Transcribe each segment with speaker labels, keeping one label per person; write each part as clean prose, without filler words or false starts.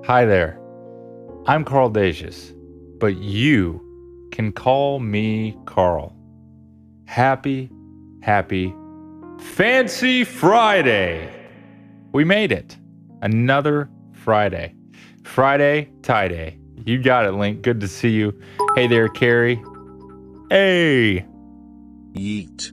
Speaker 1: Hi there. I'm Carl Dasius, but you can call me Carl. Happy Fancy Friday! We made it. Another Friday. Friday tie day. You got it, Link. Good to see you. Hey there, Carrie. Hey.
Speaker 2: Yeet.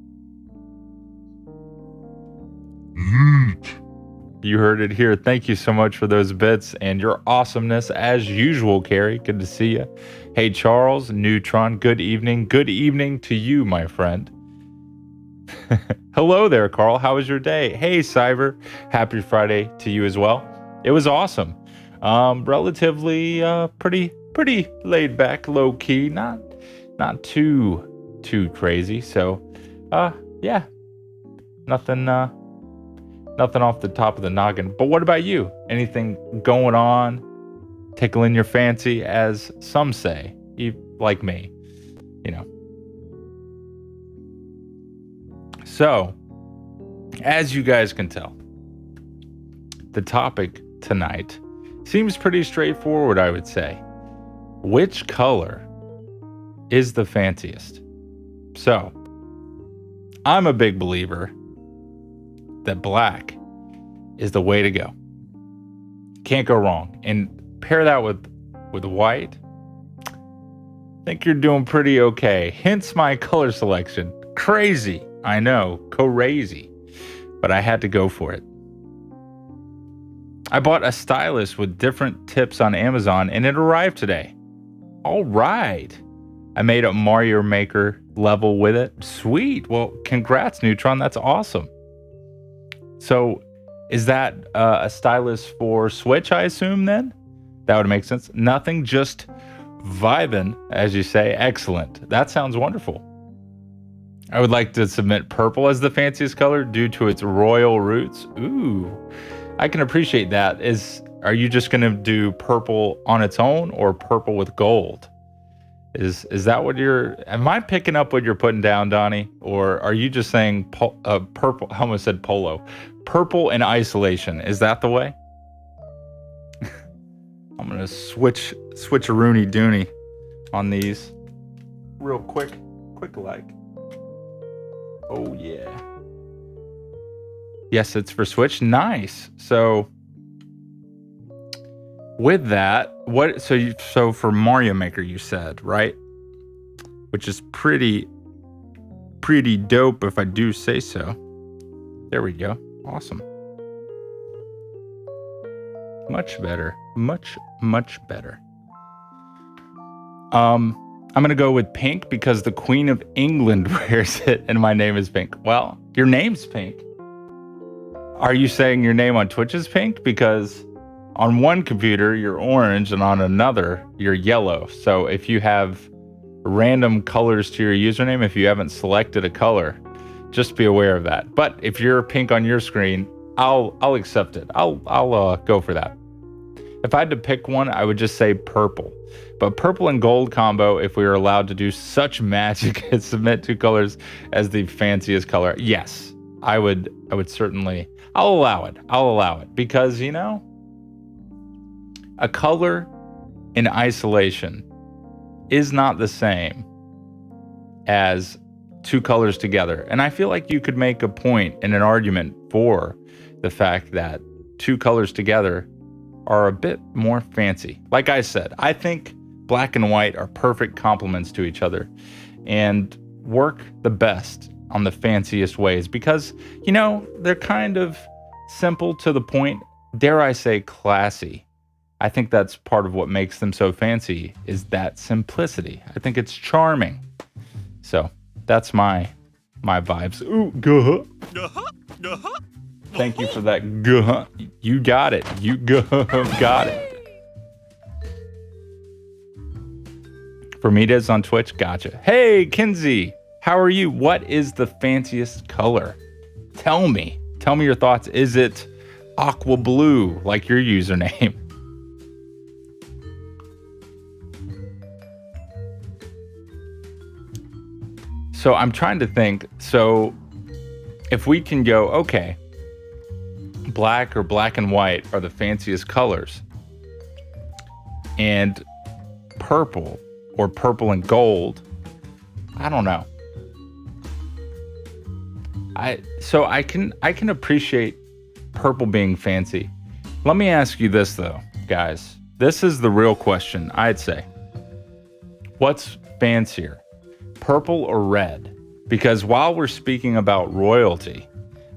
Speaker 1: You heard it here. Thank you so much for those bits and your awesomeness as usual, Carrie. Good to see you. Hey, Charles, Neutron, good evening. Good evening to you, my friend. Hello there, Carl. How was your day? Hey, Cyber. Happy Friday to you as well. It was awesome. Relatively pretty laid back, low key, not too crazy. So, yeah, nothing off the top of the noggin. But what about you? Anything going on, tickling your fancy, as some say, like me, you know. So, as you guys can tell, the topic tonight seems pretty straightforward, I would say. Which color is the fanciest? So, I'm a big believer that black is the way to go. Can't go wrong. And pair that with white, I think you're doing pretty okay. Hence my color selection. Crazy. I know, crazy. But I had to go for it. I bought a stylus with different tips on Amazon and it arrived today. All right. I made a Mario Maker level with it. Sweet. Well, congrats, Neutron. That's awesome. So, is that a stylus for Switch, I assume, then? That would make sense. Nothing, just vibing, as you say. Excellent. That sounds wonderful. I would like to submit purple as the fanciest color due to its royal roots. Ooh, I can appreciate that. Are you just going to do purple on its own or purple with gold? Is that what am I picking up what you're putting down, Donnie? Or are you just saying purple? I almost said polo. Purple in isolation. Is that the way? I'm going to switch a Rooney Dooney on these real quick like. Oh, yeah. Yes, it's for Switch. Nice. So with that, so for Mario Maker, you said, right? Which is pretty dope if I do say so. There we go. Awesome. Much better. Much better. I'm going to go with pink because the Queen of England wears it and my name is Pink. Well, your name's Pink. Are you saying your name on Twitch is Pink? Because on one computer, you're orange, and on another, you're yellow. So if you have random colors to your username, if you haven't selected a color, just be aware of that. But if you're pink on your screen, I'll accept it. I'll go for that. If I had to pick one, I would just say purple. But purple and gold combo, if we were allowed to do such magic and submit two colors as the fanciest color, yes, I would certainly. I'll allow it because, a color in isolation is not the same as two colors together. And I feel like you could make a point in an argument for the fact that two colors together are a bit more fancy. Like I said, I think black and white are perfect complements to each other and work the best on the fanciest ways because, they're kind of simple to the point, dare I say classy. I think that's part of what makes them so fancy is that simplicity. I think it's charming. So that's my vibes. Ooh, Thank you for that. You got it. You got it. For me, it is on Twitch. Gotcha. Hey, Kinsey. How are you? What is the fanciest color? Tell me your thoughts. Is it aqua blue like your username? So I'm trying to think. So if we can go, okay, black or black and white are the fanciest colors. and purple, or purple and gold. I don't know. I can appreciate purple being fancy. Let me ask you this though, guys. This is the real question, I'd say. What's fancier, purple or red? Because while we're speaking about royalty,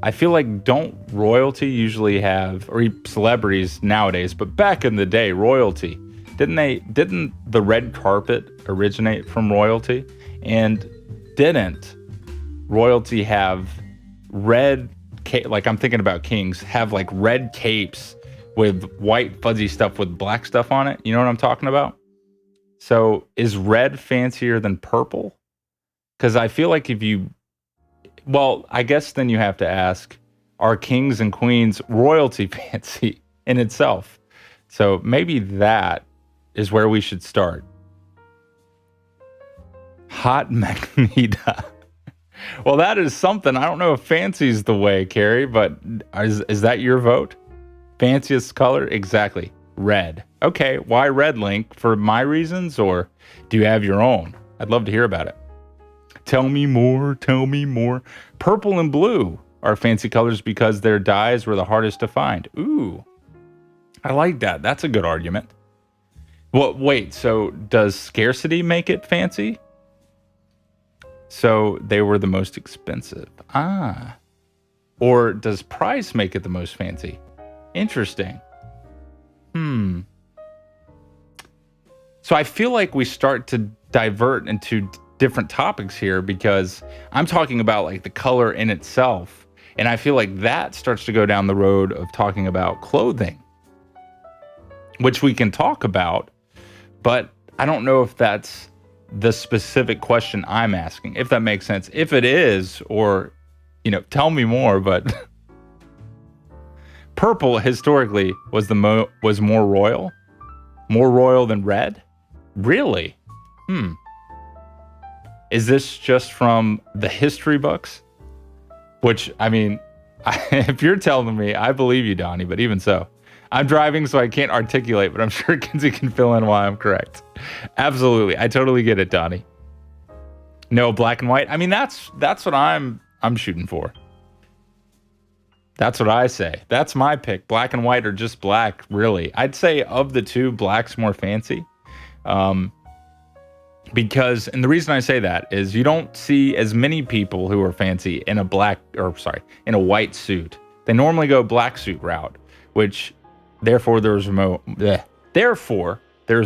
Speaker 1: I feel like don't royalty usually have, or celebrities nowadays, but back in the day, royalty, didn't the red carpet originate from royalty? And didn't royalty have red, like I'm thinking about kings, have like red capes with white fuzzy stuff with black stuff on it? You know what I'm talking about? So is red fancier than purple? Because I feel like well, I guess then you have to ask, are kings and queens royalty fancy in itself? So maybe that is where we should start. Hot Magneto. Well, that is something. I don't know if fancy is the way, Carrie, but is that your vote? Fanciest color? Exactly. Red. Okay, why red, Link? For my reasons, or do you have your own? I'd love to hear about it. Tell me more, tell me more. Purple and blue are fancy colors because their dyes were the hardest to find. Ooh, I like that. That's a good argument. Well, wait, so does scarcity make it fancy? So they were the most expensive. Ah. Or does price make it the most fancy? Interesting. So I feel like we start to divert into different topics here because I'm talking about like the color in itself. And I feel like that starts to go down the road of talking about clothing, which we can talk about, but I don't know if that's the specific question I'm asking, if that makes sense. If it is, or, tell me more, but purple historically was more royal than red. Really? Is this just from the history books? Which, I mean, if you're telling me, I believe you, Donnie, but even so. I'm driving, so I can't articulate, but I'm sure Kinsey can fill in why I'm correct. Absolutely. I totally get it, Donnie. No, black and white. I mean, that's what I'm shooting for. That's what I say. That's my pick. Black and white, or just black, really. I'd say of the two, black's more fancy. Because, and the reason I say that is you don't see as many people who are fancy in a white suit. They normally go black suit route, which therefore there's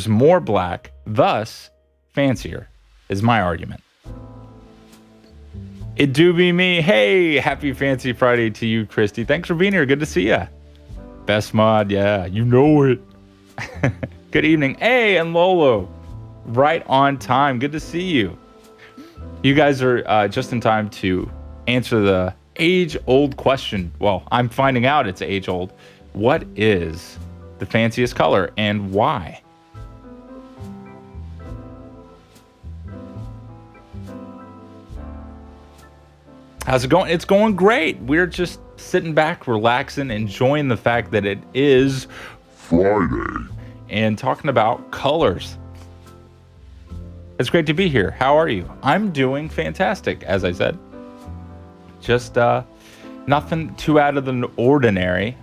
Speaker 1: more black, thus fancier, is my argument. It do be me. Hey, happy Fancy Friday to you, Christy. Thanks for being here. Good to see ya. Best mod, yeah, you know it. Good evening. Hey, and Lolo. Right on time. Good to see you. You guys are just in time to answer the age-old question. Well, I'm finding out it's age-old. What is the fanciest color and why? How's it going? It's going great. We're just sitting back, relaxing, enjoying the fact that it is Friday and talking about colors. It's great to be here. How are you? I'm doing fantastic, as I said. Just nothing too out of the ordinary.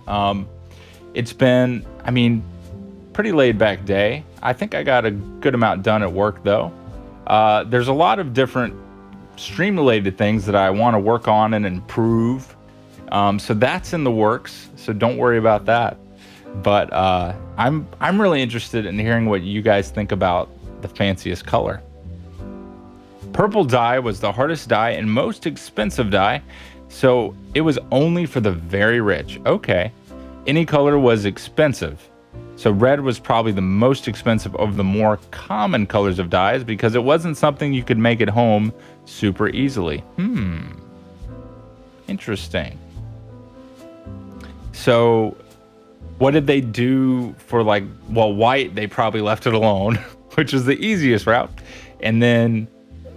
Speaker 1: It's been, pretty laid back day. I think I got a good amount done at work, though. There's a lot of different stream-related things that I want to work on and improve. So that's in the works. So don't worry about that. But I'm really interested in hearing what you guys think about the fanciest color. Purple dye was the hardest dye and most expensive dye, so it was only for the very rich. Okay. Any color was expensive. So red was probably the most expensive of the more common colors of dyes because it wasn't something you could make at home super easily. Interesting. So what did they do for white, they probably left it alone, which is the easiest route. And then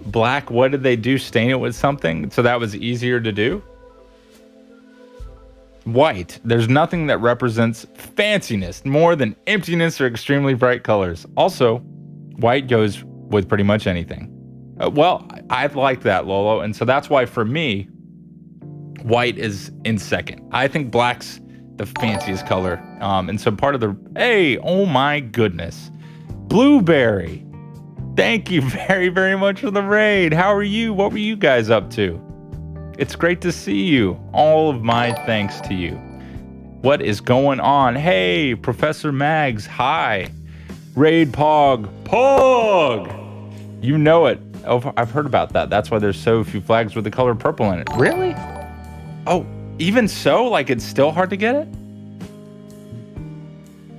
Speaker 1: black, what did they do? Stain it with something? So that was easier to do? White. There's nothing that represents fanciness more than emptiness or extremely bright colors. Also, white goes with pretty much anything. Well, I like that, Lolo. And so that's why for me, white is in second. I think black's the fanciest color. And so part of the, hey, oh my goodness. Blueberry. Thank you very, very much for the raid. How are you? What were you guys up to? It's great to see you. All of my thanks to you. What is going on? Hey, Professor Mags. Hi. Raid Pog. Pog! You know it. Oh, I've heard about that. That's why there's so few flags with the color purple in it. Really? Oh, even so? Like, it's still hard to get it?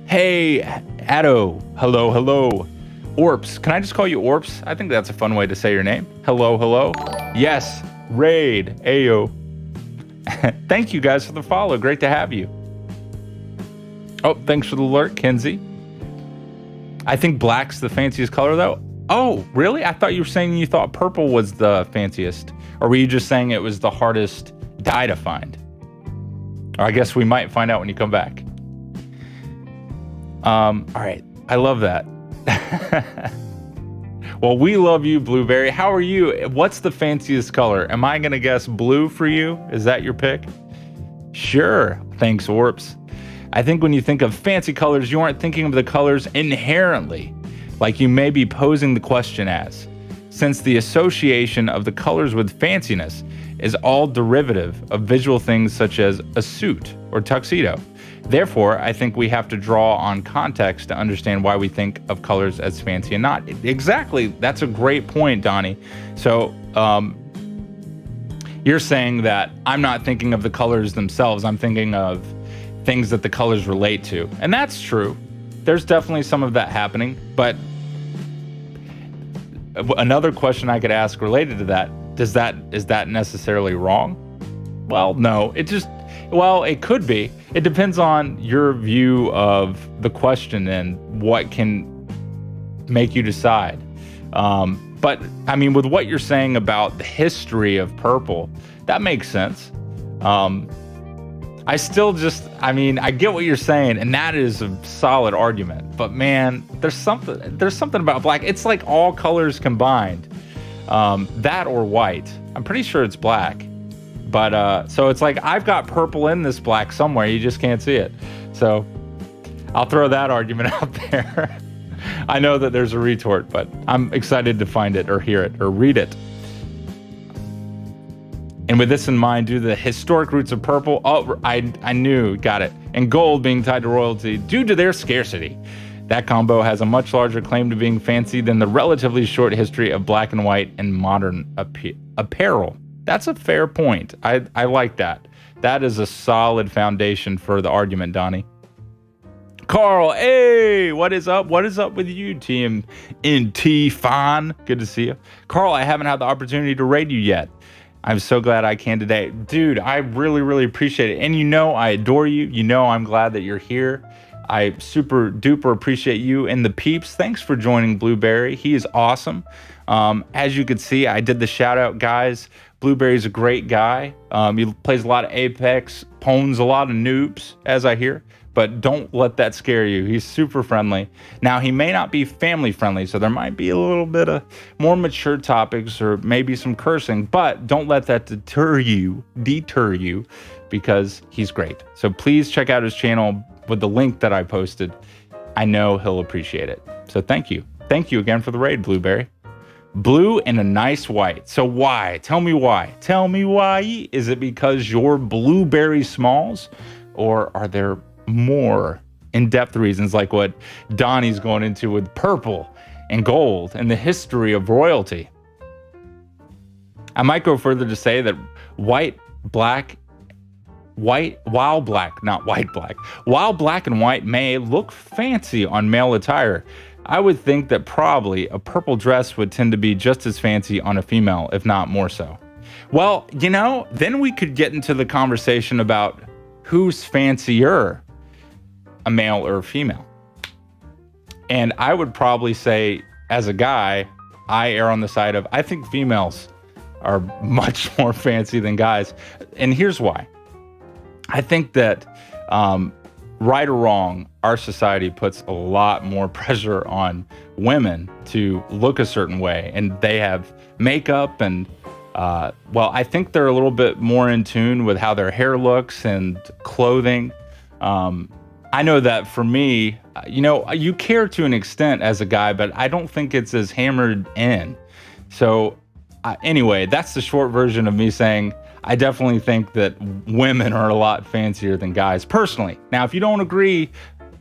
Speaker 1: Hey, Addo. Hello, hello. Orps. Can I just call you Orps? I think that's a fun way to say your name. Hello, hello. Yes. Raid. Ayo. Thank you guys for the follow. Great to have you. Oh, thanks for the alert, Kenzie. I think black's the fanciest color, though. Oh, really? I thought you were saying you thought purple was the fanciest. Or were you just saying it was the hardest dye to find? Or I guess we might find out when you come back. All right. I love that. Well, we love you, Blueberry. How are you? What's the fanciest color? Am I going to guess blue for you? Is that your pick? Sure. Thanks, Orps. I think when you think of fancy colors, you aren't thinking of the colors inherently, like you may be posing the question as, since the association of the colors with fanciness is all derivative of visual things such as a suit or tuxedo. Therefore, I think we have to draw on context to understand why we think of colors as fancy and not. Exactly. That's a great point, Donnie. So, you're saying that I'm not thinking of the colors themselves. I'm thinking of things that the colors relate to. And that's true. There's definitely some of that happening. But another question I could ask related to that, is that necessarily wrong? Well, no. It could be. It depends on your view of the question and what can make you decide. But I mean, with what you're saying about the history of purple, that makes sense. I get what you're saying, and that is a solid argument. But man, there's something about black. It's like all colors combined. That or white. I'm pretty sure it's black. But so it's like I've got purple in this black somewhere. You just can't see it. So I'll throw that argument out there. I know that there's a retort, but I'm excited to find it or hear it or read it. And with this in mind, due to the historic roots of purple, I knew, got it, and gold being tied to royalty due to their scarcity, that combo has a much larger claim to being fancy than the relatively short history of black and white and modern apparel. That's a fair point. I like that. That is a solid foundation for the argument, Donnie. Carl, hey, what is up? What is up with you, Team NT Fan? Good to see you. Carl, I haven't had the opportunity to raid you yet. I'm so glad I can today. Dude, I really, really appreciate it. And you know I adore you. You know I'm glad that you're here. I super duper appreciate you and the peeps. Thanks for joining Blueberry. He is awesome. As you can see, I did the shout out, guys. Blueberry's a great guy. He plays a lot of Apex, pwns a lot of noobs, as I hear. But don't let that scare you. He's super friendly. Now, he may not be family friendly, so there might be a little bit of more mature topics or maybe some cursing, but don't let that deter you, because he's great. So please check out his channel with the link that I posted. I know he'll appreciate it. So thank you. Thank you again for the raid, Blueberry. Blue and a nice white. So why? Tell me why. Tell me why. Is it because you're Blueberry Smalls? Or are there more in-depth reasons like what Donnie's going into with purple and gold and the history of royalty? I might go further to say that while black and white may look fancy on male attire, I would think that probably a purple dress would tend to be just as fancy on a female, if not more so. Well, you know, then we could get into the conversation about who's fancier, a male or a female. And I would probably say, as a guy, I err on the side of, I think females are much more fancy than guys. And here's why. I think that, right or wrong, our society puts a lot more pressure on women to look a certain way, and they have makeup and, well, I think they're a little bit more in tune with how their hair looks and clothing. I know that for me, you care to an extent as a guy, but I don't think it's as hammered in. So, anyway, that's the short version of me saying I definitely think that women are a lot fancier than guys, personally. Now, if you don't agree,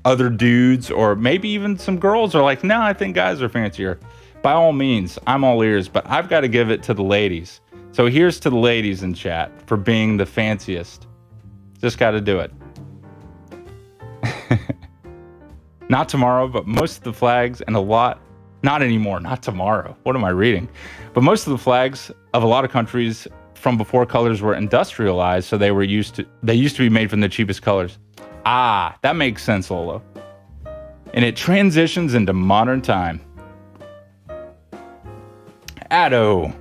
Speaker 1: other dudes or maybe even some girls are like, no, I think guys are fancier. By all means, I'm all ears, but I've got to give it to the ladies. So here's to the ladies in chat for being the fanciest. Just got to do it. Not tomorrow, but most of the flags and a lot, not anymore, not tomorrow. What am I reading? But most of the flags of a lot of countries from before colors were industrialized, so they used to be made from the cheapest colors. Ah, that makes sense, Lolo. And it transitions into modern time. Addo.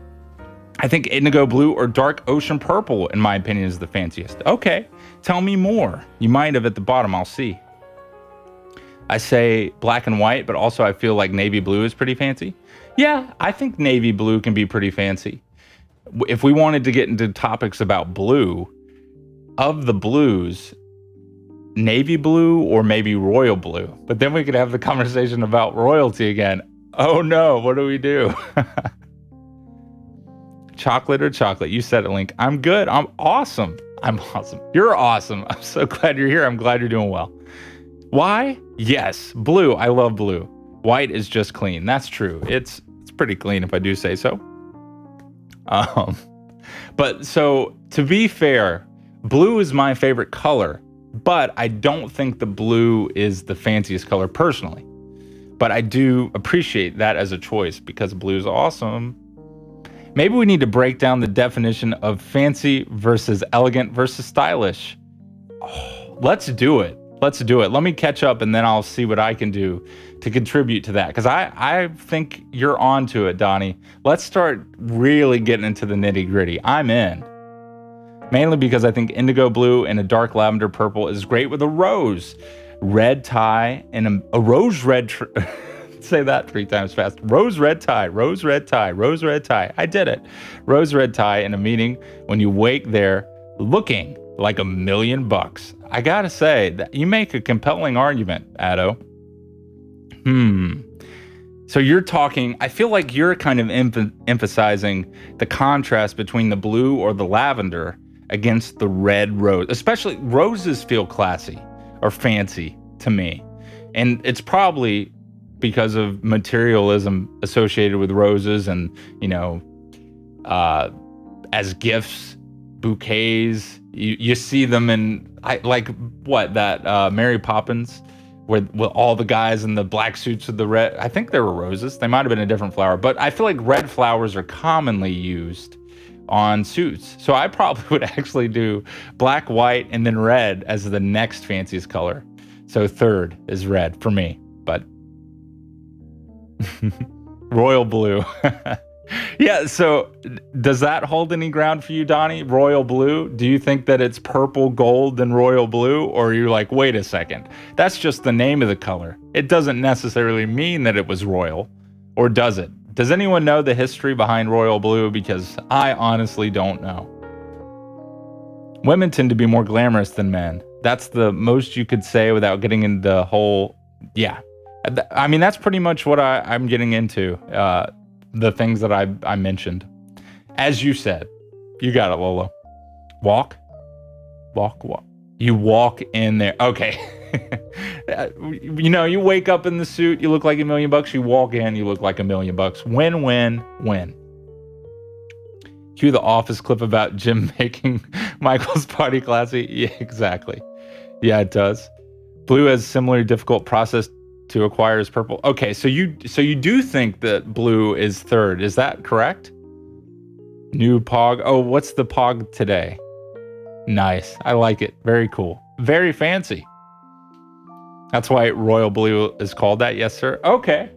Speaker 1: I think indigo blue or dark ocean purple, in my opinion, is the fanciest. Okay, tell me more. You might have at the bottom, I'll see. I say black and white, but also I feel like navy blue is pretty fancy. Yeah, I think navy blue can be pretty fancy. If we wanted to get into topics about blue, of the blues, navy blue or maybe royal blue. But then we could have the conversation about royalty again. Oh no, what do we do? Chocolate or chocolate? You said it, Link. I'm good. I'm awesome. You're awesome. I'm so glad you're here. I'm glad you're doing well. Why? Yes, blue. I love blue. White is just clean. That's true. It's pretty clean if I do say so. But so to be fair, blue is my favorite color, but I don't think the blue is the fanciest color personally. But I do appreciate that as a choice because blue is awesome. Maybe we need to break down the definition of fancy versus elegant versus stylish. Oh, let's do it. Let me catch up and then I'll see what I can do to contribute to that. Because I think you're on to it, Donnie. Let's start really getting into the nitty gritty. I'm in. Mainly because I think indigo blue and a dark lavender purple is great with a rose red tie and a rose red... Say that 3 times fast. Rose red tie, rose red tie, rose red tie. I did it. Rose red tie in a meeting when you wake there looking like $1 million. I gotta say, that you make a compelling argument, Addo. So you're talking, I feel like you're kind of emphasizing the contrast between the blue or the lavender against the red rose. Especially roses feel classy or fancy to me. And it's probably because of materialism associated with roses and, as gifts, bouquets. You see them in, Mary Poppins, with all the guys in the black suits with the red. I think they were roses. They might have been a different flower, but I feel like red flowers are commonly used on suits. So I probably would actually do black, white, and then red as the next fanciest color. So third is red for me, but royal blue. Yeah, so does that hold any ground for you, Donnie? Royal blue? Do you think that it's purple, gold, and royal blue? Or are you like, wait a second, that's just the name of the color. It doesn't necessarily mean that it was royal. Or does it? Does anyone know the history behind royal blue? Because I honestly don't know. Women tend to be more glamorous than men. That's the most you could say without getting into the whole... Yeah. I mean, that's pretty much what I'm getting into. The things that I mentioned. As you said, you got it, Lolo. Walk. You walk in there. Okay. You wake up in the suit, you look like $1 million. You walk in, you look like $1 million. Win. Cue the Office clip about Jim making Michael's party classy. Yeah, exactly. Yeah, it does. Blue has similar difficult process to acquire as purple. Okay, so you do think that blue is third. Is that correct? New Pog. Oh, what's the Pog today? Nice. I like it. Very cool. Very fancy. That's why royal blue is called that. Yes, sir. Okay.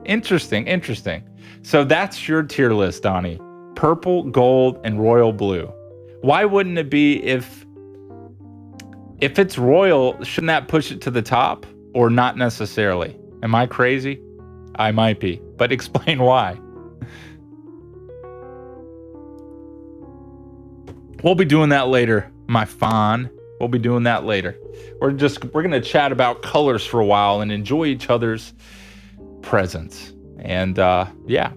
Speaker 1: Interesting. So that's your tier list, Donnie. Purple, gold, and royal blue. Why wouldn't it be if If it's royal, shouldn't that push it to the top or not necessarily? Am I crazy? I might be, but explain why. We'll be doing that later, my fawn. We'll be doing that later. We're going to chat about colors for a while and enjoy each other's presence. And yeah.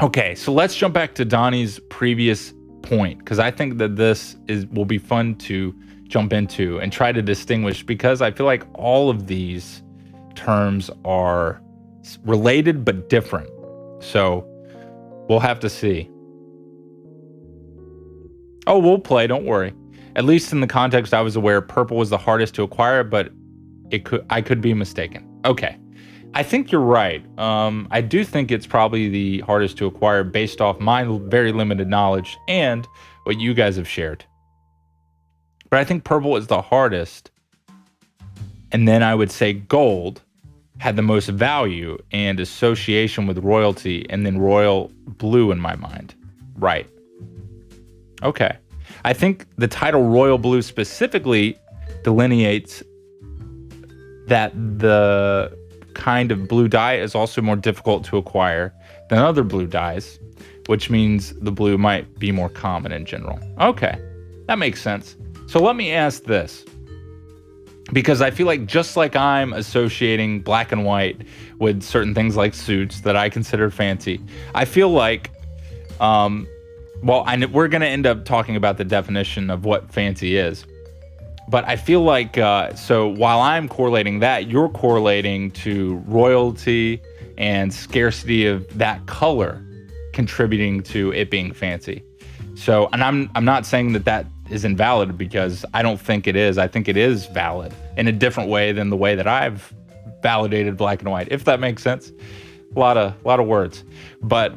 Speaker 1: Okay, so let's jump back to Donnie's previous point, because I think that this will be fun to jump into and try to distinguish, because I feel like all of these terms are related but different. So we'll have to see. Oh, we'll play, don't worry. At least in the context I was aware, purple was the hardest to acquire, but I could be mistaken. Okay. I think you're right. I do think it's probably the hardest to acquire based off my very limited knowledge and what you guys have shared. But I think purple is the hardest. And then I would say gold had the most value and association with royalty, and then royal blue in my mind. Right. Okay. I think the title royal blue specifically delineates that the kind of blue dye is also more difficult to acquire than other blue dyes, which means the blue might be more common in general. Okay, that makes sense. So let me ask this, because I feel like just like I'm associating black and white with certain things like suits that I consider fancy, I feel like we're going to end up talking about the definition of what fancy is. But I feel like, so while I'm correlating that, you're correlating to royalty and scarcity of that color contributing to it being fancy. So, and I'm not saying that is invalid, because I don't think it is. I think it is valid in a different way than the way that I've validated black and white, if that makes sense. A lot of words. But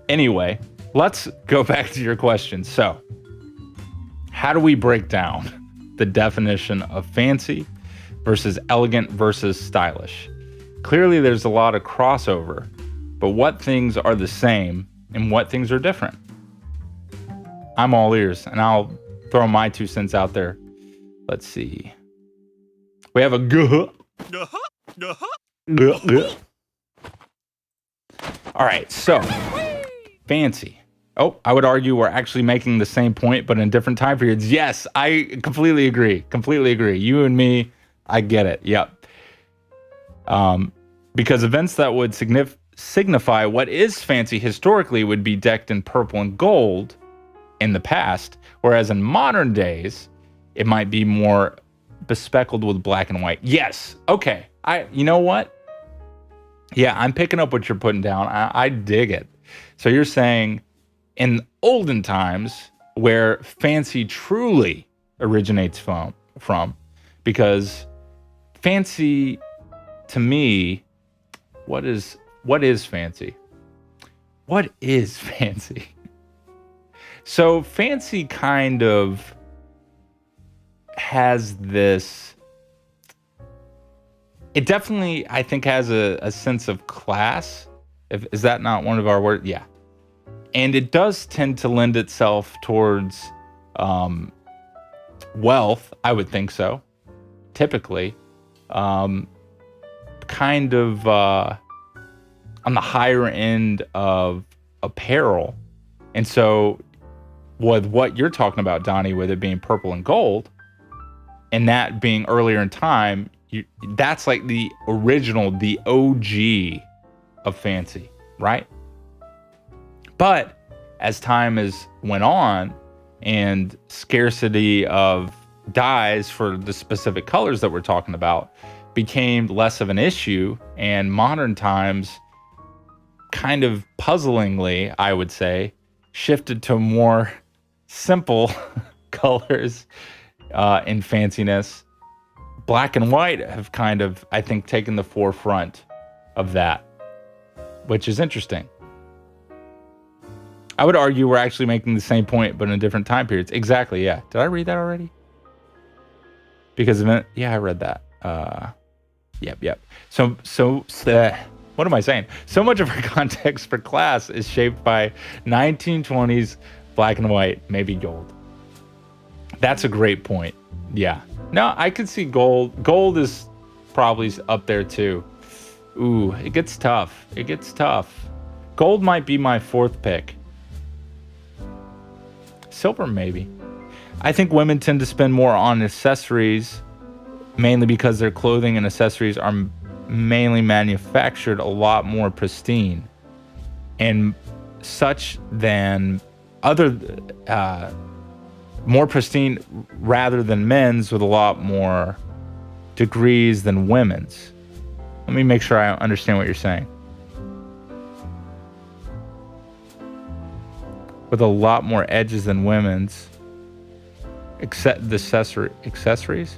Speaker 1: anyway, let's go back to your question. So, how do we break down the definition of fancy versus elegant versus stylish? Clearly, there's a lot of crossover, but what things are the same and what things are different? I'm all ears, and I'll throw my 2 cents out there. Let's see. We have a All right, so fancy. Oh, I would argue we're actually making the same point, but in different time periods. Yes, I completely agree. Completely agree. You and me, I get it. Yep. Because events that would signify what is fancy historically would be decked in purple and gold in the past, whereas in modern days, it might be more bespeckled with black and white. Yes. Okay. You know what? Yeah, I'm picking up what you're putting down. I dig it. So you're saying, in olden times, where fancy truly originates from, because fancy, to me, what is fancy? What is fancy? So fancy kind of has this, it definitely, I think, has a sense of class. Is that not one of our words? Yeah. And it does tend to lend itself towards wealth, I would think so, typically. Kind of on the higher end of apparel. And so with what you're talking about, Donnie, with it being purple and gold, and that being earlier in time, that's like the original, the OG of fancy, right? But as time went on and scarcity of dyes for the specific colors that we're talking about became less of an issue, and modern times kind of puzzlingly, I would say, shifted to more simple colors in fanciness, black and white have kind of, I think, taken the forefront of that, which is interesting. I would argue we're actually making the same point, but in different time periods. Exactly, yeah. Did I read that already? Because yeah, I read that. Yep. So, what am I saying? So much of our context for class is shaped by 1920s black and white, maybe gold. That's a great point. Yeah. No, I could see gold. Gold is probably up there too. Ooh, it gets tough. It gets tough. Gold might be my fourth pick. Silver, maybe. I think women tend to spend more on accessories, mainly because their clothing and accessories are mainly manufactured a lot more pristine and such than other more pristine rather than men's with a lot more degrees than women's. Let me make sure I understand what you're saying. With a lot more edges than women's, except the accessories,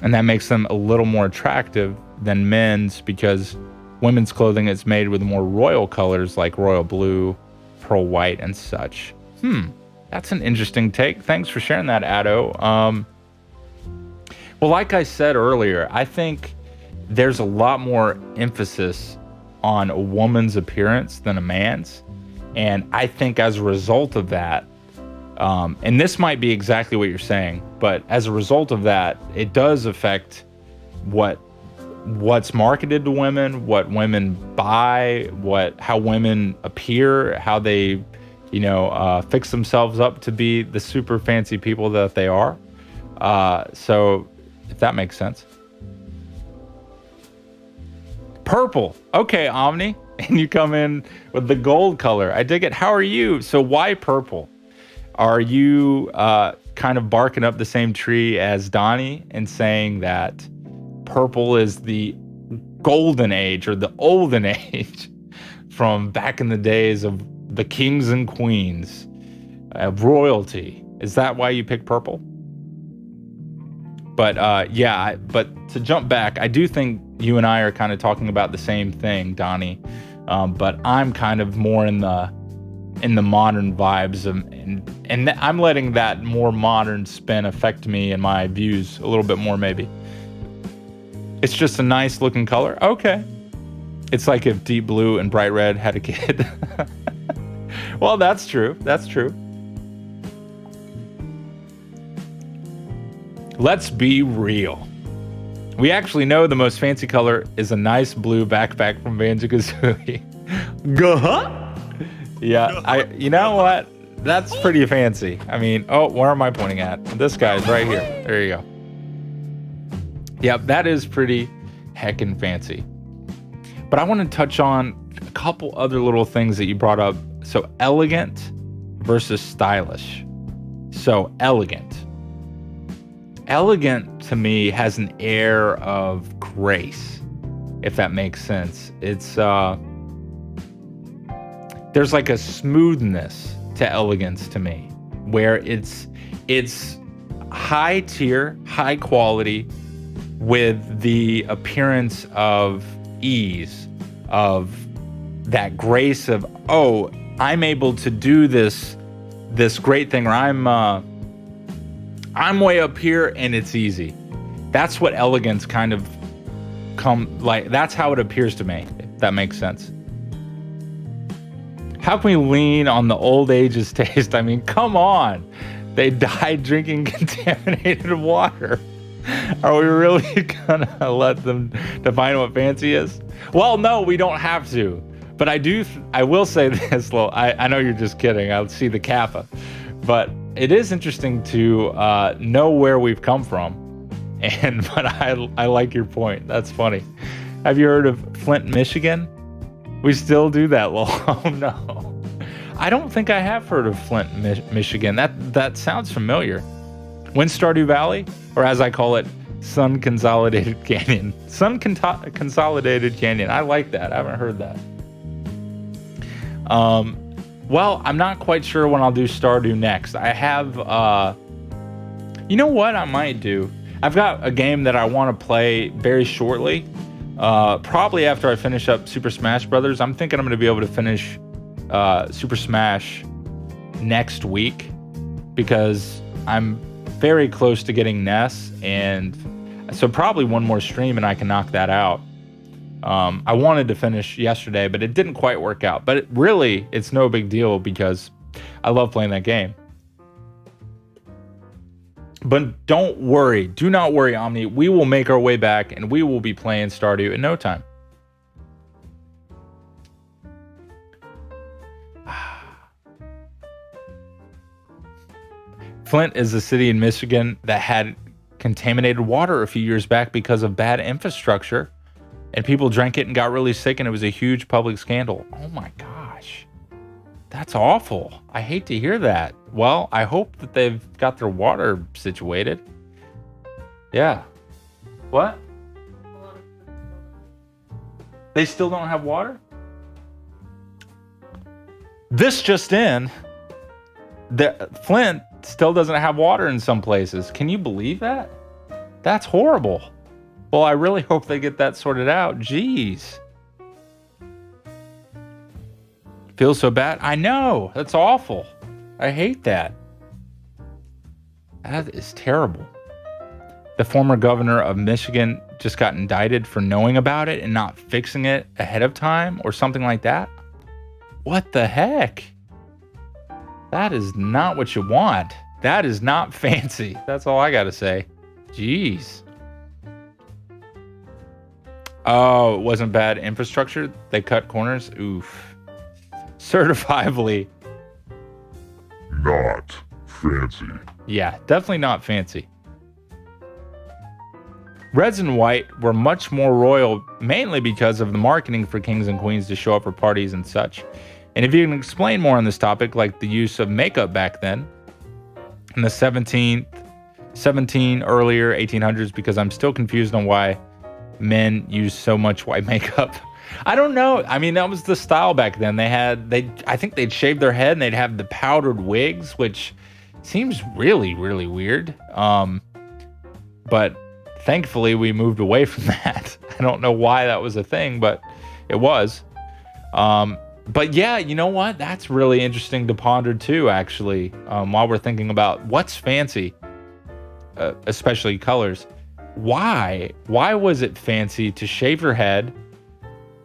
Speaker 1: and that makes them a little more attractive than men's because women's clothing is made with more royal colors like royal blue, pearl white, and such. That's an interesting take. Thanks for sharing that, Addo. Well, like I said earlier, I think there's a lot more emphasis on a woman's appearance than a man's. And I think as a result of that, and this might be exactly what you're saying, but as a result of that, it does affect what's marketed to women, what women buy, how women appear, how they, fix themselves up to be the super fancy people that they are. So if that makes sense. Purple. Okay, Omni. And you come in with the gold color. I dig it. How are you? So why purple? Are you kind of barking up the same tree as Donnie and saying that purple is the golden age or the olden age from back in the days of the kings and queens of royalty? Is that why you picked purple? But but to jump back, I do think you and I are kind of talking about the same thing, Donnie. But I'm kind of more in the modern vibes, and I'm letting that more modern spin affect me and my views a little bit more. Maybe it's just a nice looking color. Okay, it's like if deep blue and bright red had a kid. Well, that's true. That's true. Let's be real. We actually know the most fancy color is a nice blue backpack from Banjo-Kazooie. Yeah, you know what? That's pretty fancy. I mean, where am I pointing at? This guy's right here. There you go. Yep, that is pretty heckin' fancy. But I want to touch on a couple other little things that you brought up. So elegant versus stylish. So elegant. Elegant to me has an air of grace, if that makes sense. It's there's like a smoothness to elegance to me, where it's high tier, high quality, with the appearance of ease, of that grace of, I'm able to do this great thing, or I'm way up here and it's easy. That's what elegance kind of that's how it appears to me, if that makes sense. How can we lean on the old age's taste? I mean, come on. They died drinking contaminated water. Are we really gonna let them define what fancy is? Well, no, we don't have to. But I will say this, I know you're just kidding. I'll see the kappa. But it is interesting to know where we've come from. But I like your point. That's funny. Have you heard of Flint, Michigan? We still do that, lol. Oh no. I don't think I have heard of Flint, Michigan. That sounds familiar. When Stardew Valley, or as I call it, Sun Consolidated Canyon. Consolidated Canyon. I like that. I haven't heard that. Well, I'm not quite sure when I'll do Stardew next. I have, you know what I might do? I've got a game that I want to play very shortly. Probably after I finish up Super Smash Brothers. I'm thinking I'm going to be able to finish Super Smash next week, because I'm very close to getting Ness, and so probably one more stream and I can knock that out. I wanted to finish yesterday, but it didn't quite work out. But it's no big deal because I love playing that game. But don't worry. Do not worry, Omni. We will make our way back, and we will be playing Stardew in no time. Flint is a city in Michigan that had contaminated water a few years back because of bad infrastructure, and people drank it and got really sick, and it was a huge public scandal. Oh my gosh. That's awful. I hate to hear that. Well, I hope that they've got their water situated. Yeah. What? They still don't have water? This just in, the Flint still doesn't have water in some places. Can you believe that? That's horrible. Well, I really hope they get that sorted out. Jeez. Feels so bad. I know. That's awful. I hate that. That is terrible. The former governor of Michigan just got indicted for knowing about it and not fixing it ahead of time or something like that. What the heck? That is not what you want. That is not fancy. That's all I got to say. Jeez. Oh, it wasn't bad infrastructure? They cut corners? Oof. Certifiably.
Speaker 2: Not fancy.
Speaker 1: Yeah, definitely not fancy. Reds and white were much more royal, mainly because of the marketing for kings and queens to show up for parties and such. And if you can explain more on this topic, like the use of makeup back then, in the 17 earlier 1800s, because I'm still confused on why men use so much white makeup. I don't know. I mean, that was the style back then. I think they'd shave their head and they'd have the powdered wigs, which seems really, really weird. But thankfully we moved away from that. I don't know why that was a thing, but it was. But yeah, you know what? That's really interesting to ponder too, actually, while we're thinking about what's fancy, especially colors. Why was it fancy to shave your head,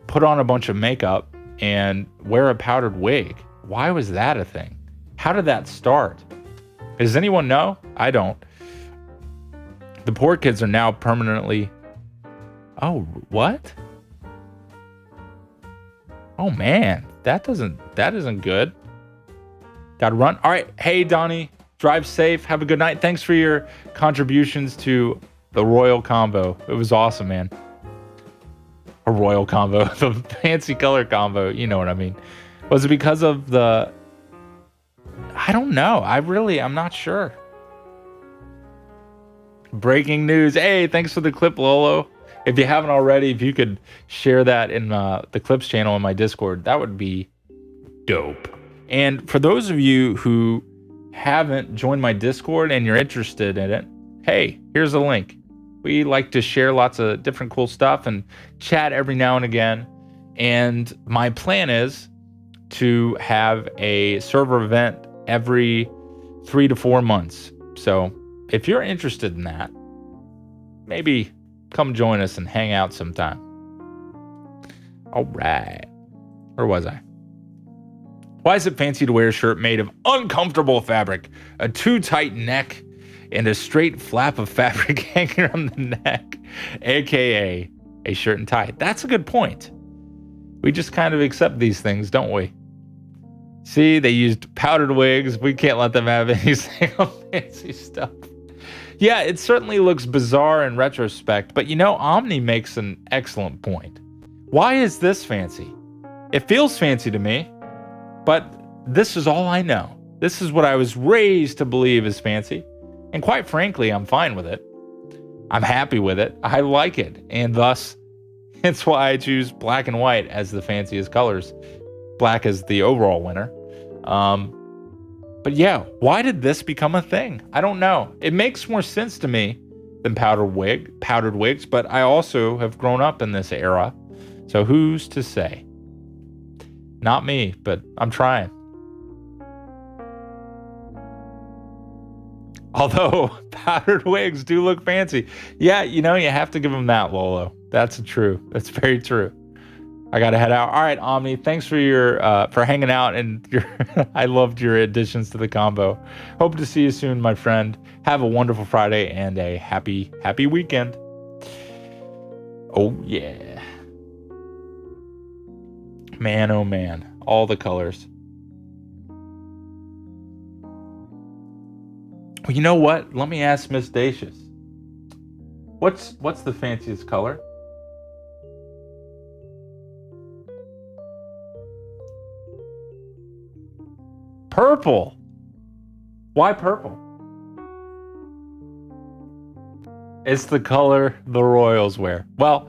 Speaker 1: put on a bunch of makeup, and wear a powdered wig? Why was that a thing? How did that start? Does anyone know? I don't. The poor kids are now permanently... Oh, what? Oh man, that isn't good. Gotta run. All right, hey Donnie, drive safe. Have a good night. Thanks for your contributions to the Royal Combo. It was awesome, man. A Royal Combo, the fancy color combo. You know what I mean? Was it because of the? I don't know. I'm not sure. Breaking news. Hey, thanks for the clip, Lolo. If you haven't already, if you could share that in the clips channel in my Discord, that would be dope. And for those of you who haven't joined my Discord and you're interested in it, hey, here's a link. We like to share lots of different cool stuff and chat every now and again. And my plan is to have a server event every 3 to 4 months. So if you're interested in that, maybe come join us and hang out sometime. All right. Where was I? Why is it fancy to wear a shirt made of uncomfortable fabric, a too tight neck, and a straight flap of fabric hanging on the neck, aka a shirt and tie? That's a good point. We just kind of accept these things, don't we? See, they used powdered wigs. We can't let them have any single fancy stuff. Yeah, it certainly looks bizarre in retrospect, but Omni makes an excellent point. Why is this fancy? It feels fancy to me, but this is all I know. This is what I was raised to believe is fancy. And quite frankly, I'm fine with it. I'm happy with it. I like it. And thus, it's why I choose black and white as the fanciest colors. Black is the overall winner. But yeah, why did this become a thing? I don't know. It makes more sense to me than powdered wigs, but I also have grown up in this era. So who's to say? Not me, but I'm trying. Although powdered wigs do look fancy. Yeah, you have to give them that, Lolo. That's true. That's very true. I gotta head out. All right, Omni, thanks for your for hanging out and your I loved your additions to the combo. Hope to see you soon, my friend. Have a wonderful Friday and a happy weekend. Oh yeah. Man, oh man. All the colors. Well, you know what? Let me ask Miss Dacious. What's the fanciest color? Purple. Why purple? It's the color the Royals wear. Well,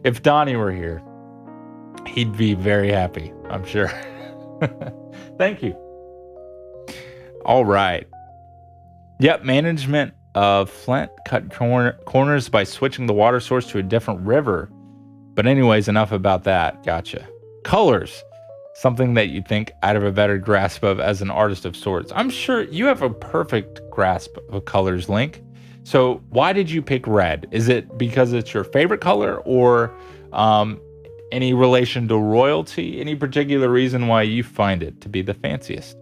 Speaker 1: if Donnie were here, he'd be very happy, I'm sure. Thank you. All right. Yep, management of Flint cut corners by switching the water source to a different river. But anyways, enough about that. Gotcha. Colors. Something that you think I'd have a better grasp of as an artist of sorts. I'm sure you have a perfect grasp of colors, Link. So why did you pick red? Is it because it's your favorite color, or any relation to royalty? Any particular reason why you find it to be the fanciest?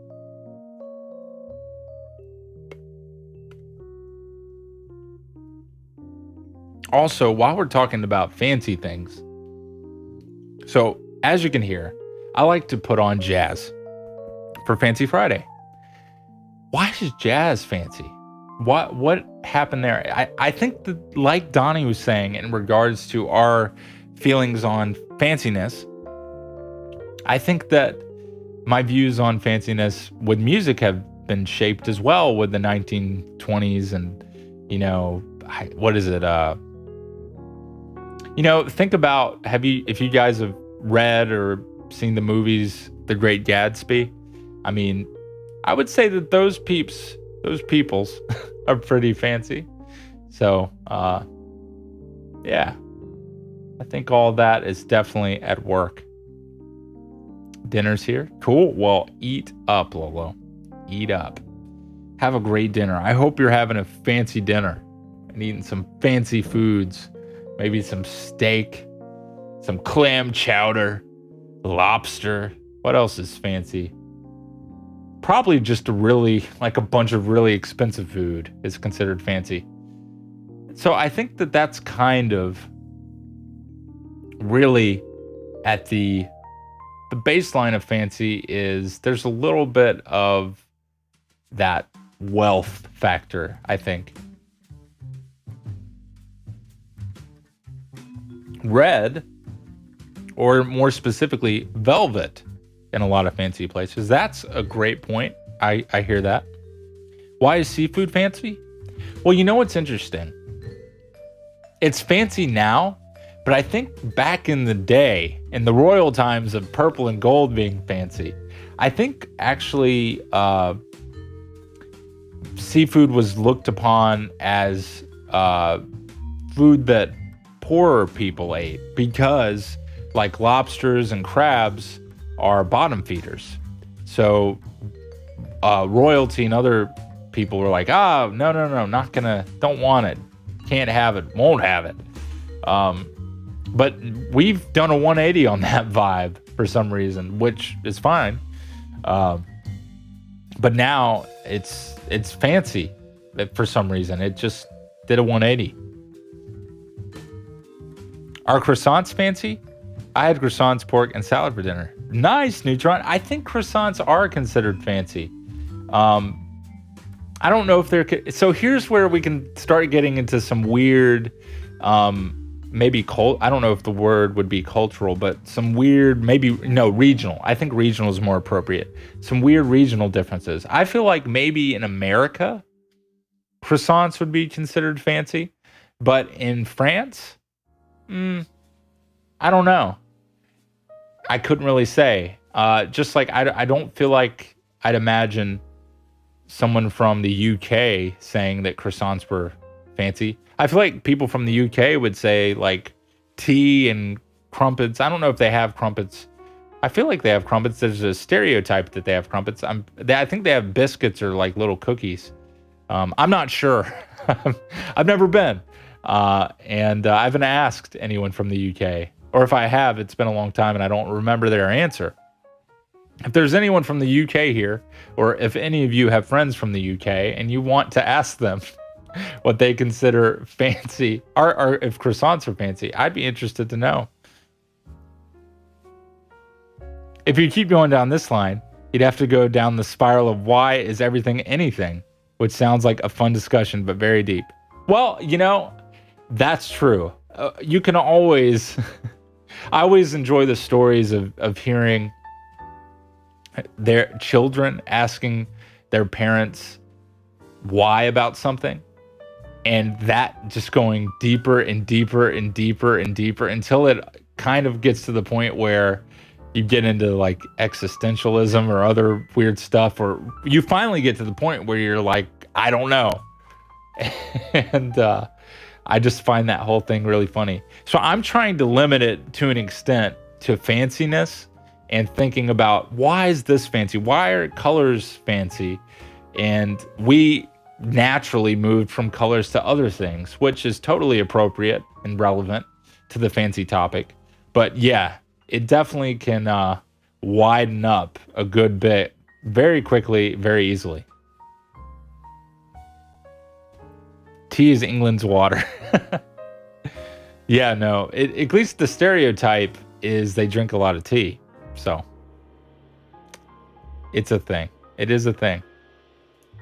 Speaker 1: Also, while we're talking about fancy things, so as you can hear, I like to put on jazz for Fancy Friday. Why is jazz fancy? What happened there? I think that, like Donnie was saying, in regards to our feelings on fanciness, I think that my views on fanciness with music have been shaped as well with the 1920s and, what is it? Think about, if you guys have read or seen the movies The Great Gatsby, I mean, I would say that those peoples are pretty fancy. So, yeah, I think all that is definitely at work. Dinner's here. Cool. Well, eat up, Lolo. Eat up. Have a great dinner. I hope you're having a fancy dinner and eating some fancy foods. Maybe some steak, some clam chowder, lobster. What else is fancy? Probably just a bunch of really expensive food is considered fancy. So I think that that's kind of really at the baseline of fancy is there's a little bit of that wealth factor, I think. Red, or more specifically, velvet in a lot of fancy places. That's a great point. I hear that. Why is seafood fancy? Well, you know what's interesting? It's fancy now, but I think back in the day, in the royal times of purple and gold being fancy, I think actually seafood was looked upon as food that poorer people ate, because like lobsters and crabs are bottom feeders. So royalty and other people were like, no, don't want it, can't have it, won't have it. But we've done a 180 on that vibe for some reason, which is fine. But now it's fancy for some reason. It just did a 180. Are croissants fancy? I had croissants, pork, and salad for dinner. Nice, Neutron. I think croissants are considered fancy. I don't know if they're... So here's where we can start getting into some weird, maybe I don't know if the word would be cultural, but some weird, regional. I think regional is more appropriate. Some weird regional differences. I feel like maybe in America, croissants would be considered fancy, but in France... I don't know. I couldn't really say. Just like I don't feel like I'd imagine someone from the UK saying that croissants were fancy. I feel like people from the UK would say like tea and crumpets. I don't know if they have crumpets. I feel like they have crumpets. There's a stereotype that they have crumpets. I think they have biscuits or like little cookies. I'm not sure. I've never been. And I haven't asked anyone from the UK. Or if I have, it's been a long time and I don't remember their answer. If there's anyone from the UK here, or if any of you have friends from the UK and you want to ask them what they consider fancy, or if croissants are fancy, I'd be interested to know. If you keep going down this line, you'd have to go down the spiral of why is everything anything, which sounds like a fun discussion, but very deep. Well, that's true. You can always, I always enjoy the stories of hearing their children asking their parents why about something, and that just going deeper and deeper and deeper and deeper until it kind of gets to the point where you get into like existentialism or other weird stuff, or you finally get to the point where you're like, I don't know. And I just find that whole thing really funny. So I'm trying to limit it to an extent to fanciness and thinking about why is this fancy? Why are colors fancy? And we naturally moved from colors to other things, which is totally appropriate and relevant to the fancy topic. But yeah, it definitely can widen up a good bit very quickly, very easily. Tea is England's water. Yeah, no, at least the stereotype is they drink a lot of tea. So it's a thing. It is a thing.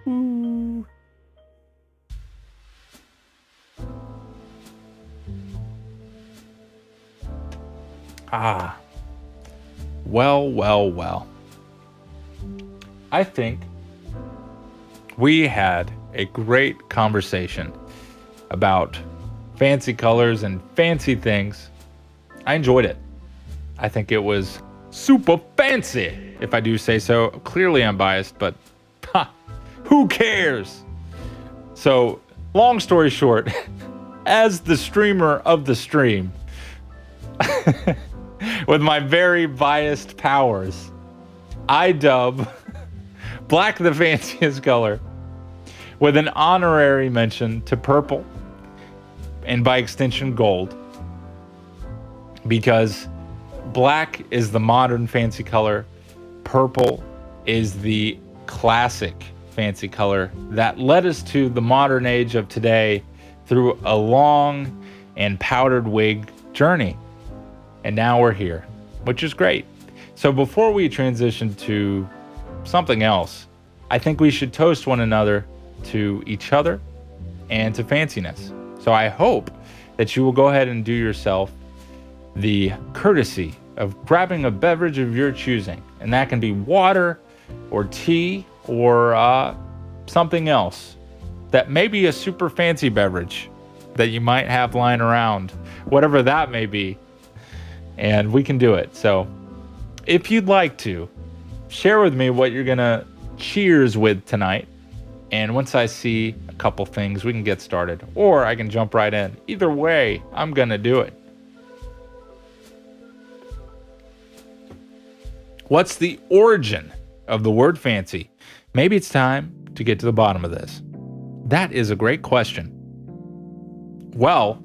Speaker 1: Ooh. Ah. Well. I think we had a great conversation about fancy colors and fancy things. I enjoyed it. I think it was super fancy, if I do say so. Clearly I'm biased, but who cares? So, long story short, as the streamer of the stream, with my very biased powers, I dub black the fanciest color with an honorary mention to purple and by extension gold, because black is the modern fancy color, purple is the classic fancy color that led us to the modern age of today through a long and powdered wig journey. And now we're here, which is great. So before we transition to something else, I think we should toast one another to each other and to fanciness. So I hope that you will go ahead and do yourself the courtesy of grabbing a beverage of your choosing. And that can be water or tea or something else that may be a super fancy beverage that you might have lying around, whatever that may be. And we can do it. So if you'd like to, share with me what you're going to cheers with tonight. And once I see a couple things, we can get started. Or I can jump right in. Either way, I'm going to do it. What's the origin of the word fancy? Maybe it's time to get to the bottom of this. That is a great question. Well,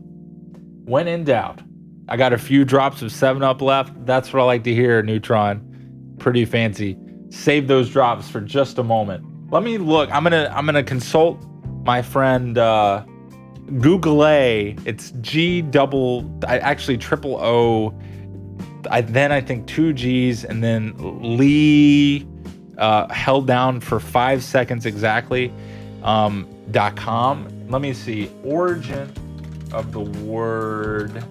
Speaker 1: when in doubt, I got a few drops of 7-Up left. That's what I like to hear, Neutron. Pretty fancy. Save those drops for just a moment. Let me look. I'm gonna consult my friend Google A. It's triple O. Then I think 2 G's and then Lee held down for 5 seconds exactly. .com. Let me see. Origin of the word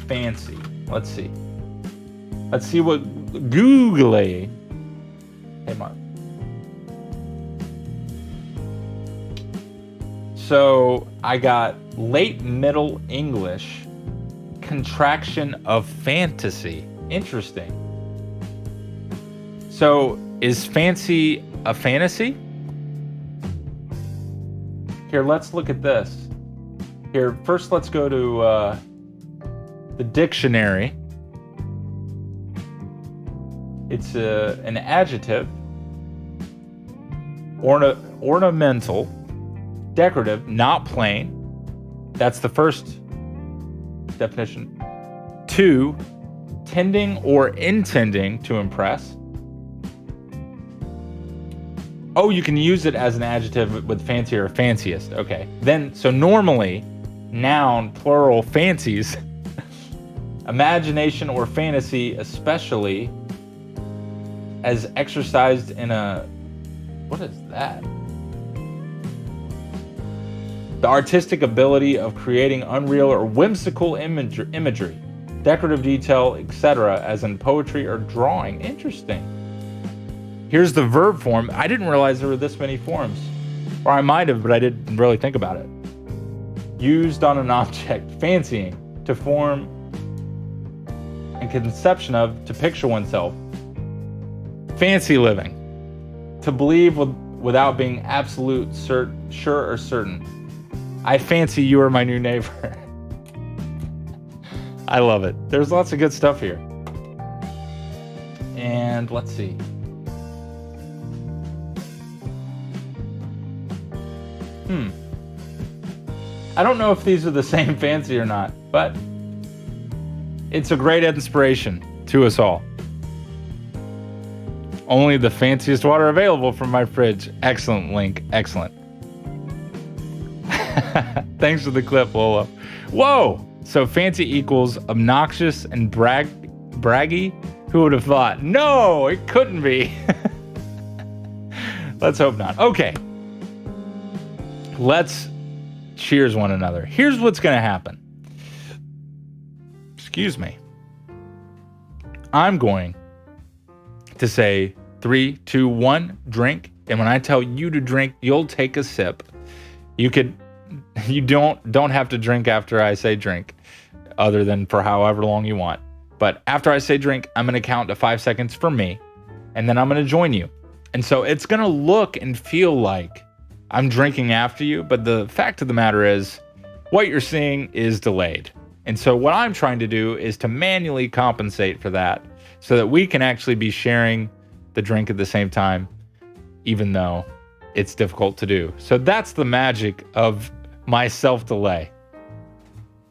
Speaker 1: fancy. Let's see what Google. Hey, Mark. So I got late Middle English, contraction of fantasy. Interesting. So is fancy a fantasy? Here, let's look at this. Here, first let's go to the dictionary. It's an adjective, ornamental, decorative, not plain. That's the first definition. 2, tending or intending to impress. Oh, you can use it as an adjective with fancy or fanciest. Okay. Then, so normally, noun, plural, fancies, imagination or fantasy, especially as exercised in a, what is that? The artistic ability of creating unreal or whimsical imagery, decorative detail, etc., as in poetry or drawing. Interesting. Here's the verb form. I didn't realize there were this many forms. Or I might have, but I didn't really think about it. Used on an object, fancying, to form and conception of, to picture oneself. Fancy living, to believe without being absolute, sure or certain. I fancy you are my new neighbor. I love it. There's lots of good stuff here. And let's see. I don't know if these are the same fancy or not, but it's a great inspiration to us all. Only the fanciest water available from my fridge. Excellent, Link. Excellent. Thanks for the clip, Lola. Whoa! So fancy equals obnoxious and braggy? Who would have thought? No, it couldn't be. Let's hope not. Okay. Let's cheers one another. Here's what's going to happen. Excuse me. I'm going to say 3, 2, 1, drink. And when I tell you to drink, you'll take a sip. You don't have to drink after I say drink, other than for however long you want. But after I say drink, I'm going to count to 5 seconds for me, and then I'm going to join you. And so it's going to look and feel like I'm drinking after you, but the fact of the matter is, what you're seeing is delayed. And so what I'm trying to do is to manually compensate for that so that we can actually be sharing the drink at the same time, even though it's difficult to do. So that's the magic of my self-delay.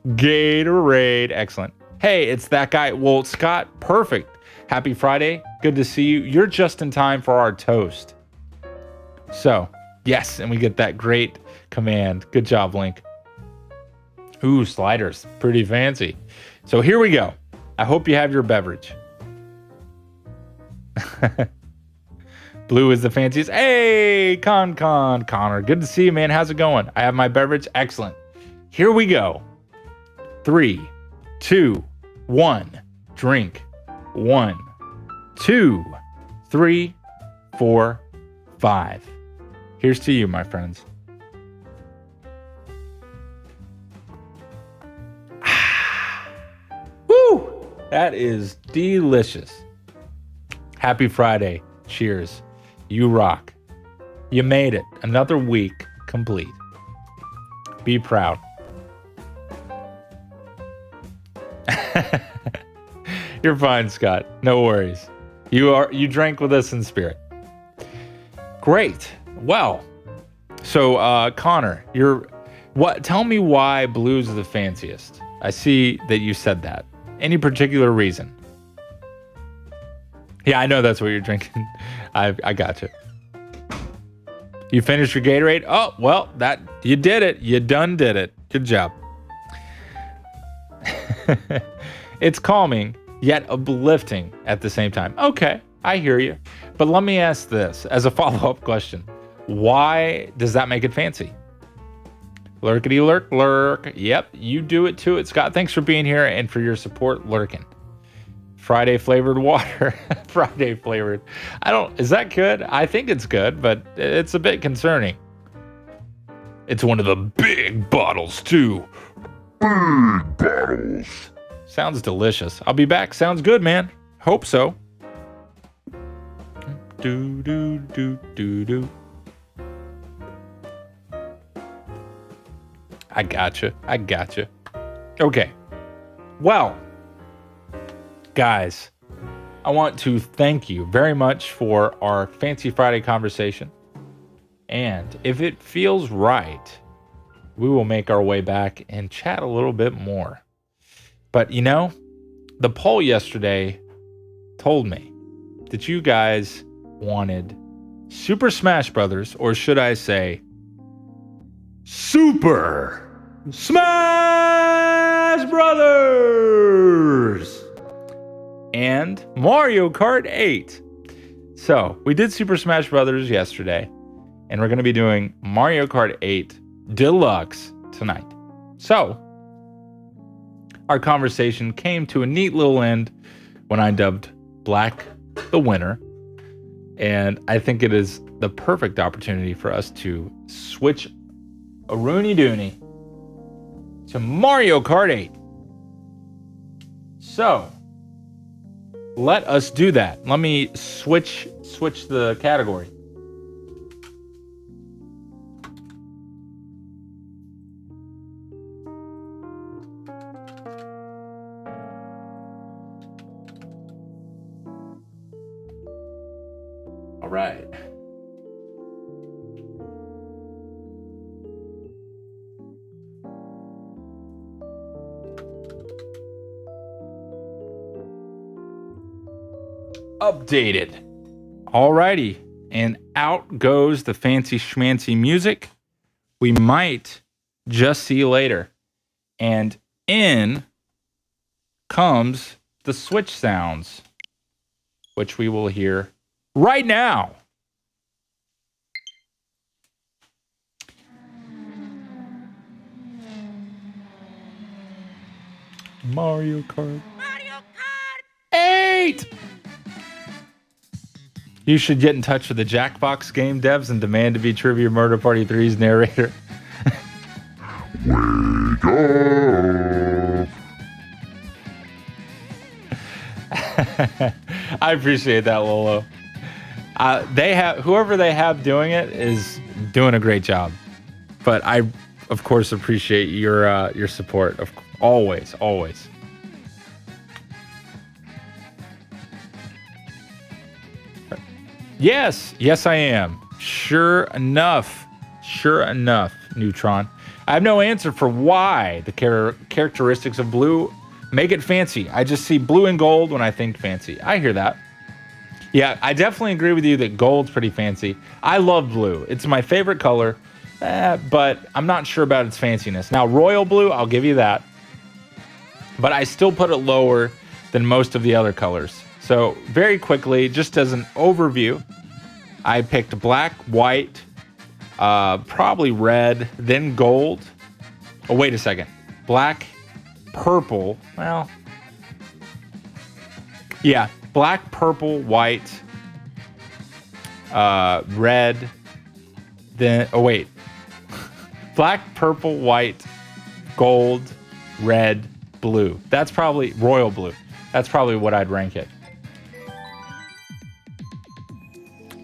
Speaker 1: Gatorade. Excellent. Hey, it's that guy. Well, Scott, perfect. Happy Friday. Good to see you. You're just in time for our toast. So, yes, and we get that great command. Good job, Link. Ooh, sliders. Pretty fancy. So here we go. I hope you have your beverage. Blue is the fanciest. Hey, Connor. Good to see you, man. How's it going? I have my beverage. Excellent. Here we go. 3, 2, 1. Drink. 1, 2, 3, 4, 5. Here's to you, my friends. Woo! That is delicious. Happy Friday. Cheers. You rock. You made it. Another week complete. Be proud. You're fine, Scott. No worries. You drank with us in spirit. Great. Well, so Connor, tell me why blues are the fanciest. I see that you said that. Any particular reason? Yeah, I know that's what you're drinking. I got you. You finished your Gatorade? Oh, well, you did it. You done did it. Good job. It's calming, yet uplifting at the same time. Okay, I hear you. But let me ask this as a follow-up question. Why does that make it fancy? Lurkity lurk. Yep, you do it too. Scott, thanks for being here and for your support lurking. Friday flavored water. Friday flavored. Is that good? I think it's good, but it's a bit concerning. It's one of the big bottles too. Big bottles. Sounds delicious. I'll be back. Sounds good, man. Hope so. Do. I gotcha. Okay. Well, guys, I want to thank you very much for our Fancy Friday conversation. And if it feels right, we will make our way back and chat a little bit more. But the poll yesterday told me that you guys wanted Super Smash Brothers, or should I say Super Smash Brothers and Mario Kart 8. So we did Super Smash Brothers yesterday, and we're going to be doing Mario Kart 8 Deluxe tonight. So our conversation came to a neat little end when I dubbed Black the winner. And I think it is the perfect opportunity for us to switch a Rooney Dooney to Mario Kart 8. So let us do that. Let me switch the category. All right. Updated. Alrighty. And out goes the fancy schmancy music. We might just see you later. And in comes the switch sounds, which we will hear right now. Mario Kart 8! You should get in touch with the Jackbox game devs and demand to be Trivia Murder Party 3's narrator.
Speaker 2: Wake up!
Speaker 1: I appreciate that, Lolo. Whoever they have doing it is doing a great job. But I, of course, appreciate your support. Always. Yes, I am. Sure enough, Neutron. I have no answer for why the characteristics of blue make it fancy. I just see blue and gold when I think fancy. I hear that. Yeah, I definitely agree with you that gold's pretty fancy. I love blue. It's my favorite color, but I'm not sure about its fanciness. Now, royal blue, I'll give you that. But I still put it lower than most of the other colors. So very quickly, just as an overview, I picked black, white, probably red, then gold. Oh, wait a second. Black, purple. Well, yeah. Black, purple, white, red. Then, oh, wait. Black, purple, white, gold, red, blue. That's probably royal blue. That's probably what I'd rank it.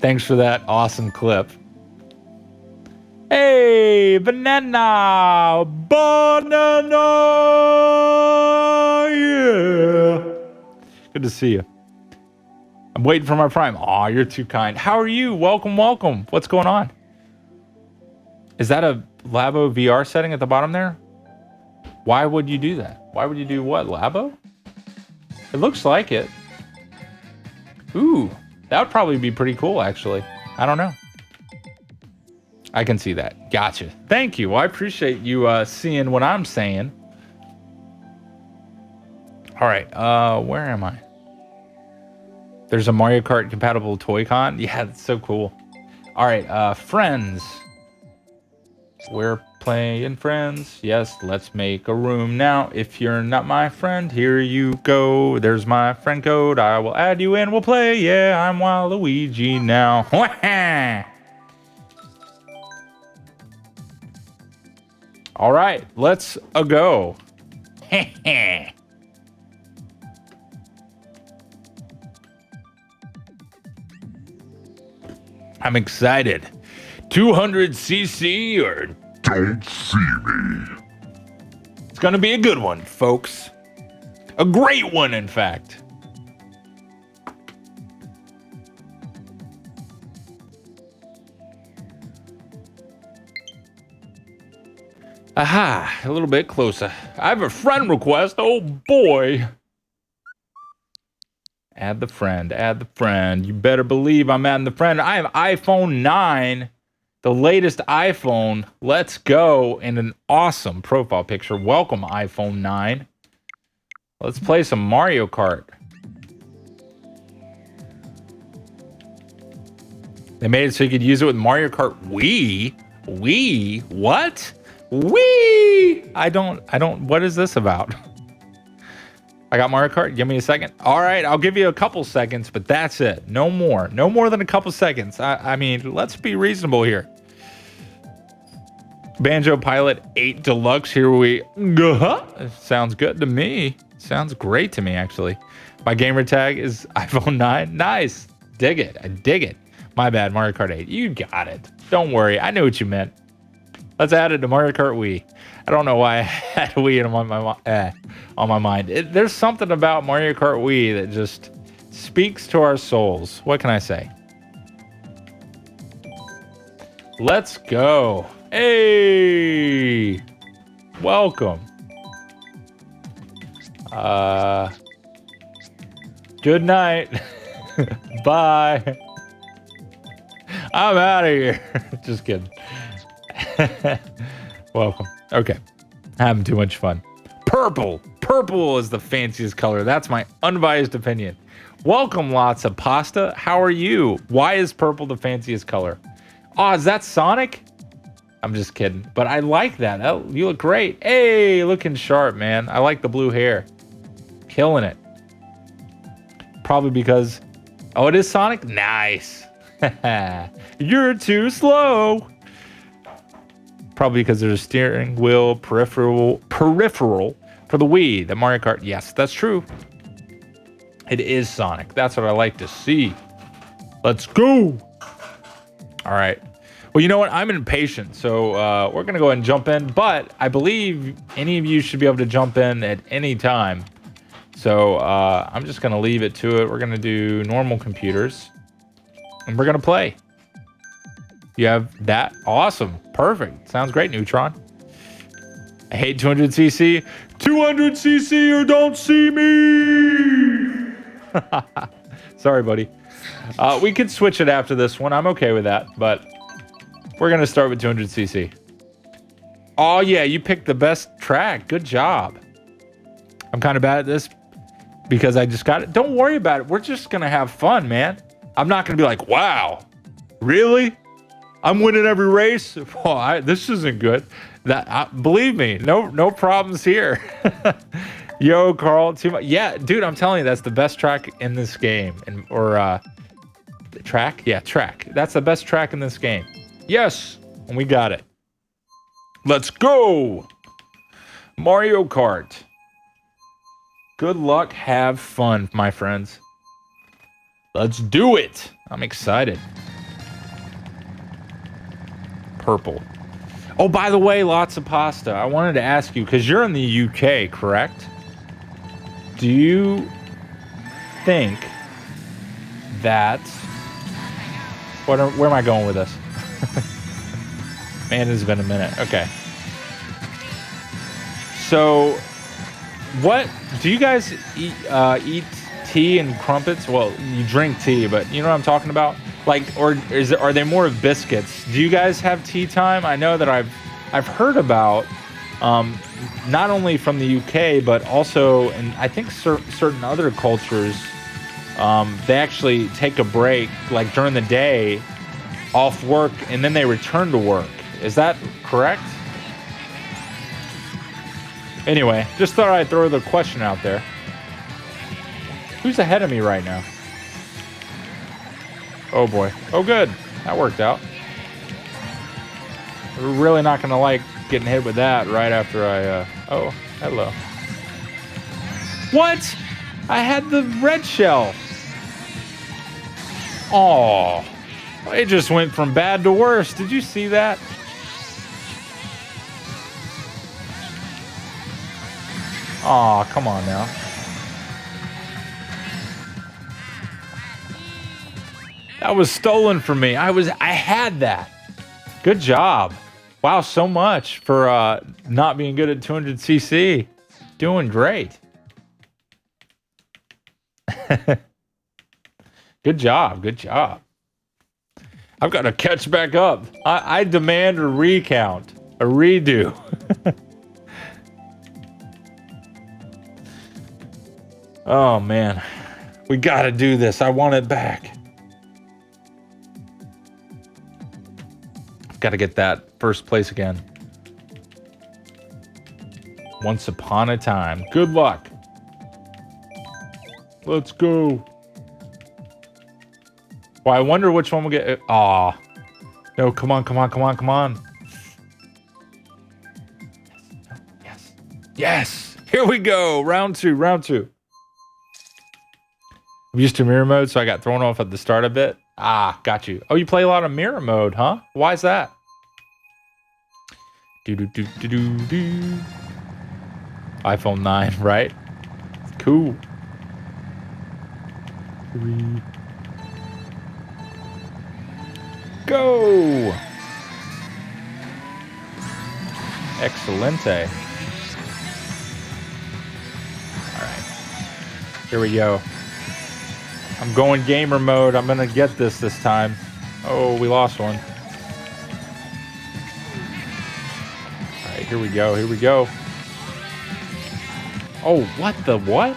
Speaker 1: Thanks for that awesome clip. Hey, banana! Yeah! Good to see you. I'm waiting for my prime. Aw, you're too kind. How are you? Welcome. What's going on? Is that a Labo VR setting at the bottom there? Why would you do that? Why would you do what, Labo? It looks like it. Ooh. That would probably be pretty cool, actually. I don't know. I can see that. Gotcha. Thank you. Well, I appreciate you seeing what I'm saying. All right. Where am I? There's a Mario Kart compatible toy con. Yeah, that's so cool. All right. Friends. We're playing friends. Yes, let's make a room now. If you're not my friend, here you go. There's my friend code. I will add you in. We'll play. Yeah, I'm Waluigi now. All right, let's go. I'm excited. 200cc or
Speaker 2: Don't see me.
Speaker 1: it's going to be a good one, folks. A great one, in fact. Aha, a little bit closer. I have a friend request. Oh, boy. Add the friend. Add the friend. You better believe I'm adding the friend. I have iPhone 9, the latest iPhone. Let's go. And an awesome profile picture. Welcome, iPhone 9. Let's play some Mario Kart. They made it so you could use it with Mario Kart Wii. Wii? What? Wii! I don't, what is this about? I got Mario Kart. Give me a second. All right, I'll give you a couple seconds, but that's it. No more. No more than a couple seconds. I mean, let's be reasonable here. Banjo Pilot 8 Deluxe. Here we go. Sounds good to me. Sounds great to me, actually. My gamer tag is iPhone 9. Nice. Dig it. I dig it. My bad, Mario Kart 8. You got it. Don't worry. I knew what you meant. Let's add it to Mario Kart Wii. I don't know why I had Wii on my mind. There's something about Mario Kart Wii that just speaks to our souls. What can I say? Let's go. Hey! Welcome. Good night. Bye. I'm out of here. Just kidding. Welcome. Okay. Having too much fun. Purple. Purple is the fanciest color. That's my unbiased opinion. Welcome, lots of pasta. How are you? Why is purple the fanciest color? Oh, is that Sonic? I'm just kidding. But I like that. Oh, you look great. Hey, looking sharp, man. I like the blue hair. Killing it. Probably because... Oh, it is Sonic? Nice. You're too slow. Probably because there's a steering wheel peripheral for the Wii, the Mario Kart. Yes, that's true. It is Sonic. That's what I like to see. Let's go. All right. Well, you know what? I'm impatient, so we're going to go ahead and jump in. But I believe any of you should be able to jump in at any time. So I'm just going to leave it to it. We're going to do normal computers. And we're going to play. You have that? Awesome. Perfect. Sounds great, Neutron. I hate 200cc. 200cc or don't see me! Sorry, buddy. We could switch it after this one. I'm okay with that, but we're going to start with 200cc. Oh, yeah, you picked the best track. Good job. I'm kind of bad at this because I just got it. Don't worry about it. We're just going to have fun, man. I'm not going to be like, wow, really? I'm winning every race? Oh, this isn't good. Believe me, no problems here. Yo, Carl, too much. Yeah, dude, I'm telling you, that's the best track in this game. Track? Yeah, track. That's the best track in this game. Yes, and we got it. Let's go. Mario Kart. Good luck. Have fun, my friends. Let's do it. I'm excited. Purple. Oh, by the way, lots of pasta. I wanted to ask you, because you're in the UK, correct? Do you think that... Where am I going with this? Man, it's been a minute. Okay. So, what... Do you guys eat tea and crumpets? Well, you drink tea, but you know what I'm talking about? Like, or are they more of biscuits? Do you guys have tea time? I know that I've heard about, not only from the UK, but also in, I think, certain other cultures, they actually take a break, like during the day, off work, and then they return to work. Is that correct? Anyway, just thought I'd throw the question out there. Who's ahead of me right now? Oh boy. Oh good. That worked out. We're really not going to like getting hit with that right after I... Oh, hello. What? I had the red shell. Oh, it just went from bad to worse. Did you see that? Oh, come on now. That was stolen from me. I had that. Good job. Wow, so much for not being good at 200cc. Doing great. Good job. Good job. I've got to catch back up. I demand a recount. A redo. Oh, man. We got to do this. I want it back. Got to get that first place again. Once upon a time. Good luck. Let's go. Well, I wonder which one will get... Aw. No, come on, come on, come on, come on. Yes. Yes. Here we go. Round two, round two. I'm used to mirror mode, so I got thrown off at the start a bit. Ah, got you. Oh, you play a lot of mirror mode, huh? Why is that? Do-do-do-do-do-do. iPhone 9, right? Cool. 3. Go! Excelente. Alright. Here we go. I'm going gamer mode. I'm gonna get this time. Oh, we lost one. Alright, here we go. Here we go. Oh, what the what?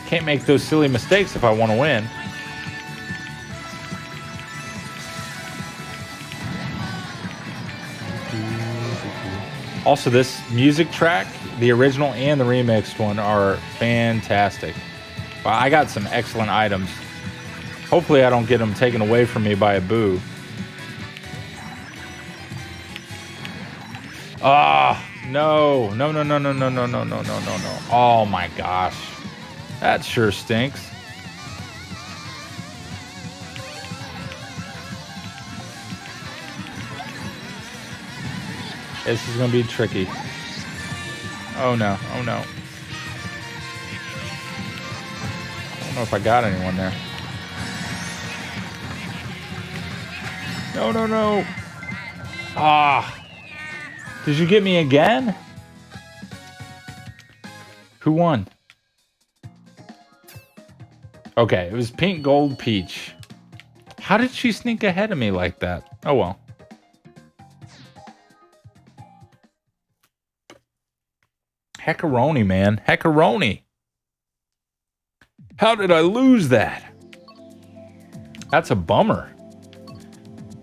Speaker 1: Can't make those silly mistakes if I want to win. Also, this music track, the original and the remixed one, are fantastic. Well, I got some excellent items. Hopefully I don't get them taken away from me by a boo. Ah, no. No, no, no, no, no, no, no, no, no, no, no. Oh my gosh. That sure stinks. This is going to be tricky. Oh no, oh no. I don't know if I got anyone there. No, no, no. Ah. Did you get me again? Who won? Okay, it was Pink Gold Peach. How did she sneak ahead of me like that? Oh well. Heckaroni, man. Heckaroni. How did I lose that? That's a bummer.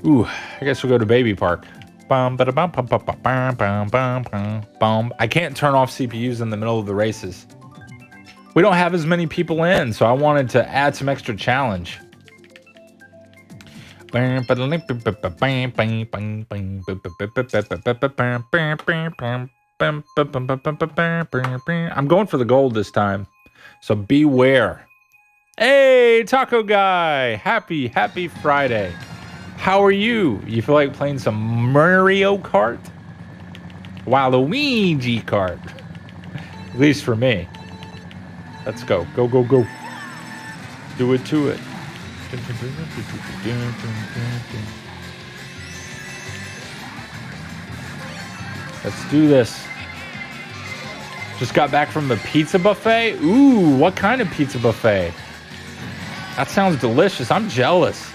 Speaker 1: Ooh, I guess we'll go to Baby Park. I can't turn off CPUs in the middle of the races. We don't have as many people in, so I wanted to add some extra challenge. I'm going for the gold this time, so beware. Hey, Taco Guy! Happy Friday. How are you? You feel like playing some Mario Kart? Waluigi Kart. At least for me. Let's go. Go, go, go. Do it to it. Let's do this. Just got back from the pizza buffet. Ooh, what kind of pizza buffet? That sounds delicious. I'm jealous.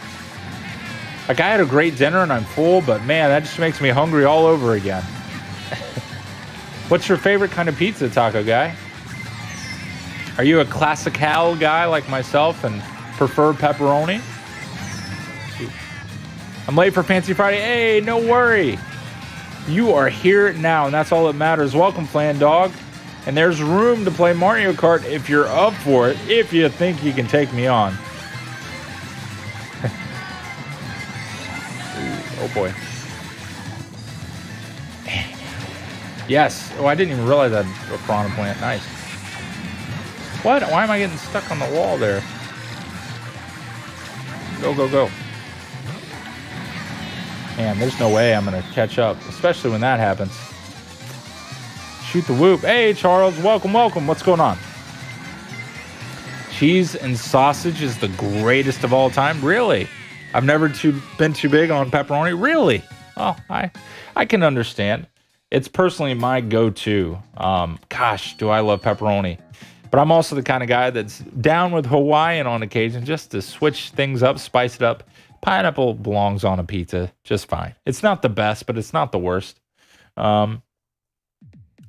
Speaker 1: Like, I had a great dinner and I'm full, but man, that just makes me hungry all over again. What's your favorite kind of pizza, Taco Guy? Are you a classical guy like myself and prefer pepperoni? I'm late for Fancy Friday. Hey, no worry. You are here now, and that's all that matters. Welcome, Plan Dog. And there's room to play Mario Kart if you're up for it, if you think you can take me on. Oh boy. Yes. Oh, I didn't even realize I had a piranha plant. Nice. What? Why am I getting stuck on the wall there? Go, go, go. Man, there's no way I'm going to catch up, especially when that happens. Shoot the whoop. Hey, Charles. Welcome, welcome. What's going on? Cheese and sausage is the greatest of all time? Really? I've never been too big on pepperoni. Really? Oh, I can understand. It's personally my go-to. Gosh, do I love pepperoni. But I'm also the kind of guy that's down with Hawaiian on occasion just to switch things up, spice it up. Pineapple belongs on a pizza just fine. It's not the best, but it's not the worst. And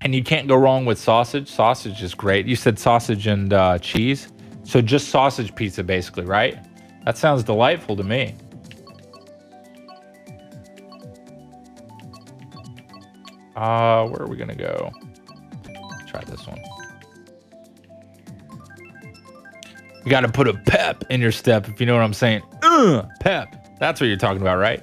Speaker 1: you can't go wrong with sausage. Sausage is great. You said sausage and cheese. So just sausage pizza, basically, right? That sounds delightful to me. Where are we going to go? Try this one. You got to put a pep in your step, if you know what I'm saying. Pep. That's what you're talking about, right?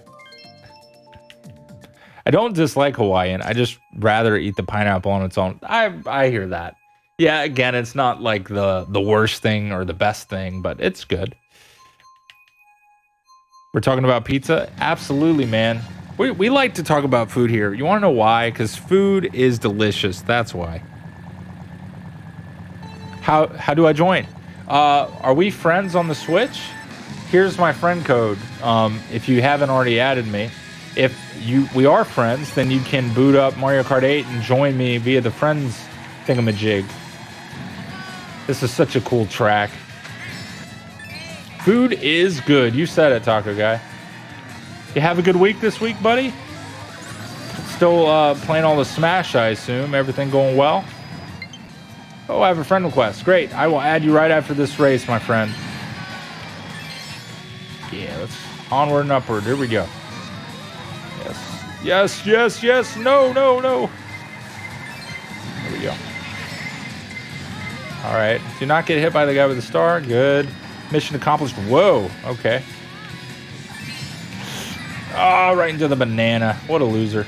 Speaker 1: I don't dislike Hawaiian. I just rather eat the pineapple on its own. I hear that. Yeah, again, it's not like the worst thing or the best thing, but it's good. We're talking about pizza? Absolutely, man. We like to talk about food here. You want to know why? Because food is delicious. That's why. How do I join? Are we friends on the Switch? Here's my friend code. If you haven't already added me, if we are friends, then you can boot up Mario Kart 8 and join me via the friends thingamajig. This is such a cool track. Food is good. You said it, Taco Guy. You have a good week this week, buddy? Still playing all the Smash, I assume. Everything going well? Oh, I have a friend request. Great. I will add you right after this race, my friend. Yeah, let's onward and upward. Here we go. Yes. Yes, yes, yes. No, no, no. There we go. All right. Do not get hit by the guy with the star. Good. Mission accomplished. Whoa. Okay. Oh, right into the banana. What a loser.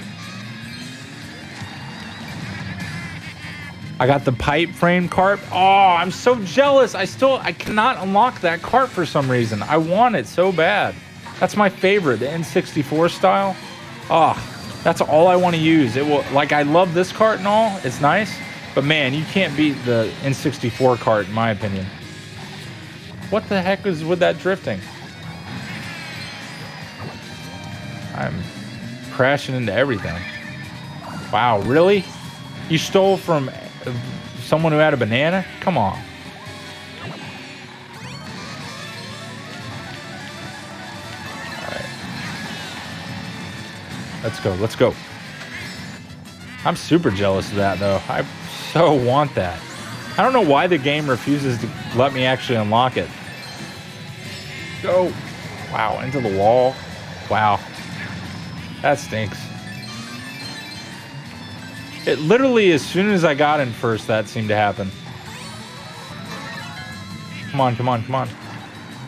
Speaker 1: I got the pipe frame cart. Oh, I'm so jealous. I cannot unlock that cart for some reason. I want it so bad. That's my favorite, the N64 style. Oh, that's all I want to use. It will, like, I love this cart and all. It's nice, but man, you can't beat the N64 cart in my opinion. What the heck is with that drifting? I'm crashing into everything. Wow, really? You stole from someone who had a banana? Come on. All right. Let's go. Let's go. I'm super jealous of that, though. I so want that. I don't know why the game refuses to let me actually unlock it. Go. Wow, into the wall. Wow. That stinks. It literally, as soon as I got in first, that seemed to happen. Come on, come on, come on.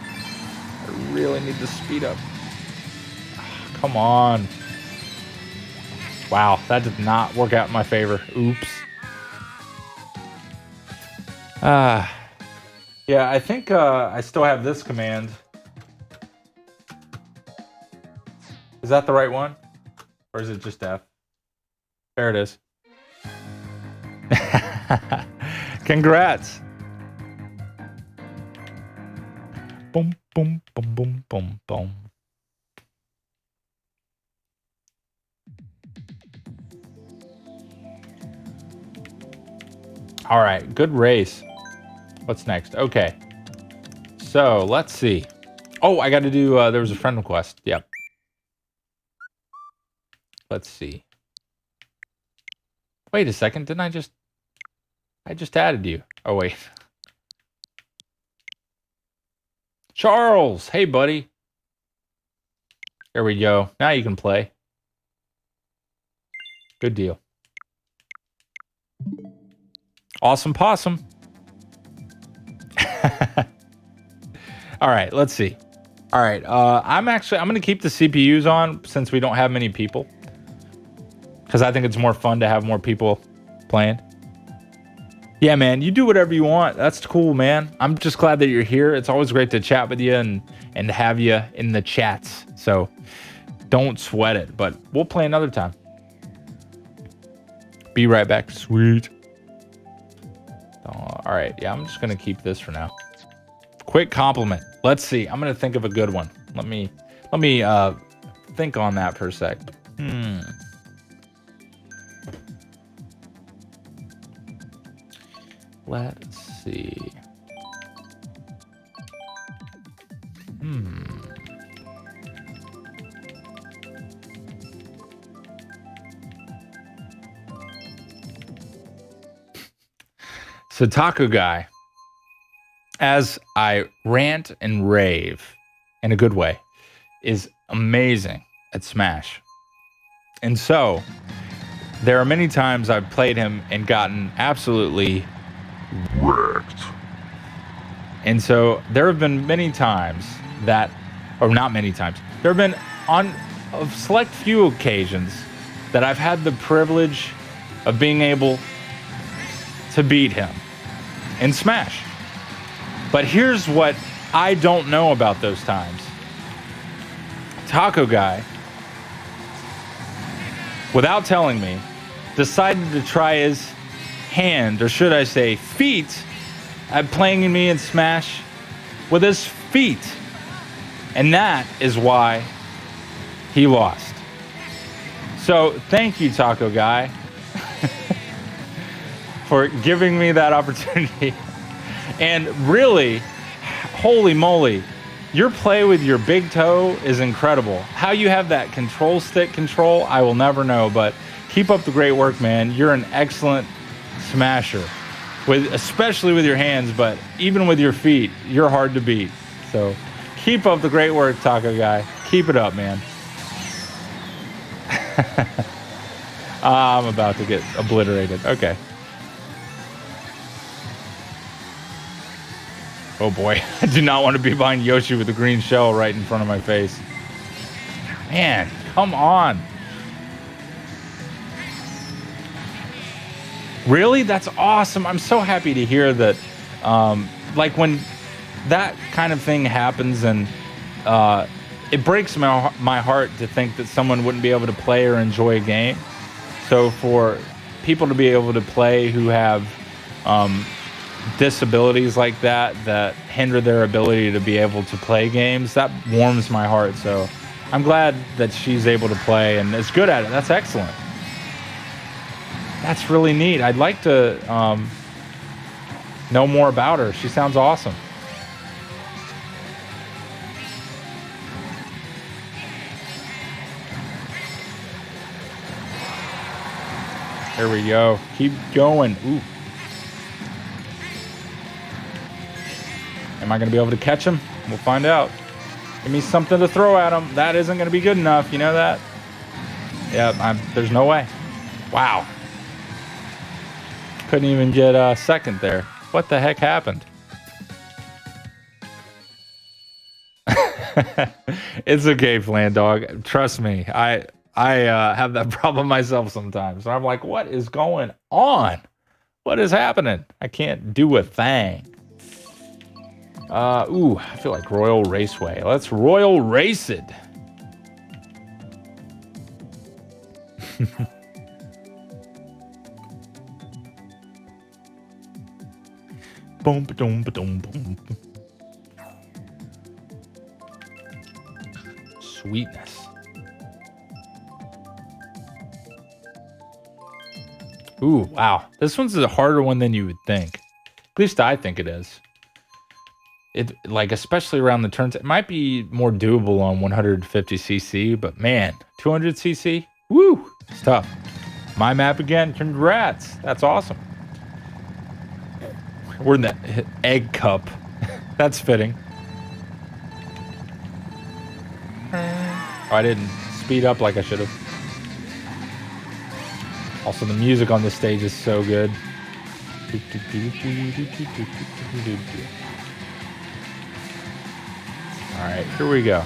Speaker 1: I really need to speed up. Come on. Wow, that did not work out in my favor. Oops. Yeah, I think I still have this command. Is that the right one? Or is it just F? There it is. Congrats. Boom, boom, boom, boom, boom, boom. All right, good race. What's next? Okay. So let's see. Oh, I got to do, there was a friend request. Yep. Let's see. Wait a second. Didn't I just added you. Oh, wait. Charles. Hey, buddy. There we go. Now you can play. Good deal. Awesome possum. All right, let's see. All right, I'm going to keep the CPUs on since we don't have many people. Because I think it's more fun to have more people playing. Yeah, man, you do whatever you want. That's cool, man. I'm just glad that you're here. It's always great to chat with you and have you in the chats. So don't sweat it, but we'll play another time. Be right back. Sweet. All right, yeah, I'm just going to keep this for now. Quick compliment. Let's see. I'm going to think of a good one. Let me think on that for a sec. Let's see. So Taco Guy, as I rant and rave in a good way, is amazing at Smash. And so there are many times I've played him and gotten absolutely
Speaker 2: Wrecked.
Speaker 1: And so there have been many times that, or not many times, there have been on a select few occasions that I've had the privilege of being able to beat him in Smash. But here's what I don't know about those times. Taco Guy, without telling me, decided to try his hand, or should I say feet, at playing me in Smash with his feet. And that is why he lost. So thank you, Taco Guy, for giving me that opportunity. And really, holy moly, your play with your big toe is incredible. How you have that control stick control, I will never know, but keep up the great work, man. You're an excellent smasher, especially with your hands, but even with your feet, you're hard to beat. So keep up the great work, Taco Guy. Keep it up, man. I'm about to get obliterated. Okay. Oh boy, I do not want to be behind Yoshi with the green shell right in front of my face. Man, come on. Really? That's awesome. I'm so happy to hear that. Like when that kind of thing happens, and it breaks my heart to think that someone wouldn't be able to play or enjoy a game. So for people to be able to play who have disabilities like that hinder their ability to be able to play games, that warms my heart. So I'm glad that she's able to play and is good at it. That's excellent. That's really neat. I'd like to know more about her. She sounds awesome. There we go. Keep going. Ooh. Am I going to be able to catch him? We'll find out. Give me something to throw at him. That isn't going to be good enough. You know that? Yeah, there's no way. Wow. Couldn't even get a second there. What the heck happened? It's okay, Flan Dog. Trust me. I have that problem myself sometimes. So I'm like, what is going on? What is happening? I can't do a thing. Ooh, I feel like Royal Raceway. Let's Royal Race it. Boom, boom, boom, boom. Sweetness. Ooh, wow. This one's a harder one than you would think. At least I think it is. It, like, especially around the turns, it might be more doable on 150cc, but man, 200cc? Woo! It's tough. My map again. Congrats. That's awesome. We're in the egg cup. That's fitting. Oh, I didn't speed up like I should have. Also, the music on this stage is so good. All right, here we go.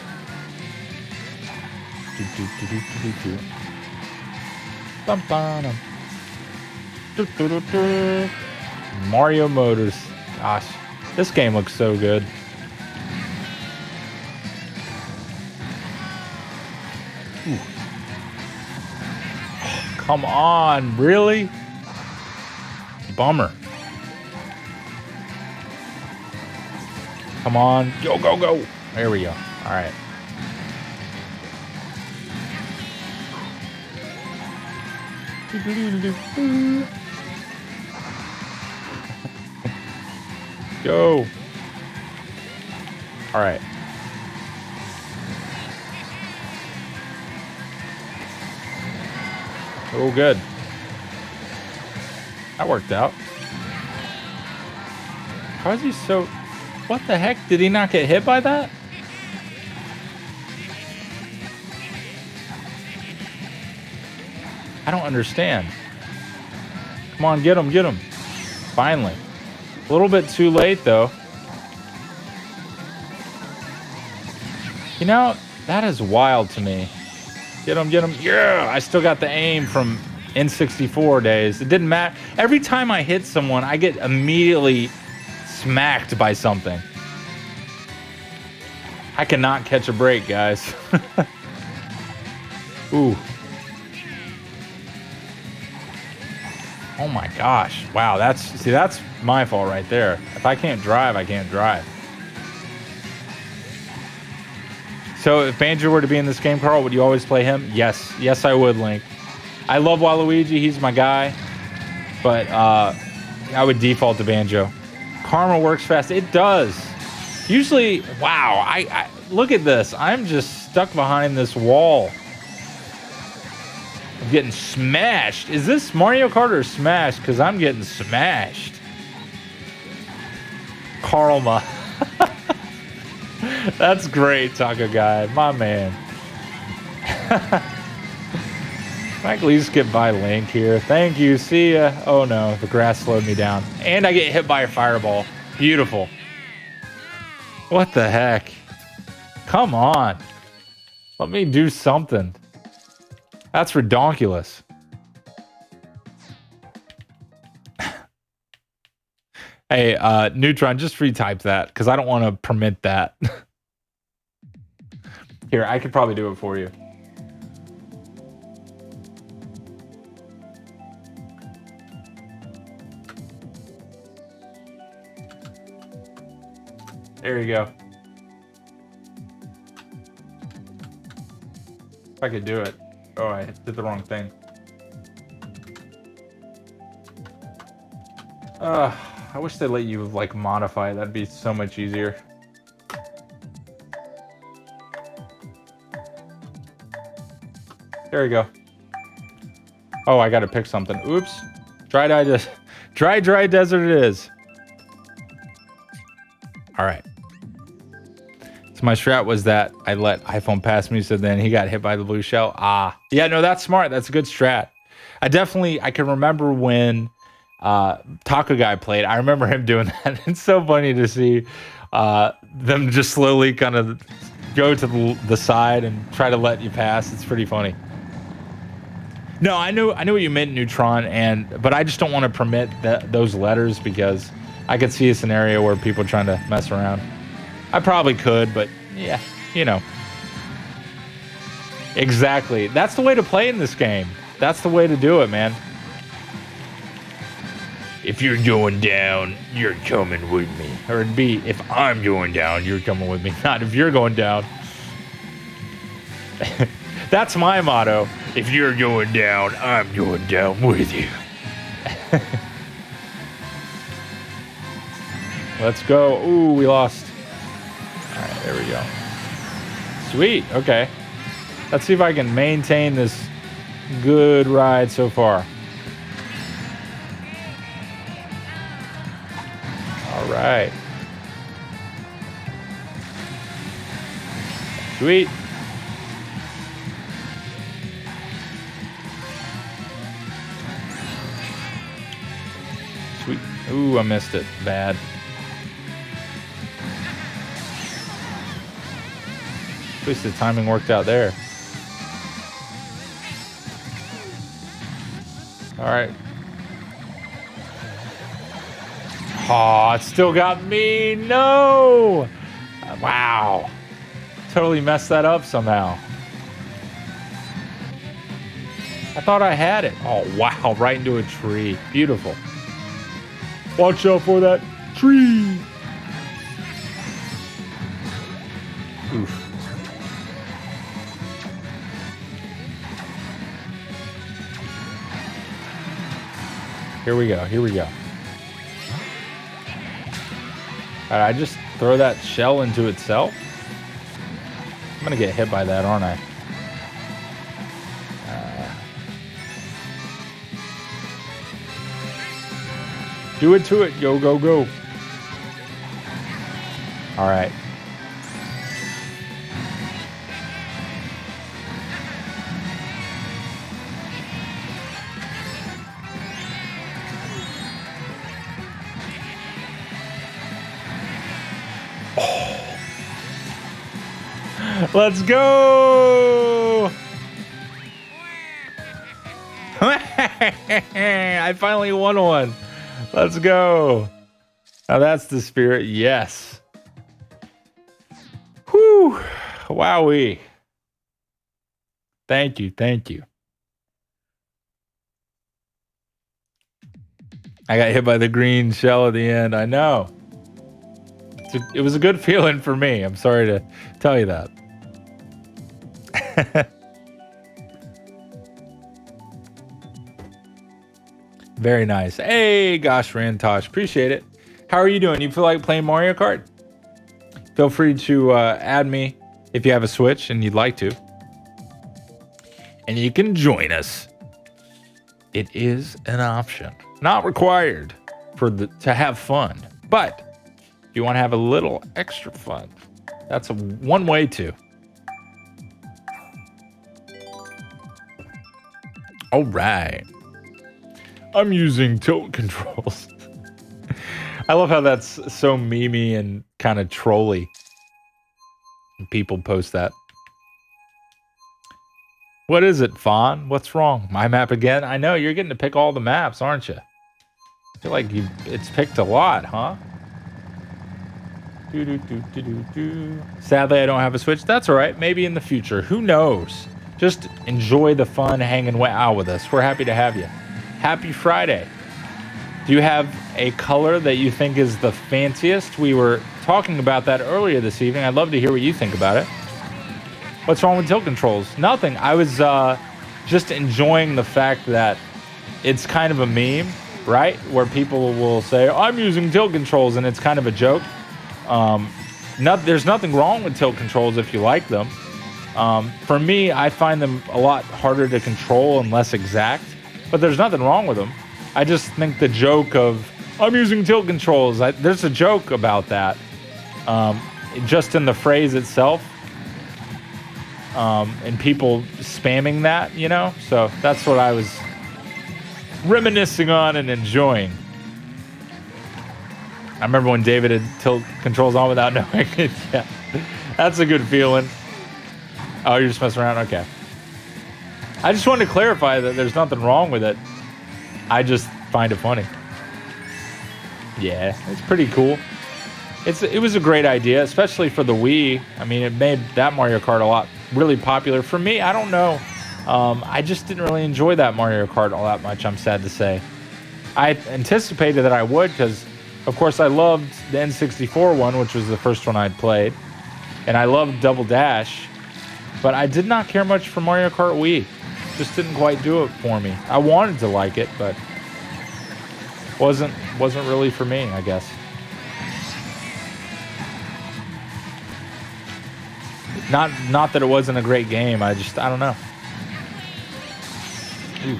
Speaker 1: Mario Motors. Gosh, this game looks so good. Ooh. Come on, really? Bummer. Come on. Go, go, go. There we go. All right. go. All right. Oh, good. That worked out. How is he so... What the heck? Did he not get hit by that? I don't understand. Come on, get him, get him. Finally. A little bit too late, though. You know, that is wild to me. Get him, get him. Yeah, I still got the aim from N64 days. It didn't matter. Every time I hit someone, I get immediately smacked by something. I cannot catch a break, guys. Ooh. Oh my gosh. Wow, that's my fault right there. If I can't drive, I can't drive. So if Banjo were to be in this game, Carl, would you always play him? Yes. Yes, I would, Link. I love Waluigi. He's my guy. But I would default to Banjo. Karma works fast. It does. Usually, wow. I look at this. I'm just stuck behind this wall. I'm getting smashed. Is this Mario Kart or Smash? Because I'm getting smashed. Karma. That's great, Taco Guy. My man. I can at least get by Link here. Thank you. See ya. Oh no, the grass slowed me down. And I get hit by a fireball. Beautiful. What the heck? Come on. Let me do something. That's redonkulous. Hey, Neutron, just retype that because I don't want to permit that. Here, I could probably do it for you. There you go. If I could do it. Oh, I did the wrong thing. I wish they let you like modify it. That'd be so much easier. There we go. Oh, I gotta pick something. Oops. Dry desert it is. All right. So my strat was that I let iPhone pass me, so then he got hit by the blue shell. Ah, yeah, no, that's smart. That's a good strat. I can remember when Taco Guy played. I remember him doing that. It's so funny to see them just slowly kind of go to the side and try to let you pass. It's pretty funny. No, I knew what you meant, Neutron, but I just don't want to permit those letters because I could see a scenario where people are trying to mess around. I probably could, but yeah, you know. Exactly. That's the way to play in this game. That's the way to do it, man. If you're going down, you're coming with me. Or it'd be, if I'm going down, you're coming with me. Not if you're going down. That's my motto. If you're going down, I'm going down with you. Let's go. Ooh, we lost. All right, there we go. Sweet. Okay. Let's see if I can maintain this good ride so far. All right. Sweet. Sweet. Ooh, I missed it. Bad. At least the timing worked out there. All right. Oh, it still got me. No. Wow. Totally messed that up somehow. I thought I had it. Oh, wow. Right into a tree. Beautiful. Watch out for that tree. Oof. Here we go. Here we go. I just throw that shell into itself? I'm gonna get hit by that, aren't I? Do it to it. Go, go, go. All right. Oh. Let's go. I finally won one. Let's go. Now that's the spirit. Yes. Whew. Wowee. Thank you. Thank you. I got hit by the green shell at the end. I know. It was a good feeling for me. I'm sorry to tell you that. Very nice. Hey, gosh, Rantosh. Appreciate it. How are you doing? You feel like playing Mario Kart? Feel free to add me if you have a Switch and you'd like to. And you can join us. It is an option. Not required to have fun. But if you want to have a little extra fun, that's one way to. All right. I'm using tilt controls. I love how that's so memey and kind of trolly. People post that. What is it, Fawn? What's wrong? My map again? I know, you're getting to pick all the maps, aren't you? I feel like it's picked a lot, huh? Sadly, I don't have a Switch. That's all right. Maybe in the future. Who knows? Just enjoy the fun hanging out with us. We're happy to have you. Happy Friday. Do you have a color that you think is the fanciest? We were talking about that earlier this evening. I'd love to hear what you think about it. What's wrong with tilt controls? Nothing. I was just enjoying the fact that it's kind of a meme, right? Where people will say, I'm using tilt controls, and it's kind of a joke. There's nothing wrong with tilt controls if you like them. For me, I find them a lot harder to control and less exact, but there's nothing wrong with them. I just think the joke of, I'm using tilt controls, there's a joke about that. Just in the phrase itself. And people spamming that, you know? So that's what I was reminiscing on and enjoying. I remember when David had tilt controls on without knowing it. Yeah, that's a good feeling. Oh, you're just messing around? Okay. I just wanted to clarify that there's nothing wrong with it. I just find it funny. Yeah, it's pretty cool. It was a great idea, especially for the Wii. I mean, it made that Mario Kart really popular. For me, I don't know. I just didn't really enjoy that Mario Kart all that much, I'm sad to say. I anticipated that I would because, of course, I loved the N64 one, which was the first one I'd played. And I loved Double Dash. But I did not care much for Mario Kart Wii. Just didn't quite do it for me. I wanted to like it, but wasn't really for me, I guess. Not that it wasn't a great game. I don't know. Ooh.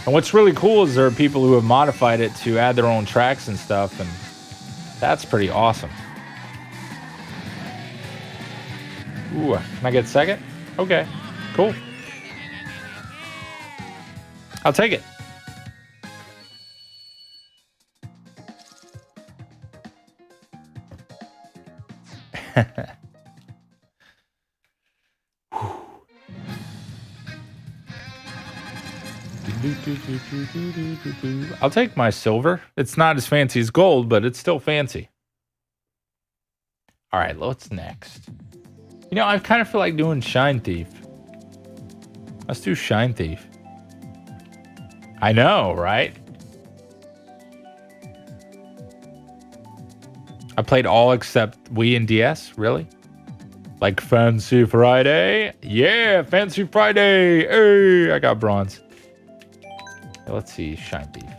Speaker 1: And what's really cool is there are people who have modified it to add their own tracks and stuff, and that's pretty awesome. Ooh, can I get second? Okay, cool. I'll take it. I'll take my silver. It's not as fancy as gold, but it's still fancy. All right, what's next? You know, I kind of feel like doing Shine Thief. Let's do Shine Thief. I know, right? I played all except Wii and DS, really? Like Fancy Friday? Yeah, Fancy Friday! Hey, I got bronze. Let's see, Shine Thief.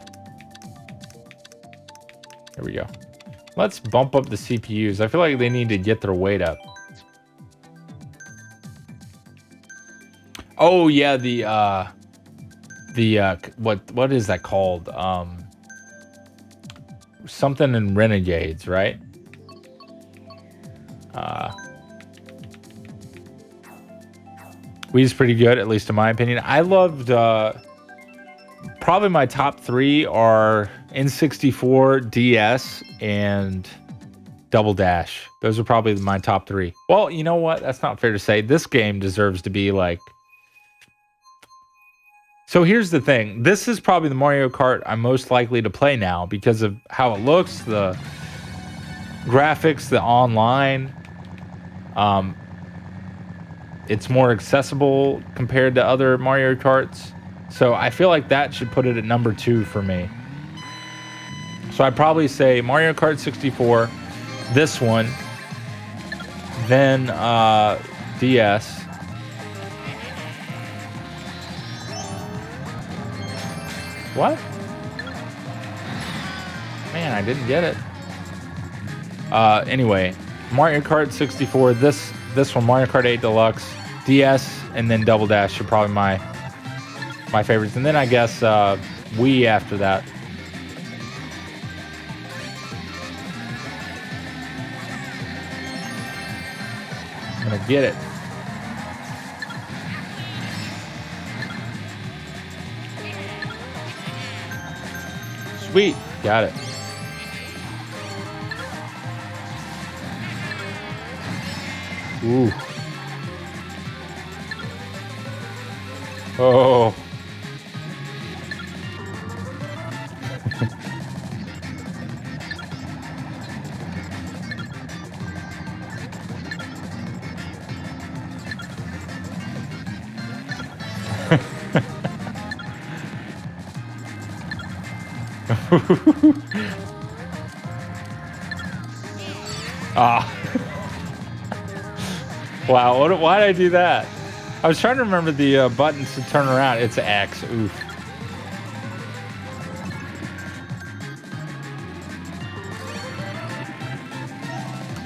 Speaker 1: Here we go. Let's bump up the CPUs. I feel like they need to get their weight up. Oh yeah, what is that called? Something in Renegades, right? Wii's pretty good, at least in my opinion. I loved probably my top 3 are N64, DS, and Double Dash. Those are probably my top 3. Well, you know what? That's not fair to say. This game deserves to be like... So here's the thing. This is probably the Mario Kart I'm most likely to play now because of how it looks, the graphics, the online. It's more accessible compared to other Mario Karts. So I feel like that should put it at number 2 for me. So I'd probably say Mario Kart 64, this one, then DS. What? Man, I didn't get it. Anyway, Mario Kart 64, this one, Mario Kart 8 Deluxe, DS, and then Double Dash are probably my favorites. And then I guess Wii after that. I'm gonna get it. Sweet, got it. Ooh. Oh. Ah. Wow, why did I do that? I was trying to remember the buttons to turn around. It's X. Oof.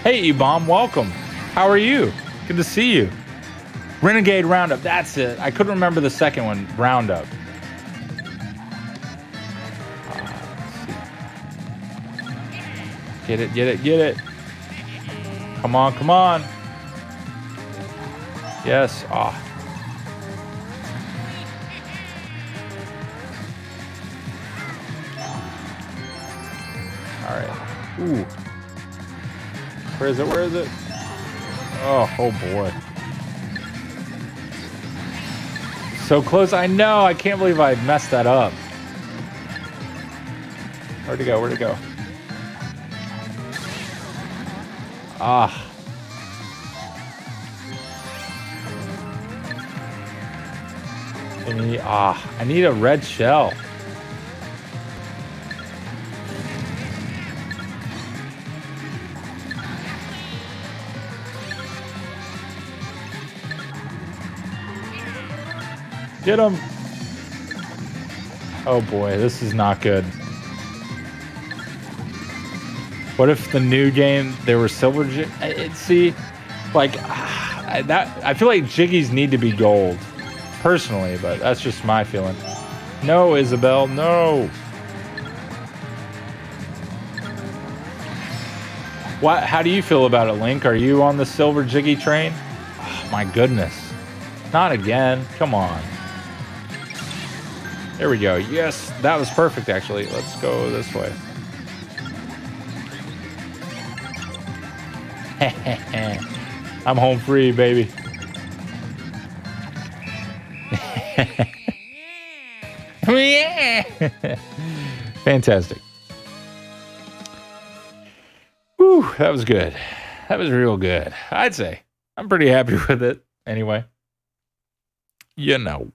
Speaker 1: Hey, E-Bomb, welcome. How are you? Good to see you. Renegade Roundup, that's it. I couldn't remember the second one, Roundup. Get it, get it, get it. Come on, come on. Yes. Ah. All right. Ooh. Where is it? Where is it? Oh, oh boy. So close. I know. I can't believe I messed that up. Where'd it go? Where'd it go? Ah. I need a red shell. Get him. Oh boy, this is not good. What if the new game there were silver see, like I feel like Jiggies need to be gold, personally, but that's just my feeling. No, Isabel, no. What? How do you feel about it, Link? Are you on the silver Jiggy train? Oh, my goodness, not again! Come on. There we go. Yes, that was perfect. Actually, let's go this way. I'm home free, baby. Fantastic. Whew, that was good. That was real good. I'd say. I'm pretty happy with it. Anyway. You know.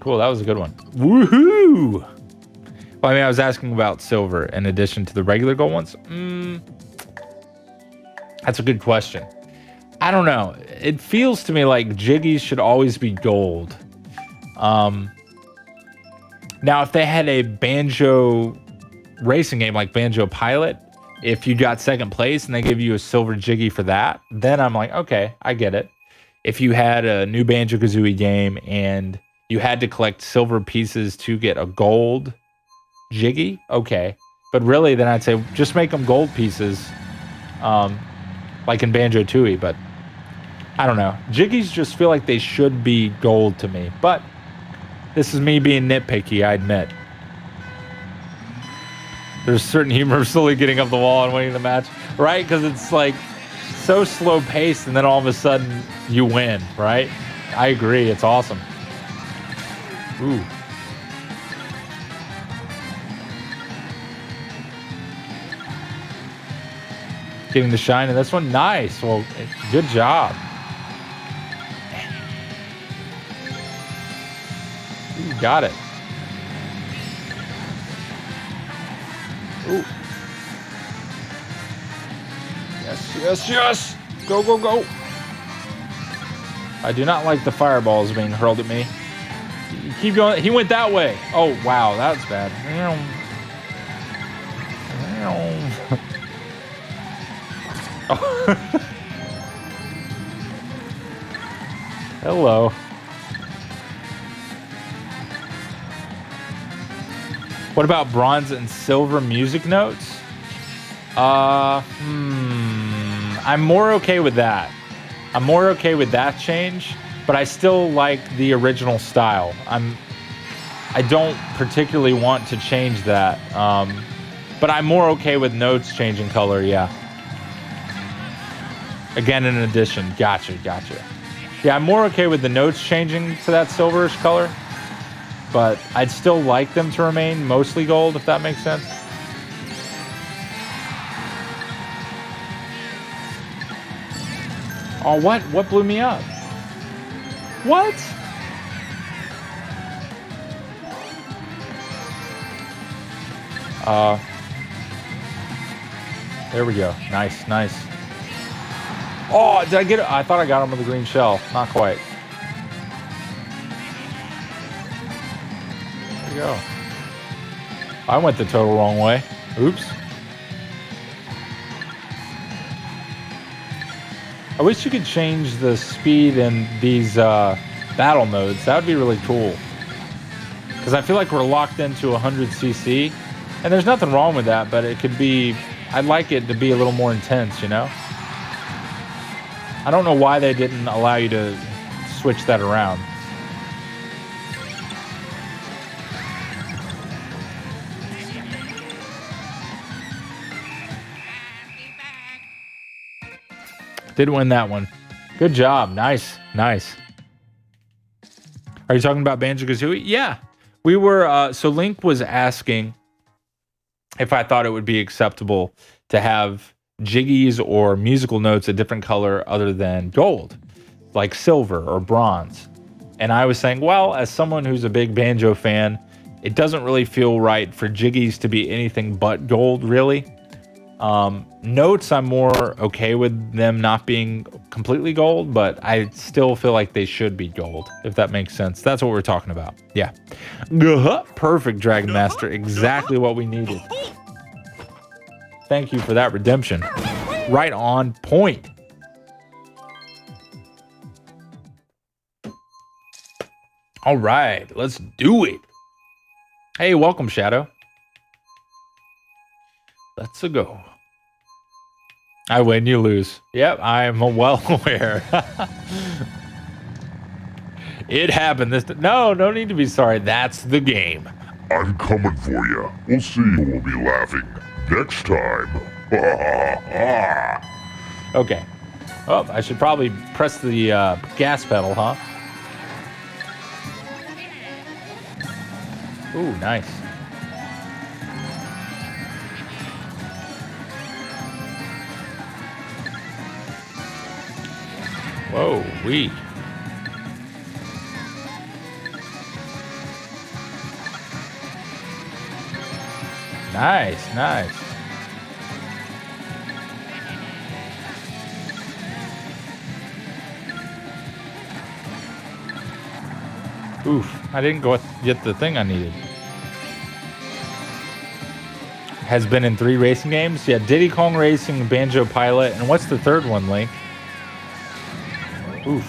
Speaker 1: Cool, that was a good one. Woohoo! Well, I mean, I was asking about silver in addition to the regular gold ones. That's a good question. I don't know. It feels to me like Jiggies should always be gold. Now, if they had a banjo racing game like Banjo Pilot, if you got second place and they give you a silver Jiggy for that, then I'm like, okay, I get it. If you had a new Banjo-Kazooie game and you had to collect silver pieces to get a gold Jiggy, okay. But really, then I'd say just make them gold pieces, like in Banjo-Tooie. But I don't know. Jiggies just feel like they should be gold to me. But this is me being nitpicky, I admit. There's certain humor of slowly getting up the wall and winning the match, right? Because it's like so slow paced, and then all of a sudden you win, right? I agree. It's awesome. Ooh. Getting the shine in this one. Nice. Well, good job. Ooh, got it. Ooh. Yes, yes, yes. Go, go, go. I do not like the fireballs being hurled at me. Keep going. He went that way. Oh, wow. That's bad. Hello. What about bronze and silver music notes? I'm more okay with that. I'm more okay with that change, but I still like the original style. I don't particularly want to change that. But I'm more okay with notes changing color, yeah. Again, in addition. Gotcha. Yeah, I'm more okay with the notes changing to that silverish color, but I'd still like them to remain mostly gold, if that makes sense. Oh, what? What blew me up? What? There we go. Nice. Oh, did I get it? I thought I got him with the green shell. Not quite. There you go. I went the total wrong way. Oops. I wish you could change the speed in these battle modes. That would be really cool. Because I feel like we're locked into 100cc. And there's nothing wrong with that, but it could be... I'd like it to be a little more intense, you know? I don't know why they didn't allow you to switch that around. Did win that one. Good job. Nice. Are you talking about Banjo-Kazooie? Yeah. We were... so Link was asking if I thought it would be acceptable to have jiggies or musical notes a different color other than gold, like silver or bronze. And I was saying, well, as someone who's a big banjo fan, it doesn't really feel right for jiggies to be anything but gold, really. Notes, I'm more okay with them not being completely gold, but I still feel like they should be gold, if that makes sense. That's what we're talking about. Yeah. Perfect, Dragon Master. Exactly what we needed. Thank you for that redemption. Right on point. All right, let's do it. Hey, welcome, Shadow. Let's go. I win, you lose. Yep, I'm well aware. It happened this time. No need to be sorry. That's the game.
Speaker 2: I'm coming for you. We'll see who will be laughing next time.
Speaker 1: Okay. Oh, I should probably press the gas pedal, huh? Ooh, nice. Whoa, wee. Nice. Oof, I didn't get the thing I needed. has been in 3 racing games. Yeah, Diddy Kong Racing, Banjo Pilot, and what's the third one, Link? Oof.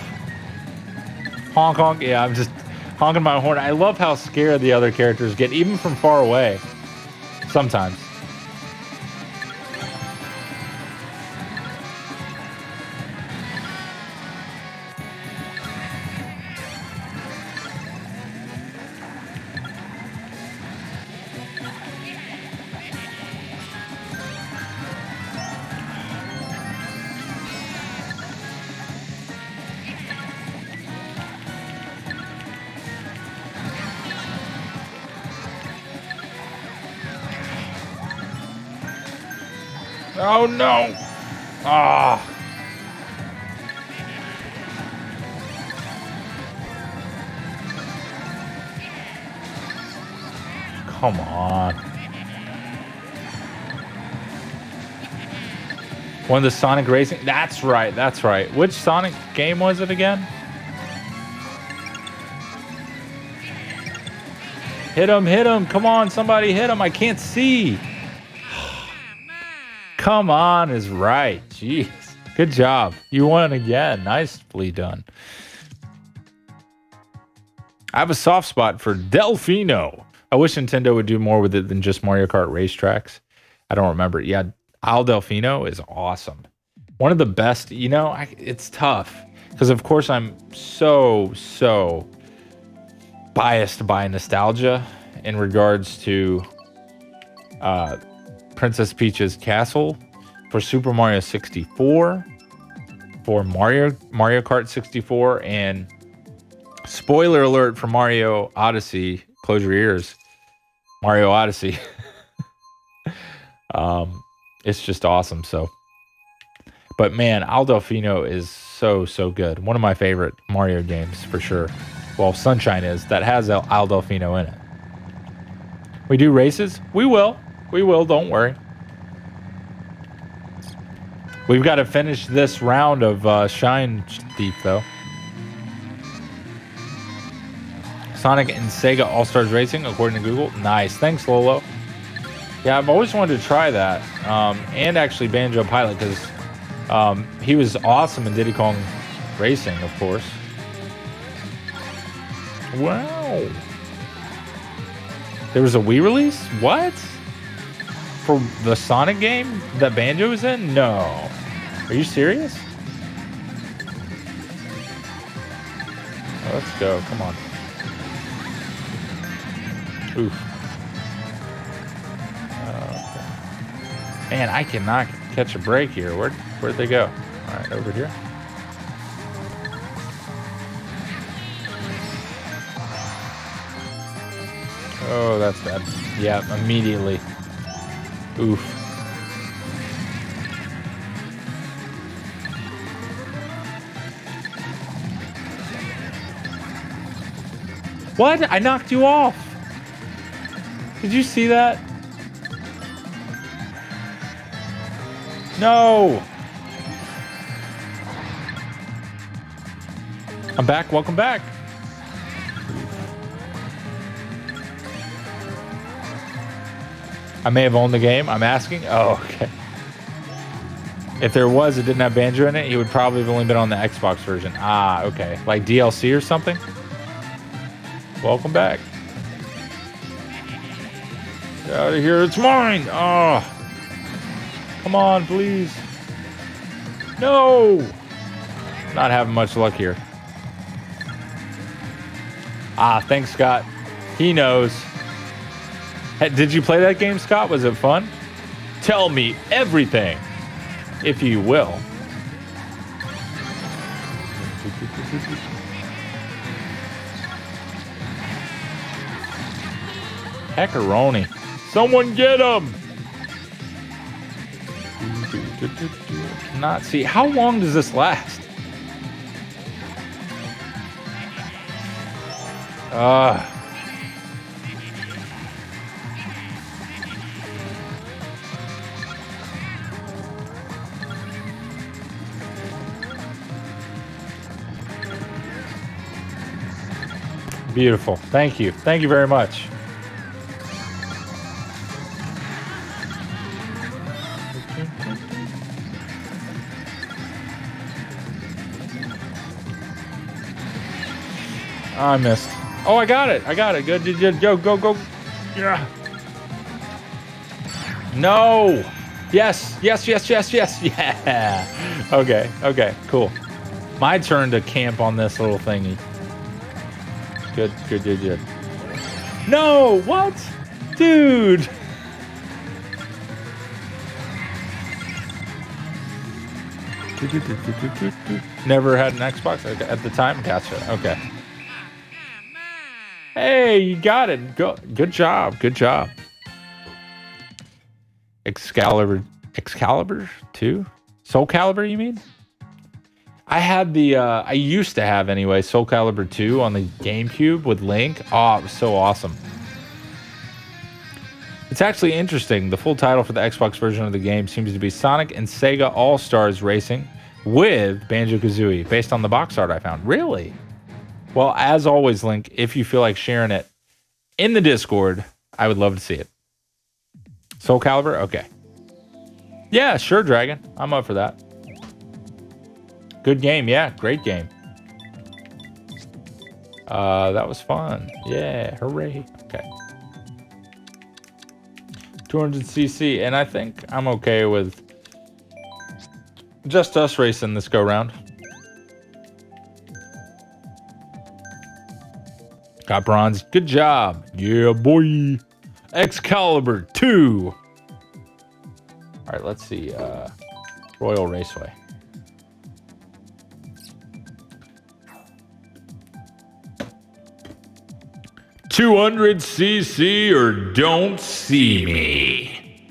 Speaker 1: Honk honk. Yeah, I'm just honking my horn. I love how scared the other characters get, even from far away. Sometimes. Oh no! Ah! Come on. One of the Sonic Racing? That's right, that's right. Which Sonic game was it again? Hit him, come on, somebody hit him. I can't see. Come on is right. Jeez. Good job. You won again. Nicely done. I have a soft spot for Delfino. I wish Nintendo would do more with it than just Mario Kart racetracks. I don't remember it. Yeah, Al Delfino is awesome. One of the best. You know, it's tough. Because, of course, I'm so biased by nostalgia in regards to Princess Peach's Castle, for Super Mario 64, for Mario Kart 64, and spoiler alert for Mario Odyssey. Close your ears. Mario Odyssey. It's just awesome. So, but man, Al Delfino is so good. One of my favorite Mario games for sure. Well, Sunshine is. That has Al Delfino in it. We do races? We will. Don't worry. We've got to finish this round of Shine Thief, though. Sonic and Sega All-Stars Racing, according to Google. Nice. Thanks, Lolo. Yeah, I've always wanted to try that. And actually Banjo Pilot, because he was awesome in Diddy Kong Racing, of course. Wow. There was a Wii release? What? For the Sonic game that Banjo was in? No. Are you serious? Oh, let's go. Come on. Oof. Okay. Man, I cannot catch a break here. Where'd they go? All right, over here. Oh, that's bad. Yeah, immediately. Oof. What? I knocked you off. Did you see that? No. I'm back. Welcome back. I may have owned the game. I'm asking. Oh, okay. If there was, it didn't have Banjo in it, he would probably have only been on the Xbox version. Ah, okay. Like DLC or something? Welcome back. Get out of here. It's mine. Oh. Come on, please. No. Not having much luck here. Ah, thanks, Scott. He knows. Hey, did you play that game, Scott? Was it fun? Tell me everything, if you will. Pepperoni. Someone get him! Not see. How long does this last? Beautiful. Thank you. Thank you very much. Oh, I missed. Oh, I got it. I got it. Good. Go, go, go. Yeah. No. Yes. Yes, yes, yes, yes. Yeah. Okay. Okay. Cool. My turn to camp on this little thingy. Good, good, good, good. No. What? Dude. Never had an Xbox at the time? Gotcha. Okay. Hey, you got it. Good job. Good job. Excalibur 2? Soul Calibur, you mean? I had I used to have anyway, Soul Calibur 2 on the GameCube with Link. Oh, it was so awesome. It's actually interesting. The full title for the Xbox version of the game seems to be Sonic and Sega All-Stars Racing with Banjo-Kazooie, based on the box art I found. Really? Well, as always, Link, if you feel like sharing it in the Discord, I would love to see it. Soul Calibur? Okay. Yeah, sure, Dragon. I'm up for that. Good game. Yeah, great game. That was fun. Yeah, hooray. Okay. 200cc, and I think I'm okay with just us racing this go round. Got bronze. Good job. Yeah, boy. Excalibur 2. All right, let's see. Royal Raceway. $200cc or don't see me.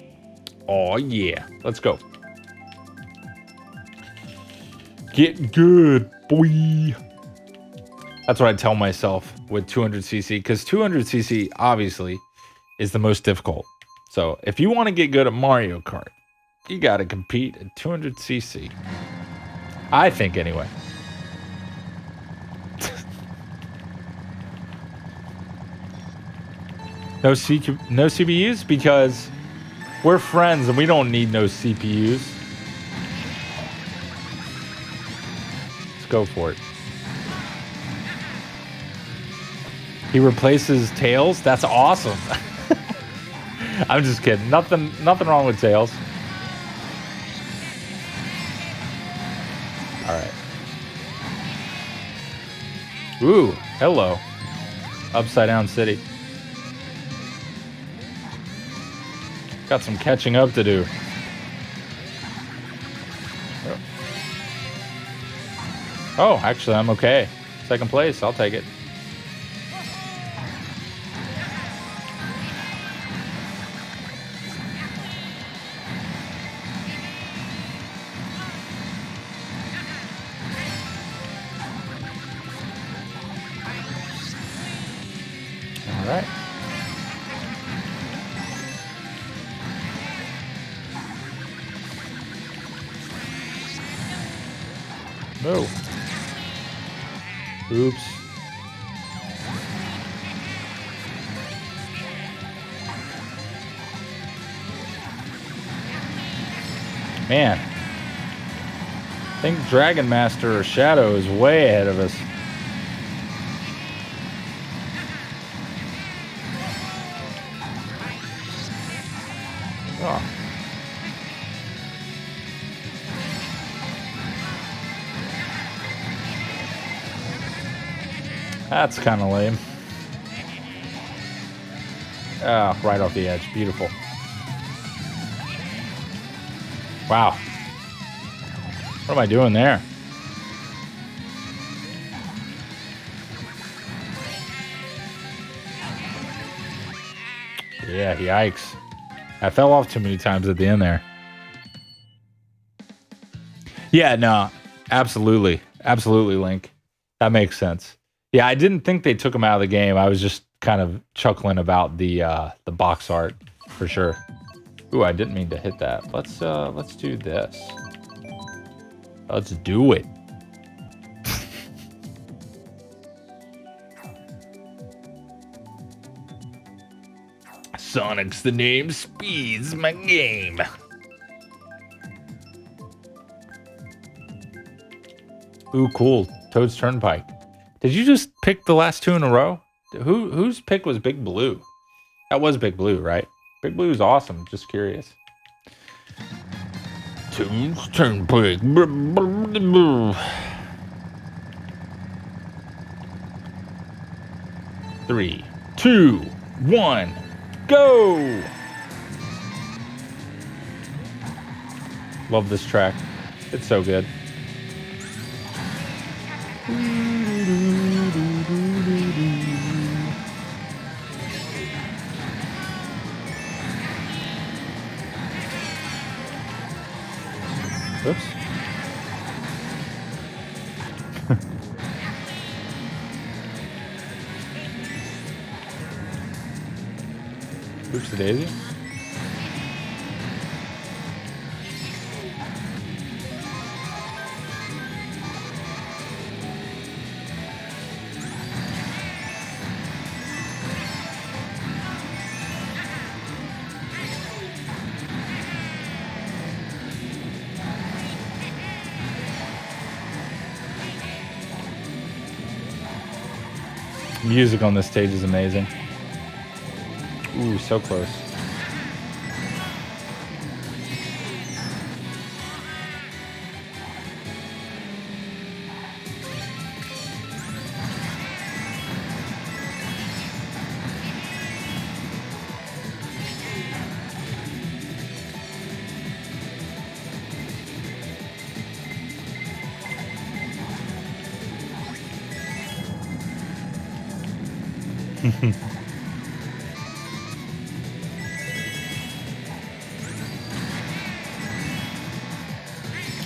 Speaker 1: Oh yeah, let's go. Get good, boy. That's what I tell myself with 200cc, because 200cc obviously is the most difficult. So if you want to get good at Mario Kart, you got to compete at 200cc. I think anyway. No CPUs because we're friends and we don't need no CPUs. Let's go for it. He replaces Tails? That's awesome. I'm just kidding. Nothing wrong with Tails. All right. Ooh, hello. Upside Down City. Got some catching up to do. Oh, actually, I'm okay. Second place, I'll take it. All right. No. Oops. Man. I think Dragon Master or Shadow is way ahead of us. Oh. That's kind of lame. Ah, right off the edge. Beautiful. Wow. What am I doing there? Yeah, yikes. I fell off too many times at the end there. Yeah, no. Absolutely. Absolutely, Link. That makes sense. Yeah, I didn't think they took him out of the game. I was just kind of chuckling about the box art for sure. Ooh, I didn't mean to hit that. Let's do this. Let's do it. Sonic's the name, speed's my game. Ooh, cool. Toad's Turnpike. Did you just pick the last two in a row? Whose pick was Big Blue? That was Big Blue, right? Big Blue is awesome. Just curious. Turn big. 3, 2, 1, go! Love this track. It's so good. Oops. Oops, the daisy. Music on this stage is amazing. Ooh, so close.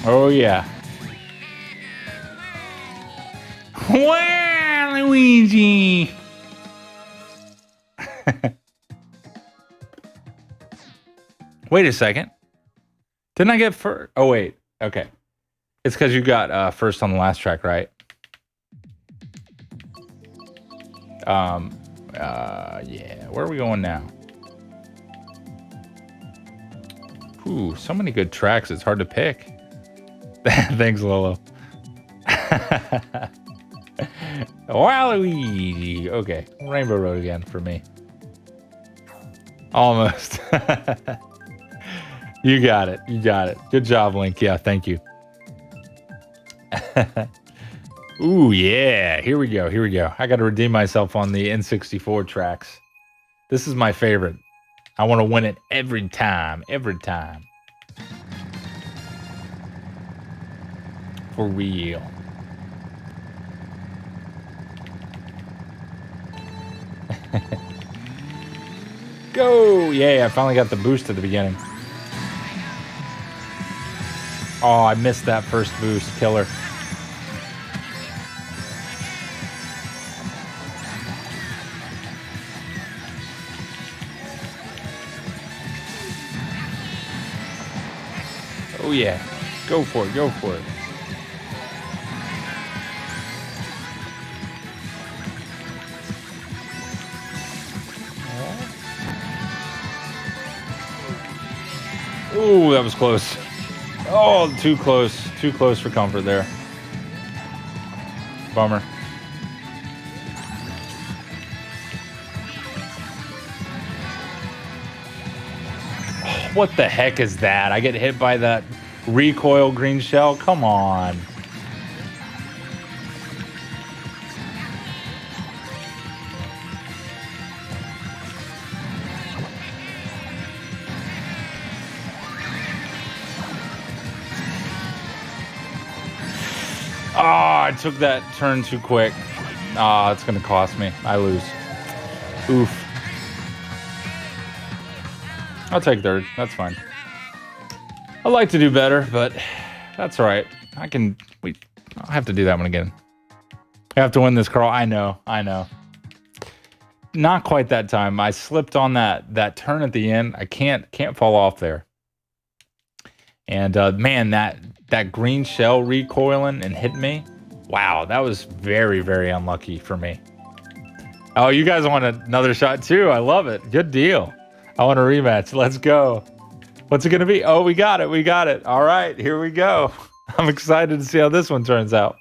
Speaker 1: Oh yeah. Wow, Luigi. Wait a second. Didn't I get first? Oh wait. Okay. It's because you got first on the last track, right? Yeah. Where are we going now? Ooh, so many good tracks. It's hard to pick. Thanks, Lolo. Waluigi. Okay, Rainbow Road again for me. Almost. You got it. You got it. Good job, Link. Yeah, thank you. Ooh, yeah. Here we go. Here we go. I got to redeem myself on the N64 tracks. This is my favorite. I want to win it every time. Every time. For real. Go! Yeah, I finally got the boost at the beginning. Oh, I missed that first boost. Killer. Oh, yeah. Go for it. Go for it. Ooh, that was close. Oh, too close. Too close for comfort there. Bummer. Oh, what the heck is that? I get hit by that recoil green shell? Come on. Oh, I took that turn too quick. Ah, it's going to cost me. I lose. Oof. I'll take third. That's fine. I'd like to do better, but that's all right. I'll have to do that one again. I have to win this, Carl. I know. Not quite that time. I slipped on that turn at the end. I can't fall off there. And man, that green shell recoiling and hit me. Wow, that was very, very unlucky for me. Oh, you guys want another shot too? I love it. Good deal. I want a rematch. Let's go. What's it going to be? Oh, we got it. We got it. All right, here we go. I'm excited to see how this one turns out.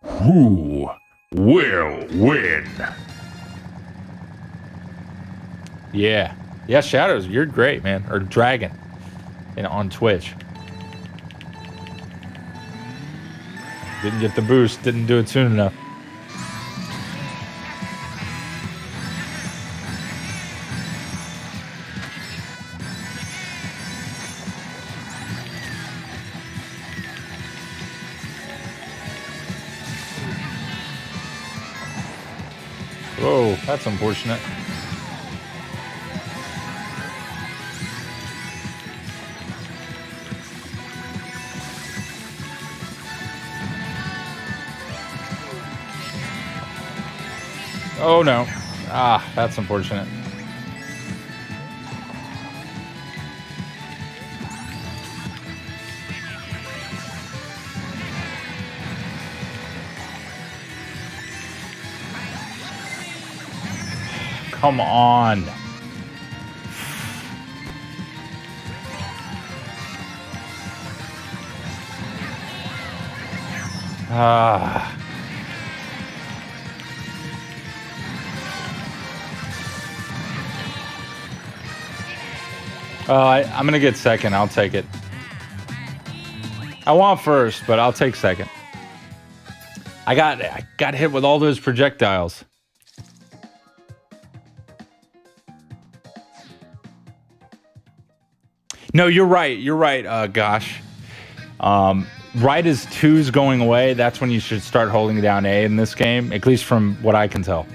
Speaker 1: Who will win? Yeah. Yeah, Shadows, you're great, man. Or Dragon. On Twitch. Didn't get the boost. Didn't do it soon enough. Whoa, that's unfortunate. Oh no. Ah, that's unfortunate. Come on. Ah. I'm gonna get second. I'll take it. I want first, but I'll take second. I got hit with all those projectiles. No, you're right. You're right. Gosh. Right as 2's going away, that's when you should start holding down A in this game, at least from what I can tell.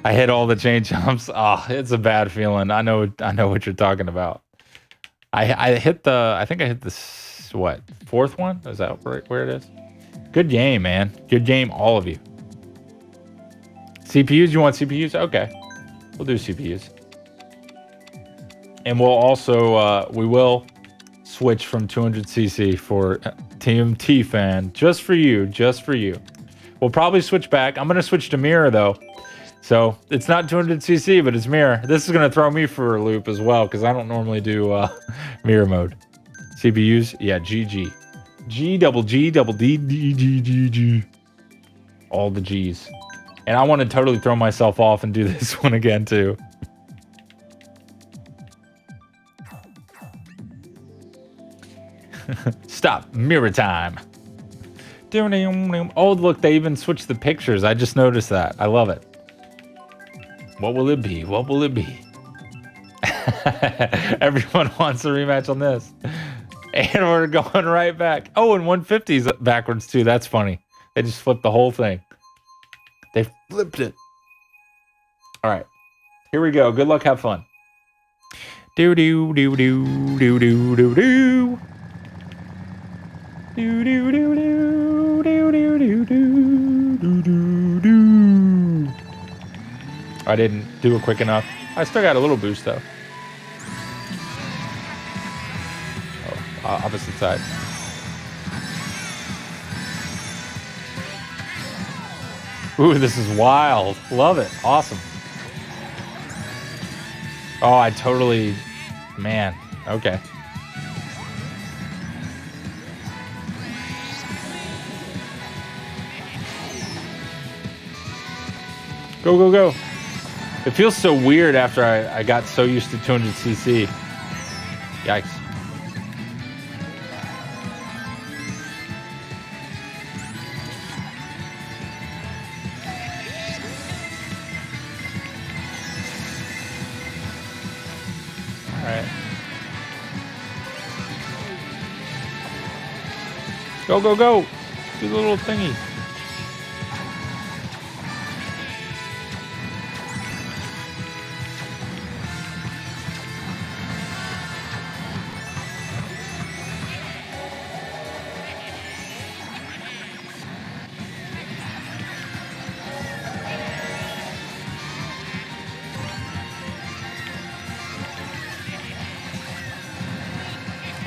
Speaker 1: I hit all the chain jumps. Oh, it's a bad feeling. I know what you're talking about. I think I hit the what, 4th one? Is that where it is? Good game, man. Good game, all of you. CPUs, you want CPUs? Okay. We'll do CPUs. And we'll also we will switch from 200cc for TMT fan. Just for you. We'll probably switch back. I'm going to switch to mirror, though. So it's not 200cc, but it's mirror. This is going to throw me for a loop as well, because I don't normally do mirror mode. CPUs, yeah, GG. G double D D G G G. All the G's. And I want to totally throw myself off and do this one again, too. Stop. Mirror time. Oh, look, they even switched the pictures. I just noticed that. I love it. What will it be? What will it be? Everyone wants a rematch on this. And we're going right back. Oh, and 150's backwards, too. That's funny. They just flipped the whole thing. They flipped it. All right. Here we go. Good luck. Have fun. Do do do do do do do do. Do do do do do do do do do do. I didn't do it quick enough. I still got a little boost though. Oh, opposite side. Ooh, this is wild. Love it. Awesome. Oh, I totally... Man. Okay. Go, go, go. It feels so weird after I got so used to 200cc. Yikes. Alright. Go, go, go. Do the little thingy.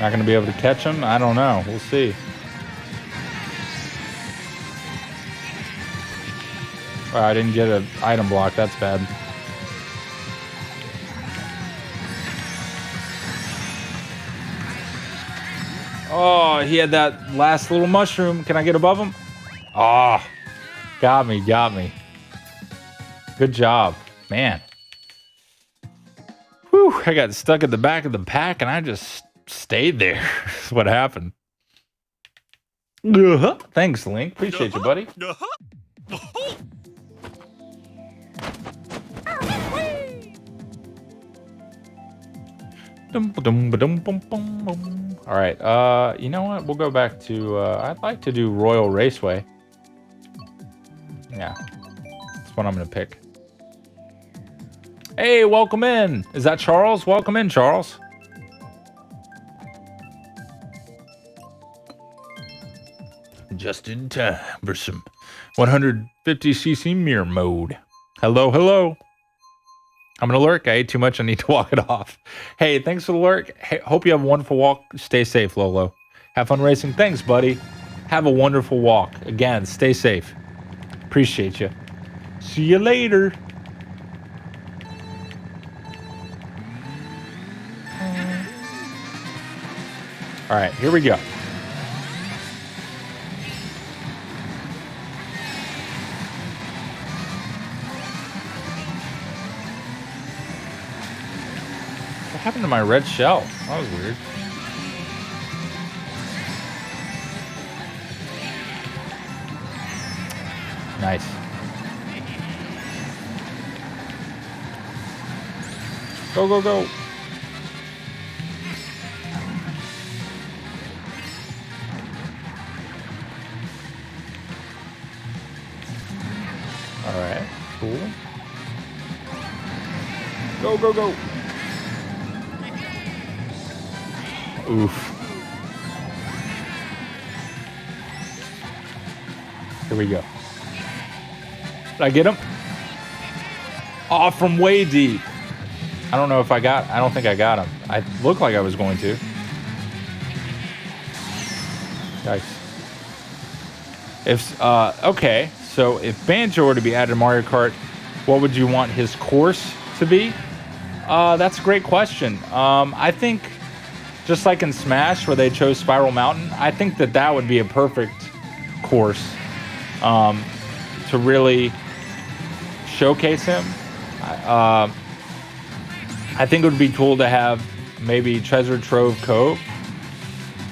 Speaker 1: Not going to be able to catch him? I don't know. We'll see. Oh, I didn't get an item block. That's bad. Oh, he had that last little mushroom. Can I get above him? Ah, got me. Good job, man. Whew, I got stuck at the back of the pack and I just stayed there. That's what happened. Thanks, Link. Appreciate you, buddy. All right. You know what? We'll go back to. I'd like to do Royal Raceway. Yeah, that's what I'm gonna pick. Hey, welcome in. Is that Charles? Welcome in, Charles. Just in time for some 150cc mirror mode. Hello. I'm gonna lurk. I ate too much. I need to walk it off. Hey, thanks for the lurk. Hey, hope you have a wonderful walk. Stay safe, Lolo. Have fun racing. Thanks, buddy. Have a wonderful walk. Again, stay safe. Appreciate you. See you later. All right, here we go. What happened to my red shell? That was weird. Nice. Go. All right, cool. Go. Oof. Here we go. Did I get him? Oh, from way deep. I don't think I got him. I looked like I was going to. Yikes. Okay, so if Banjo were to be added to Mario Kart, what would you want his course to be? That's a great question. I think, just like in Smash, where they chose Spiral Mountain, I think that would be a perfect course to really showcase him. I think it would be cool to have maybe Treasure Trove Cove.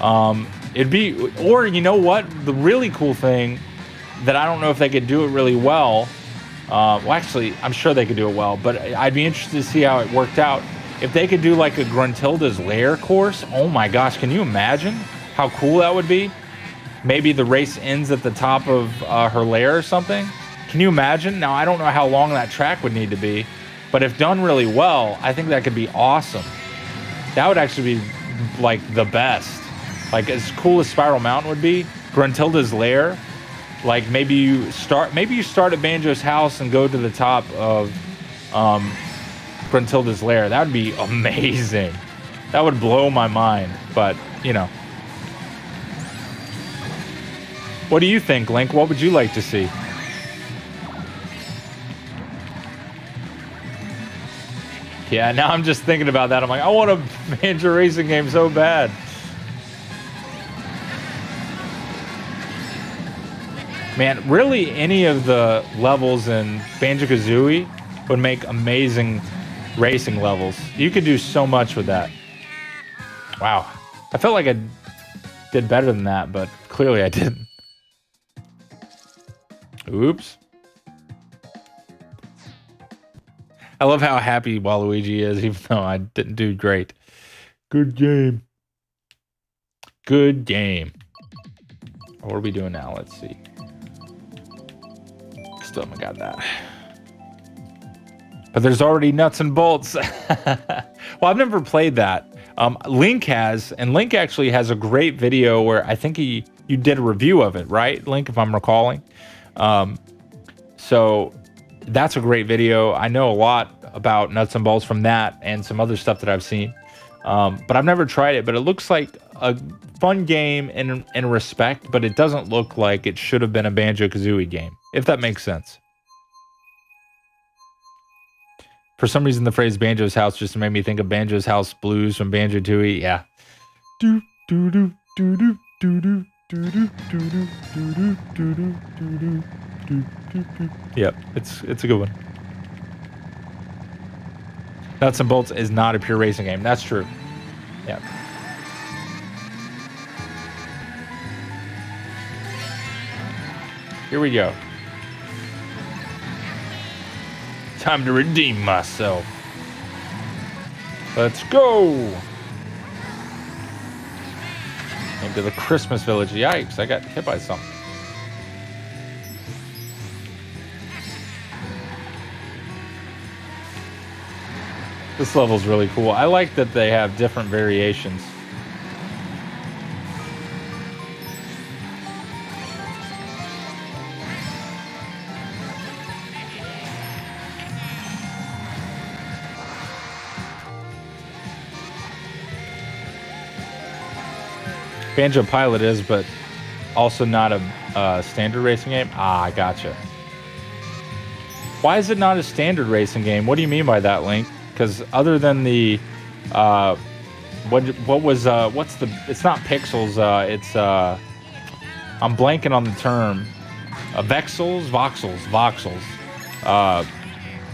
Speaker 1: Or you know what? The really cool thing that I don't know if they could do it really well. Well, actually, I'm sure they could do it well, but I'd be interested to see how it worked out. If they could do like a Gruntilda's Lair course, oh my gosh, can you imagine how cool that would be? Maybe the race ends at the top of her lair or something. Can you imagine? Now, I don't know how long that track would need to be, but if done really well, I think that could be awesome. That would actually be like the best. Like as cool as Spiral Mountain would be, Gruntilda's Lair. Like maybe you start at Banjo's house and go to the top of Gruntilda's Lair. That would be amazing. That would blow my mind. But you know, what do you think, Link? What would you like to see? Yeah, now I'm just thinking about that. I'm like, I want a Banjo racing game so bad. Man, really any of the levels in Banjo-Kazooie would make amazing racing levels. You could do so much with that. Wow. I felt like I did better than that, but clearly I didn't. Oops. I love how happy Waluigi is, even though I didn't do great. Good game. Good game. What are we doing now? Let's see. Still haven't got that. But there's already nuts and bolts. Well, I've never played that. Link has, and Link actually has a great video where I think you did a review of it, right, Link, if I'm recalling? So that's a great video. I know a lot about nuts and bolts from that and some other stuff that I've seen. But I've never tried it, but it looks like a fun game in respect, but it doesn't look like it should have been a Banjo-Kazooie game, if that makes sense. For some reason, the phrase Banjo's House just made me think of Banjo's House Blues from Banjo-Tooie. Yeah. Do, do, do, do, do, do, do, Yep, it's a good one. Nuts and Bolts is not a pure racing game. That's true. Yeah. Here we go. Time to redeem myself. Let's go. Into the Christmas Village. Yikes, I got hit by something. This level's really cool. I like that they have different variations. Banjo Pilot is, but also not a standard racing game. Ah, I gotcha. Why is it not a standard racing game? What do you mean by that, Link? Because other than the, what's the? It's not pixels. It's I'm blanking on the term. Voxels.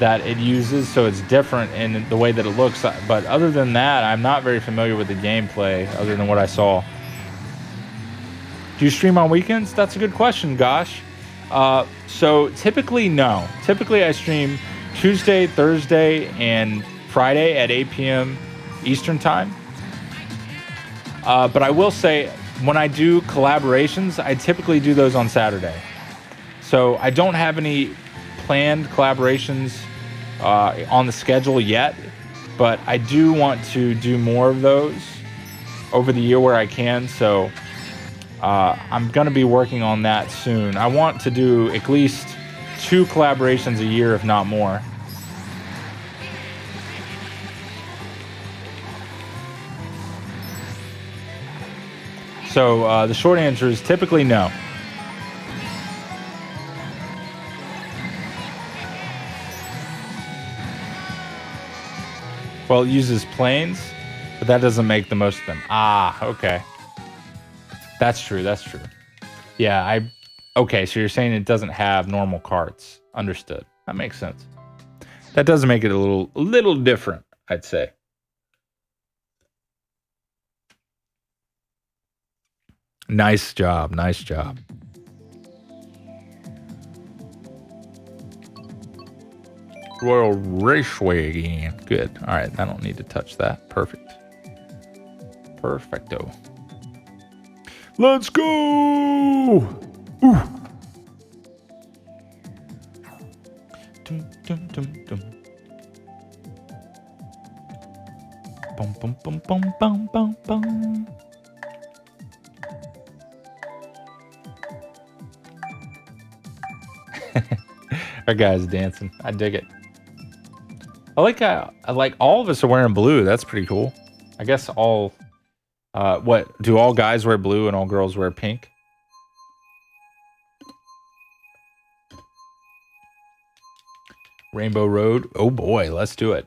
Speaker 1: That it uses, so it's different in the way that it looks. But other than that, I'm not very familiar with the gameplay, other than what I saw. Do you stream on weekends? That's a good question, Gosh. So typically, no. Typically, I stream Tuesday, Thursday, and Friday at 8 p.m. Eastern Time. But I will say, when I do collaborations, I typically do those on Saturday. So I don't have any planned collaborations on the schedule yet, but I do want to do more of those over the year where I can. So I'm going to be working on that soon. I want to do at least 2 collaborations a year, if not more. So the short answer is typically no. Well, it uses planes, but that doesn't make the most of them. Ah, okay. That's true. Yeah, okay, so you're saying it doesn't have normal carts. Understood. That makes sense. That does make it a little different, I'd say. Nice job. Royal Raceway again. Good. All right, I don't need to touch that. Perfecto. Let's go! Ooh. Dum, dum, dum, dum. Bum, bum, bum, bum, bum, bum, bum. Our guy's dancing. I dig it. I like all of us are wearing blue. That's pretty cool. I guess all. What do all guys wear blue and all girls wear pink? Rainbow Road. Oh boy, let's do it.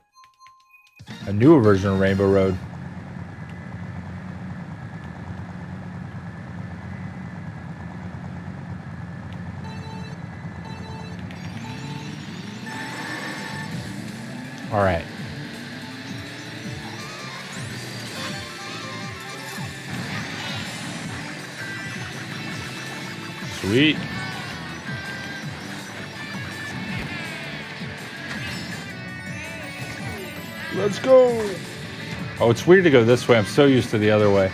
Speaker 1: A newer version of Rainbow Road. All right. Sweet. Let's go. Oh, it's weird to go this way. I'm so used to the other way.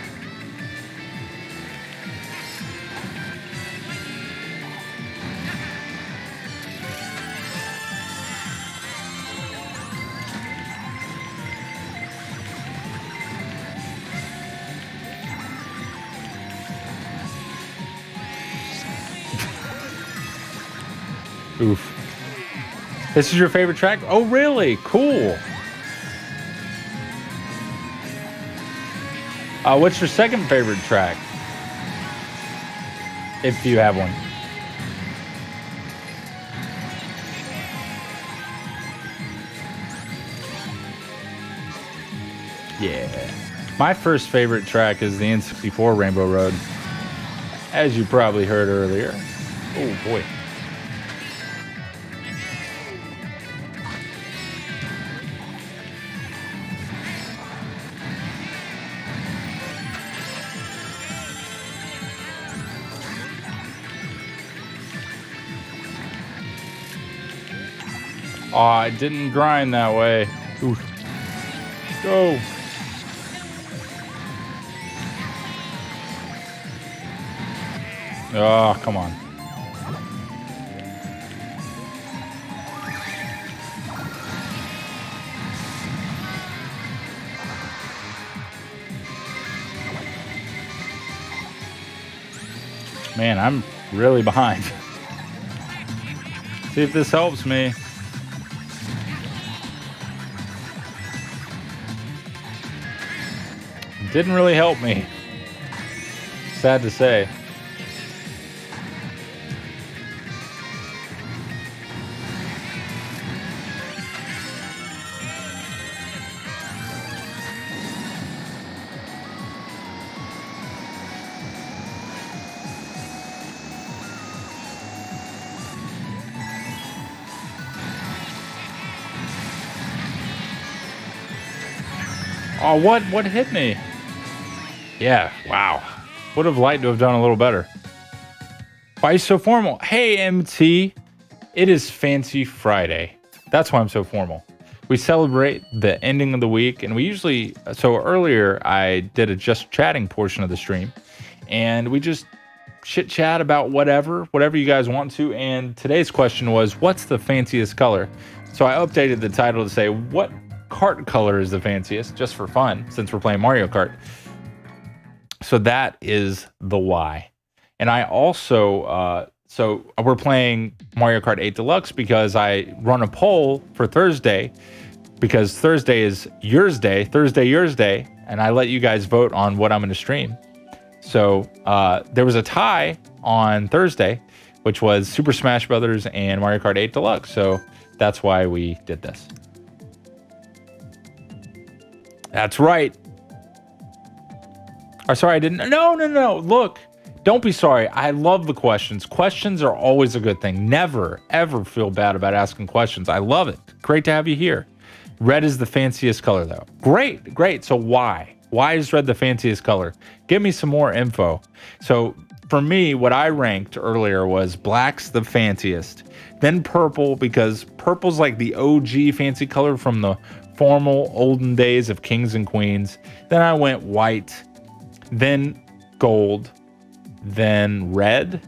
Speaker 1: Oof. This is your favorite track? Oh, really? Cool. What's your second favorite track? If you have one. Yeah. My first favorite track is the N64 Rainbow Road. as you probably heard earlier. Oh boy. Oh, it didn't grind that way. Oof. Go. Oh, come on. Man, I'm really behind. See if this helps me. Didn't really help me. Sad to say. Oh, what hit me? Yeah, wow. Would have liked to have done a little better. Why are you so formal? Hey, MT. It is Fancy Friday. That's why I'm so formal. We celebrate the ending of the week, and we usually... So earlier, I did a just chatting portion of the stream, and we just chit-chat about whatever you guys want to, and today's question was, what's the fanciest color? So I updated the title to say, what kart color is the fanciest, just for fun, since we're playing Mario Kart. So that is the why. And I also, so we're playing Mario Kart 8 Deluxe because I run a poll for Thursday, because Thursday is yours day, and I let you guys vote on what I'm going to stream. So there was a tie on Thursday, which was Super Smash Brothers and Mario Kart 8 Deluxe. So that's why we did this. That's right. Oh, sorry, I didn't. No. Look, don't be sorry. I love the questions. Questions are always a good thing. Never, ever feel bad about asking questions. I love it. Great to have you here. Red is the fanciest color, though. Great. So why? Why is red the fanciest color? Give me some more info. So for me, what I ranked earlier was black's the fanciest. Then purple, because purple's like the OG fancy color from the formal olden days of kings and queens. Then I went white, then gold, then red,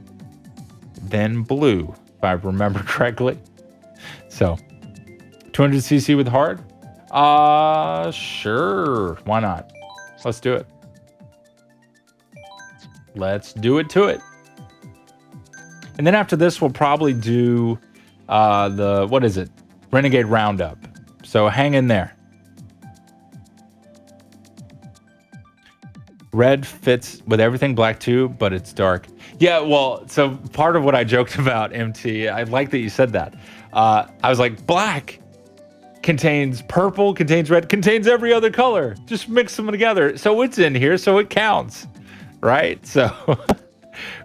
Speaker 1: then blue, if I remember correctly. So 200cc with hard? Sure. Why not? Let's do it. Let's do it to it. And then after this, we'll probably do what is it? Renegade Roundup. So hang in there. Red fits with everything, black too, but it's dark. Yeah, well, so part of what I joked about, MT, I like that you said that. I was like, black contains purple, contains red, contains every other color. Just mix them together. So it's in here, so it counts, right? So,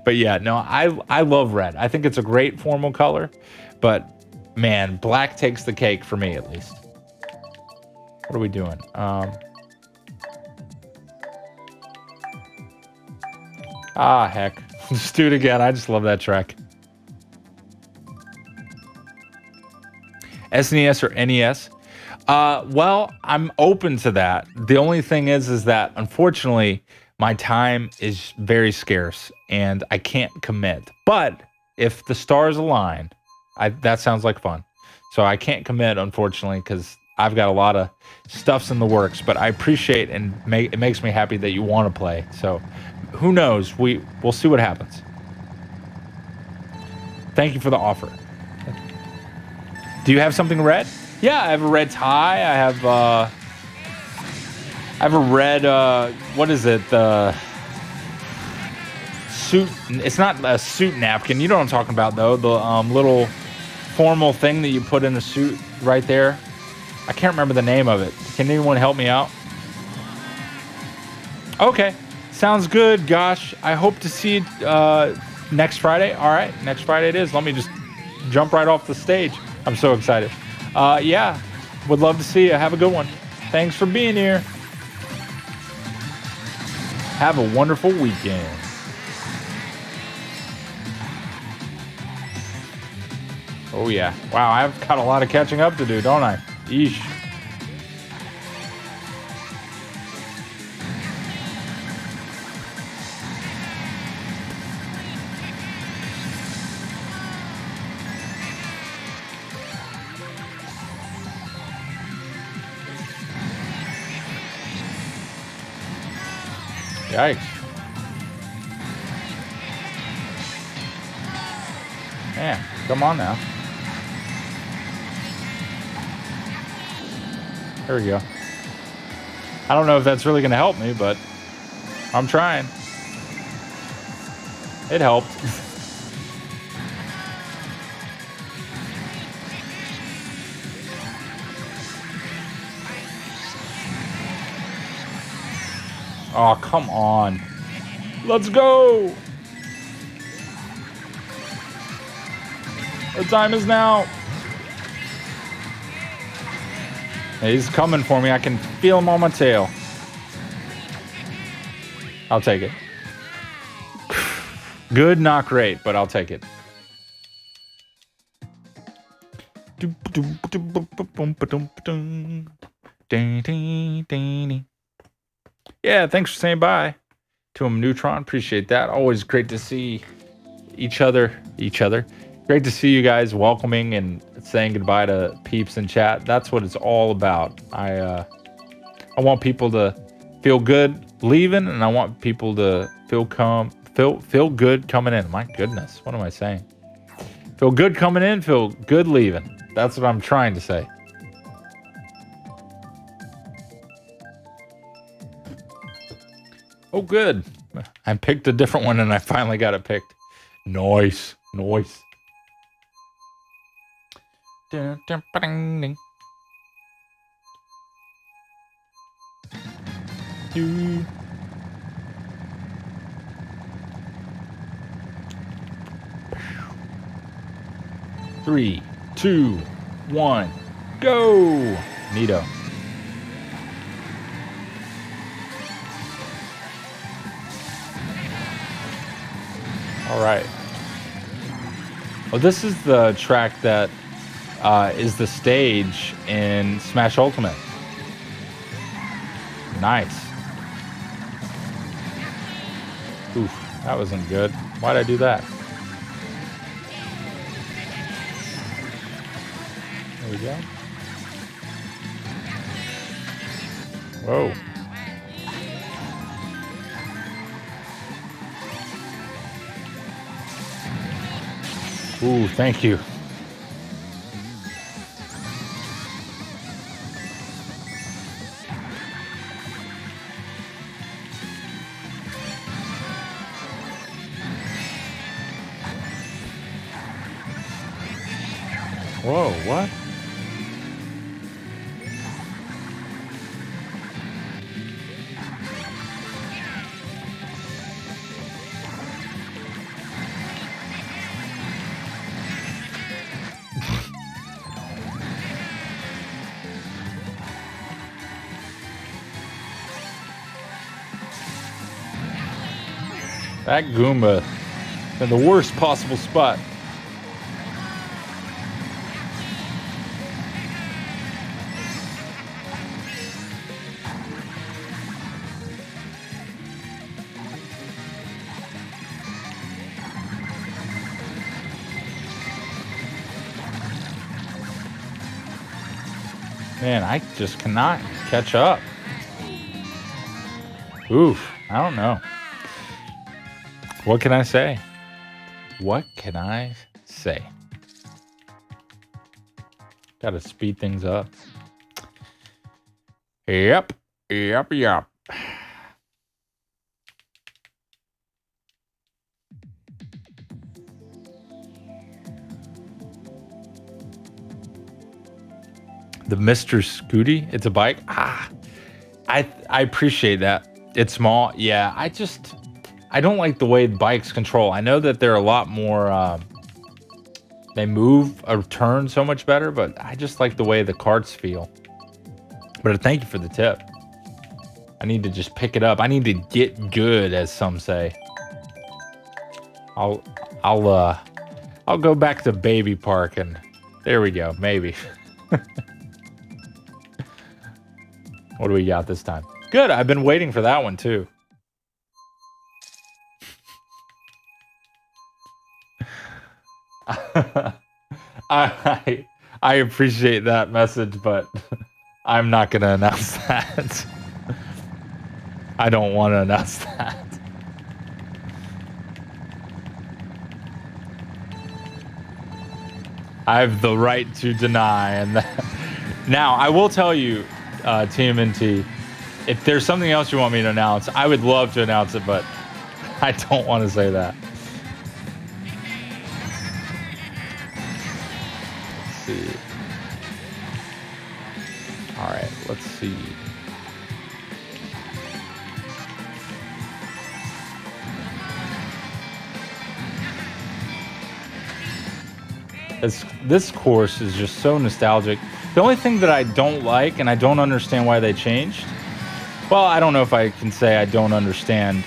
Speaker 1: but yeah, no, I love red. I think it's a great formal color, but man, black takes the cake for me at least. What are we doing? Heck. Just do it again. I just love that track. SNES or NES? Well, I'm open to that. The only thing is that unfortunately my time is very scarce and I can't commit. But if the stars align, that sounds like fun. So I can't commit, unfortunately, because I've got a lot of stuffs in the works. But I appreciate and it makes me happy that you want to play. So who knows? We'll see what happens. Thank you for the offer. Do you have something red? Yeah, I have a red tie. I have a red, what is it? The suit. It's not a suit napkin. You know what I'm talking about, though. The little formal thing that you put in a suit right there. I can't remember the name of it. Can anyone help me out? Okay. Sounds good. Gosh, I hope to see you next Friday. All right, next Friday it is. Let me just jump right off the stage. I'm so excited. Yeah, would love to see you. Have a good one. Thanks for being here. Have a wonderful weekend. Oh, yeah. Wow, I've got a lot of catching up to do, don't I? Yeesh. Yikes. Man, come on now. There we go. I don't know if that's really going to help me, but I'm trying. It helped. Oh, come on. Let's go. The time is now. He's coming for me. I can feel him on my tail. I'll take it. Good, not great, but I'll take it. Yeah, thanks for saying bye to him, Neutron. Appreciate that. Always great to see each other. Great to see you guys welcoming and saying goodbye to peeps in chat. That's what it's all about. I want people to feel good leaving, and I want people to feel good coming in. My goodness, what am I saying? Feel good coming in, feel good leaving. That's what I'm trying to say. Oh, good. I picked a different one, and I finally got it picked. Nice. You. 3, 2, 1, go! Neato. All right. Well, this is the track that is the stage in Smash Ultimate. Nice. Oof, that wasn't good. Why'd I do that? There we go. Whoa. Ooh, thank you. Whoa, what? That Goomba in the worst possible spot. Man, I just cannot catch up. Oof, I don't know. What can I say? What can I say? Gotta speed things up. Yep. The Mr. Scooty, it's a bike. I appreciate that. It's small. Yeah, I don't like the way bikes control. I know that they're a lot more, they move or turn so much better, but I just like the way the carts feel. But thank you for the tip. I need to just pick it up. I need to get good, as some say. I'll go back to Baby Park and there we go. Maybe. What do we got this time? Good. I've been waiting for that one too. I appreciate that message, but I'm not going to announce that. I don't want to announce that. I have the right to deny. And that. Now, I will tell you, TMNT, if there's something else you want me to announce, I would love to announce it, but I don't want to say that. Let's see. All right, let's see. This course is just so nostalgic. The only thing that I don't like, and I don't understand why they changed. Well, I don't know if I can say I don't understand.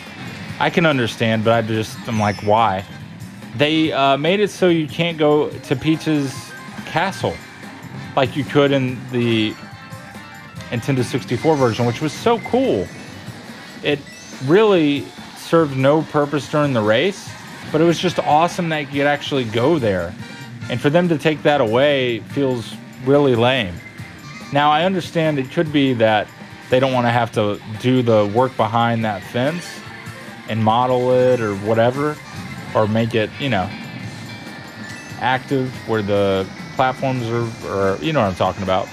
Speaker 1: I can understand, but I'm like, why? They made it so you can't go to Peach's castle like you could in the Nintendo 64 version, which was so cool. It really served no purpose during the race, but it was just awesome that you could actually go there. And for them to take that away feels really lame. Now, I understand it could be that they don't want to have to do the work behind that fence and model it or whatever, or make it, active where the platforms are, you know what I'm talking about.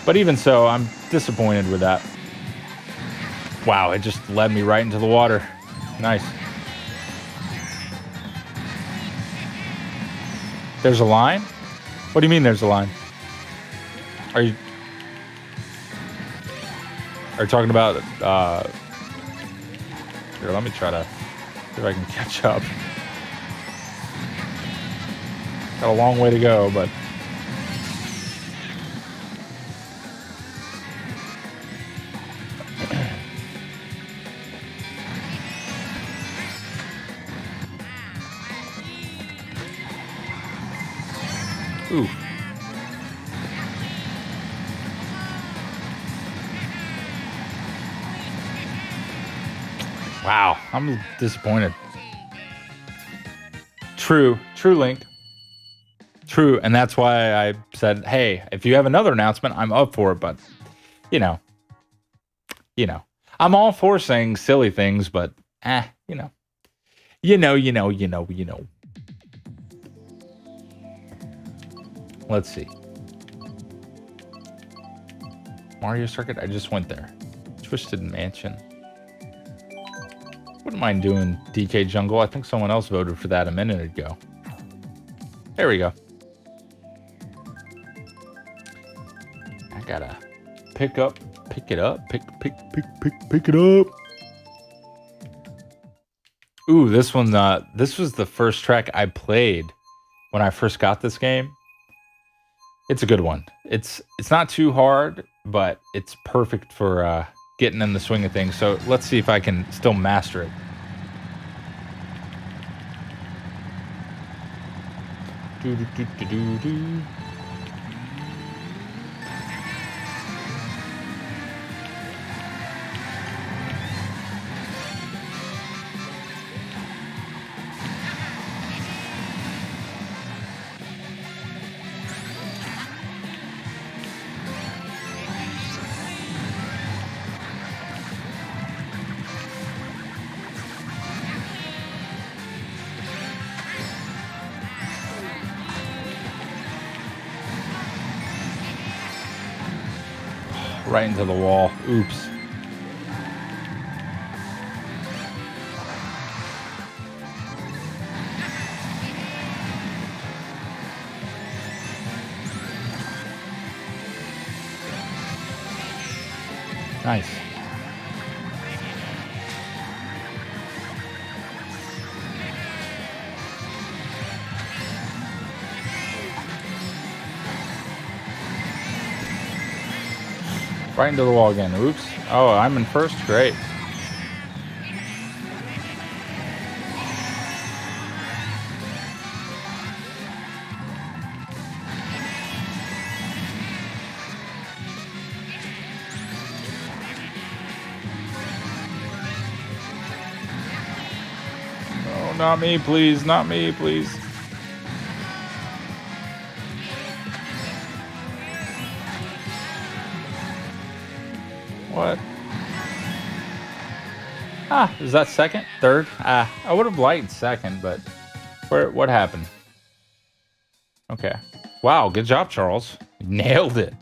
Speaker 1: But even so, I'm disappointed with that. Wow, it just led me right into the water. Nice. There's a line? What do you mean there's a line? Are you talking about, here, let me try to see if I can catch up. Got a long way to go, but. Ooh. Wow, I'm disappointed. True, Link. True, and that's why I said, hey, if you have another announcement, I'm up for it, but, you know. I'm all for saying silly things, but, you know. Let's see. Mario Circuit, I just went there. Twisted Mansion. Wouldn't mind doing DK Jungle. I think someone else voted for that a minute ago. There we go. I gotta pick it up. Pick it up. Ooh, this one, this was the first track I played when I first got this game. It's a good one. It's not too hard, but it's perfect for getting in the swing of things. So let's see if I can still master it. Do. Right into the wall. Oops. Nice. Right into the wall again. Oops. Oh, I'm in first. Great. Oh, not me, please. Not me, please. What? Ah, is that second? Third? Ah, I would have liked second, but what happened? Okay. Wow, good job, Charles. Nailed it.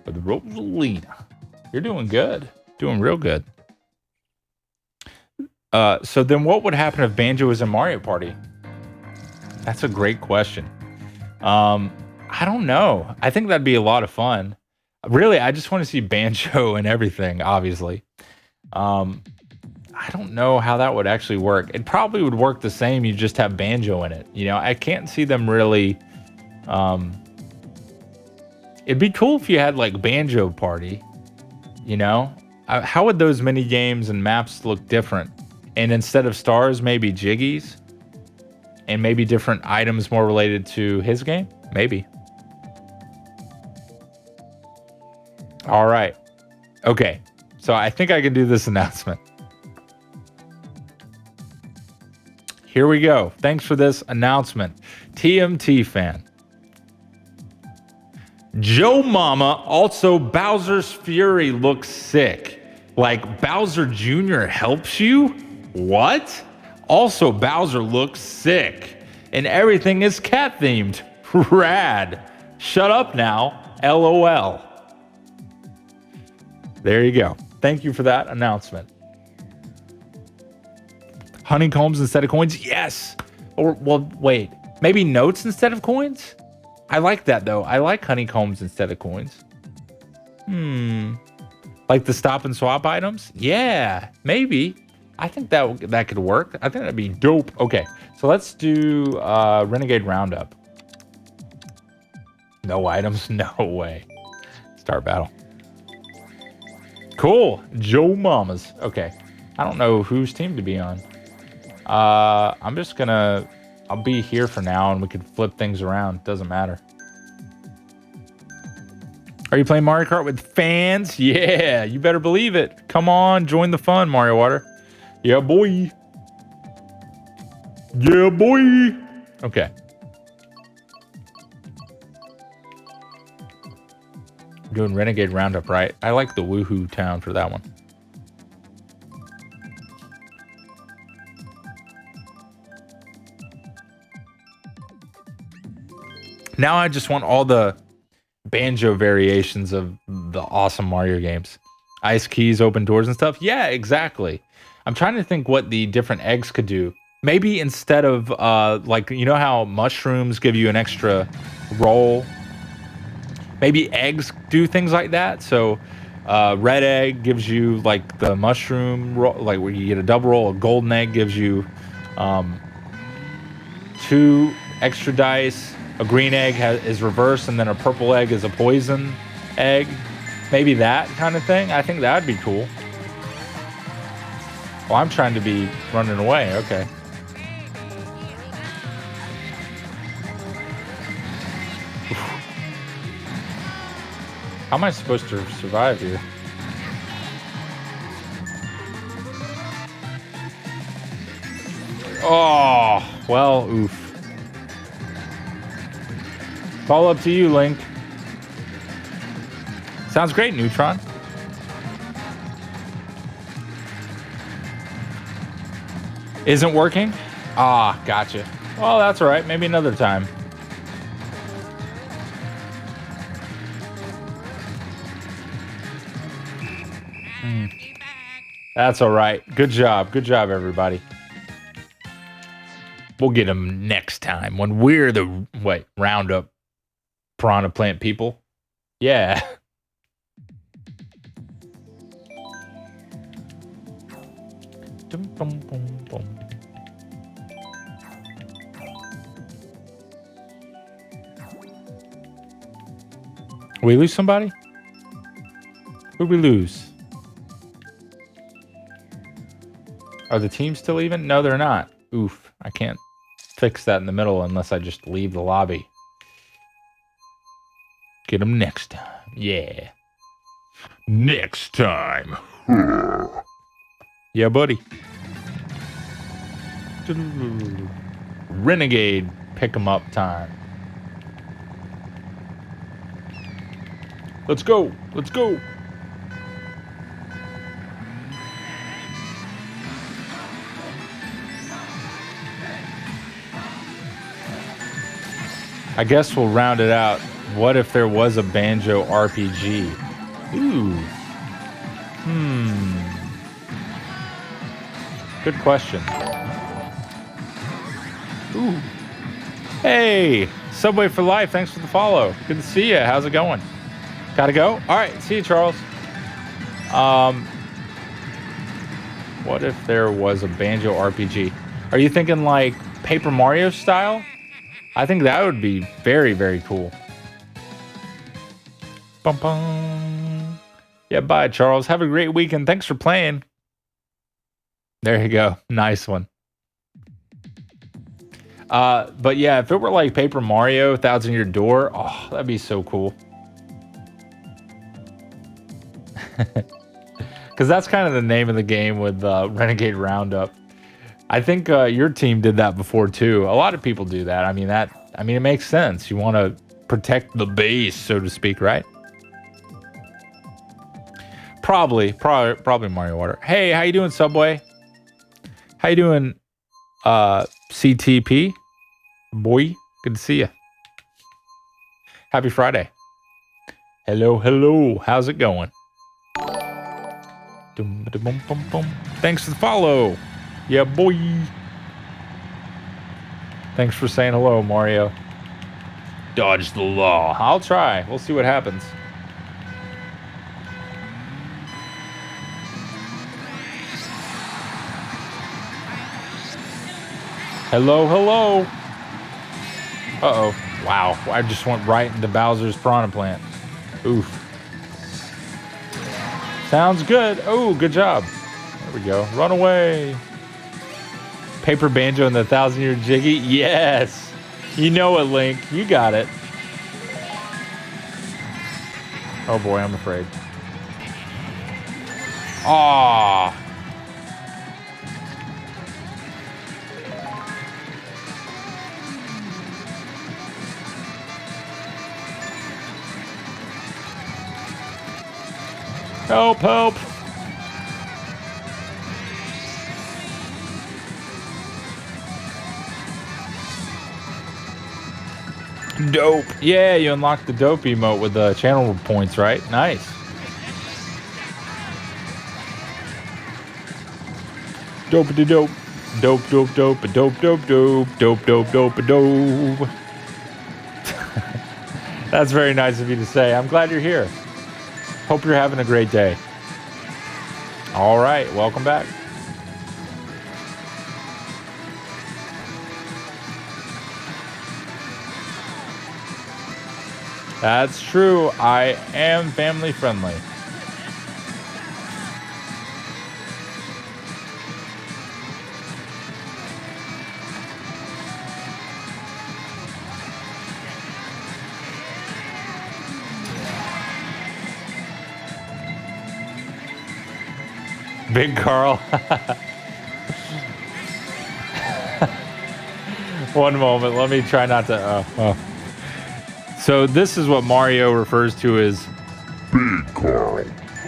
Speaker 1: With Rosalina. You're doing good. Doing real good. So then what would happen if Banjo was in Mario Party? That's a great question. I don't know. I think that'd be a lot of fun. Really, I just want to see Banjo and everything, obviously. I don't know how that would actually work. It probably would work the same. You just have Banjo in it. You know, I can't see them really. It'd be cool if you had like Banjo Party. You know, how would those mini games and maps look different? And instead of stars, maybe jiggies, and maybe different items more related to his game. Maybe. All right. Okay. So I think I can do this announcement. Here we go. Thanks for this announcement. TMT fan. Joe Mama, also Bowser's Fury looks sick. Like Bowser Jr. helps you? What? Also Bowser looks sick. And everything is cat themed. Rad. Shut up now. LOL. There you go. Thank you for that announcement. Honeycombs instead of coins? Yes. Or, well, wait. Maybe notes instead of coins? I like that, though. I like honeycombs instead of coins. Like the stop and swap items? Yeah, maybe. I think that could work. I think that'd be dope. Okay, so let's do Renegade Roundup. No items? No way. Start battle. Cool. Joe Mamas. Okay. I don't know whose team to be on. I'm just gonna... I'll be here for now, and we can flip things around. Doesn't matter. Are you playing Mario Kart with fans? Yeah, you better believe it. Come on, join the fun, Mario Water. Yeah, boy. Yeah, boy. Okay. Doing Renegade Roundup, right? I like the Woohoo Town for that one. Now I just want all the Banjo variations of the awesome Mario games. Ice keys, open doors and stuff. Yeah, exactly. I'm trying to think what the different eggs could do. Maybe instead of like, you know how mushrooms give you an extra roll? Maybe eggs do things like that. So red egg gives you like the mushroom roll, like where you get a double roll. A golden egg gives you 2 extra dice. A green egg is reversed, and then a purple egg is a poison egg. Maybe that kind of thing. I think that would be cool. Well, I'm trying to be running away. Okay. How am I supposed to survive here? Oh, well, oof. It's all up to you, Link. Sounds great, Neutron. Isn't working? Ah, gotcha. Well, that's all right. Maybe another time. That's all right. Good job. Good job, everybody. We'll get them next time when we're the Roundup Piranha Plant people. Yeah. We lose somebody? Who'd we lose? Are the teams still even? No, they're not. Oof. I can't fix that in the middle unless I just leave the lobby. Get them next time. Yeah. Next time. Yeah, buddy. Renegade pick 'em up time. Let's go. Let's go. I guess we'll round it out. What if there was a Banjo RPG? Ooh. Good question. Ooh. Hey, Subway for Life. Thanks for the follow. Good to see you. How's it going? Gotta go? All right. See you, Charles. What if there was a Banjo RPG? Are you thinking like Paper Mario style? I think that would be very, very cool. Bum, bum. Yeah, bye, Charles. Have a great weekend. Thanks for playing. There you go. Nice one. But yeah, if it were like Paper Mario, Thousand Year Door, oh, that'd be so cool. Because that's kind of the name of the game with Renegade Roundup. I think your team did that before too. A lot of people do that. I mean, it makes sense. You want to protect the base, so to speak, right? Probably Mario Water. Hey, how you doing, Subway? How you doing, CTP? Boy, good to see you. Happy Friday. Hello, hello. How's it going? Thanks for the follow. Yeah, boy. Thanks for saying hello, Mario. Dodge the law. I'll try. We'll see what happens. Hello, hello. Uh-oh. Wow. I just went right into Bowser's Piranha Plant. Oof. Sounds good. Oh, good job. There we go. Run away. Paper Banjo and the 1,000-Year Jiggy. Yes. You know it, Link. You got it. Oh, boy. I'm afraid. Aww. Help, help. Dope. Yeah, you unlocked the dope emote with the channel points, right? Nice. Dope-a-dope. Dope, dope, dope, dope, dope, dope, dope, dope, dope, dope. That's very nice of you to say. I'm glad you're here. Hope you're having a great day. All right, welcome back. That's true. I am family friendly. Big Carl. One moment. Let me try not to. So this is what Mario refers to as
Speaker 2: Big Carl.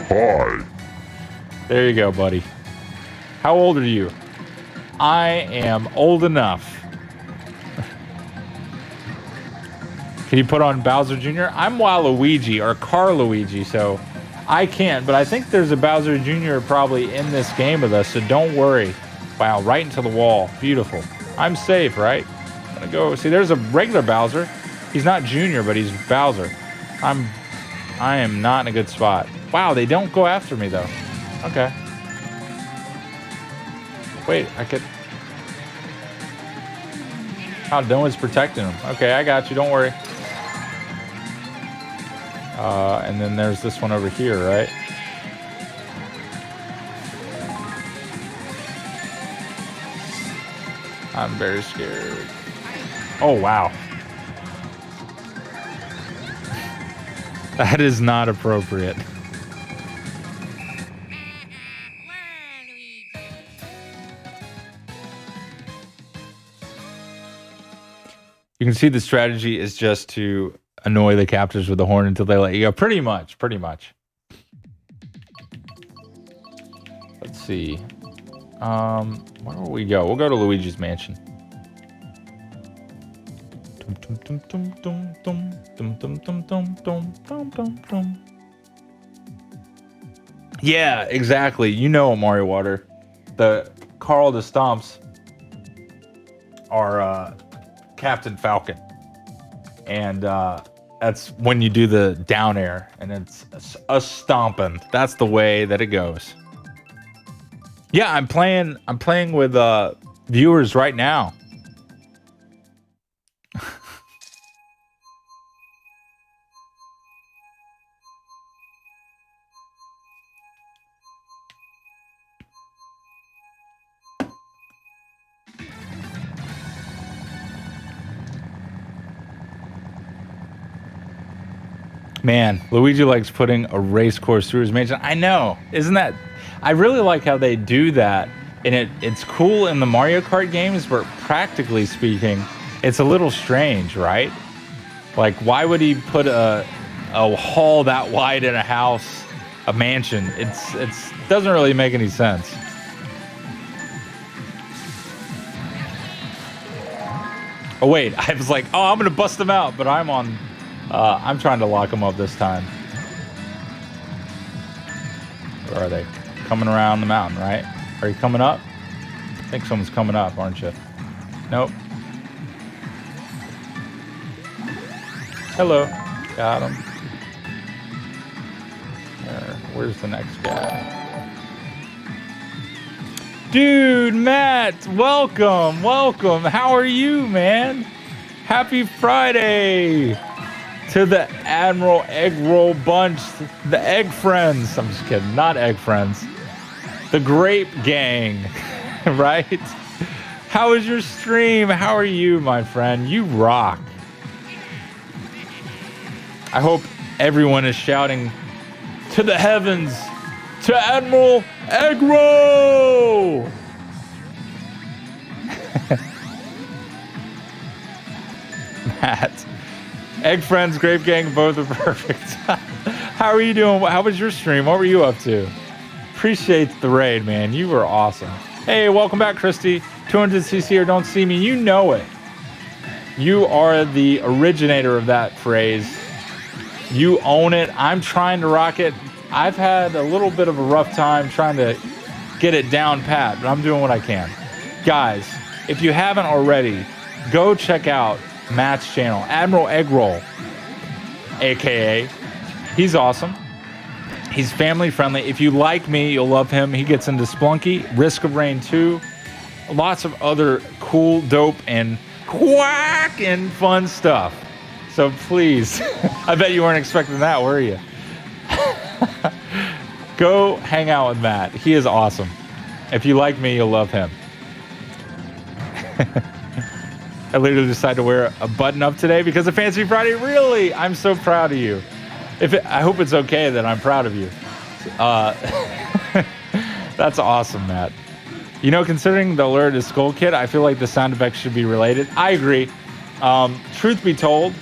Speaker 2: Hi.
Speaker 1: There you go, buddy. How old are you? I am old enough. Can you put on Bowser Jr.? I'm Waluigi or Carluigi, so I can't, but I think there's a Bowser Jr. probably in this game with us, so don't worry. Wow, right into the wall. Beautiful. I'm safe, right? I'm gonna go. See, there's a regular Bowser. He's not Junior, but he's Bowser. I am not in a good spot. Wow, they don't go after me, though. Okay. Wait, I could... Oh, no one's protecting him. Okay, I got you. Don't worry. And then there's this one over here, right? I'm very scared. Oh, wow. That is not appropriate. You can see the strategy is just to annoy the captors with the horn until they let you go. Pretty much. Let's see. Where will we go? We'll go to Luigi's Mansion. Yeah, exactly. You know, Mario Water. The Carl the Stomps are Captain Falcon. And that's when you do the down air, and it's a stomping. That's the way that it goes. Yeah, I'm playing with viewers right now. Man, Luigi likes putting a race course through his mansion. I know. Isn't that... I really like how they do that. And it's cool in the Mario Kart games, but practically speaking, it's a little strange, right? Like, why would he put a hall that wide in a house, a mansion? It's doesn't really make any sense. Oh, wait. I was like, oh, I'm going to bust them out, but I'm on... I'm trying to lock them up this time. Where are they? Coming around the mountain, right? Are you coming up? I think someone's coming up, aren't you? Nope. Hello. Got him. Where's the next guy? Dude, Matt, welcome. How are you, man? Happy Friday. To the Admiral Egg Roll Bunch, the Egg Friends. I'm just kidding, not Egg Friends. The Grape Gang, right? How was your stream? How are you, my friend? You rock. I hope everyone is shouting to the heavens, to Admiral Egg Roll! Matt. Egg Friends, Grape Gang, both are perfect. How are you doing? How was your stream? What were you up to? Appreciate the raid, man. You were awesome. Hey, welcome back, Christy. 200cc or don't see me. You know it. You are the originator of that phrase. You own it. I'm trying to rock it. I've had a little bit of a rough time trying to get it down pat, but I'm doing what I can. Guys, if you haven't already, go check out Matt's channel, Admiral Egg Roll, aka he's awesome. He's family friendly. If you like me, you'll love him. He gets into Splunky, Risk of Rain 2, lots of other cool, dope, and quack and fun stuff. So please, I bet you weren't expecting that, were you? Go hang out with Matt. He is awesome. If you like me, you'll love him. I literally decided to wear a button up today because of Fancy Friday. Really? I'm so proud of you. I hope it's okay that I'm proud of you. That's awesome, Matt. You know, considering the alert is Skull Kid, I feel like the sound effects should be related. I agree. Truth be told,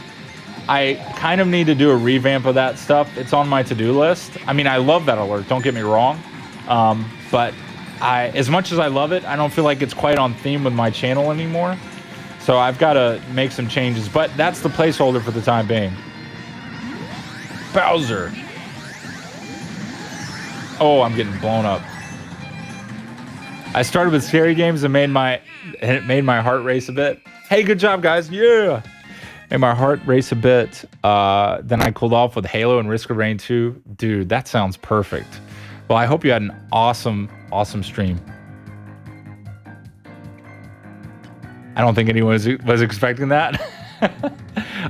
Speaker 1: I kind of need to do a revamp of that stuff. It's on my to-do list. I mean, I love that alert. Don't get me wrong. But as much as I love it, I don't feel like it's quite on theme with my channel anymore. So I've got to make some changes, but that's the placeholder for the time being. Bowser. Oh, I'm getting blown up. I started with scary games and it made my heart race a bit. Hey, good job, guys. Yeah. Made my heart race a bit. Then I cooled off with Halo and Risk of Rain 2. Dude, that sounds perfect. Well, I hope you had an awesome, awesome stream. I don't think anyone was expecting that.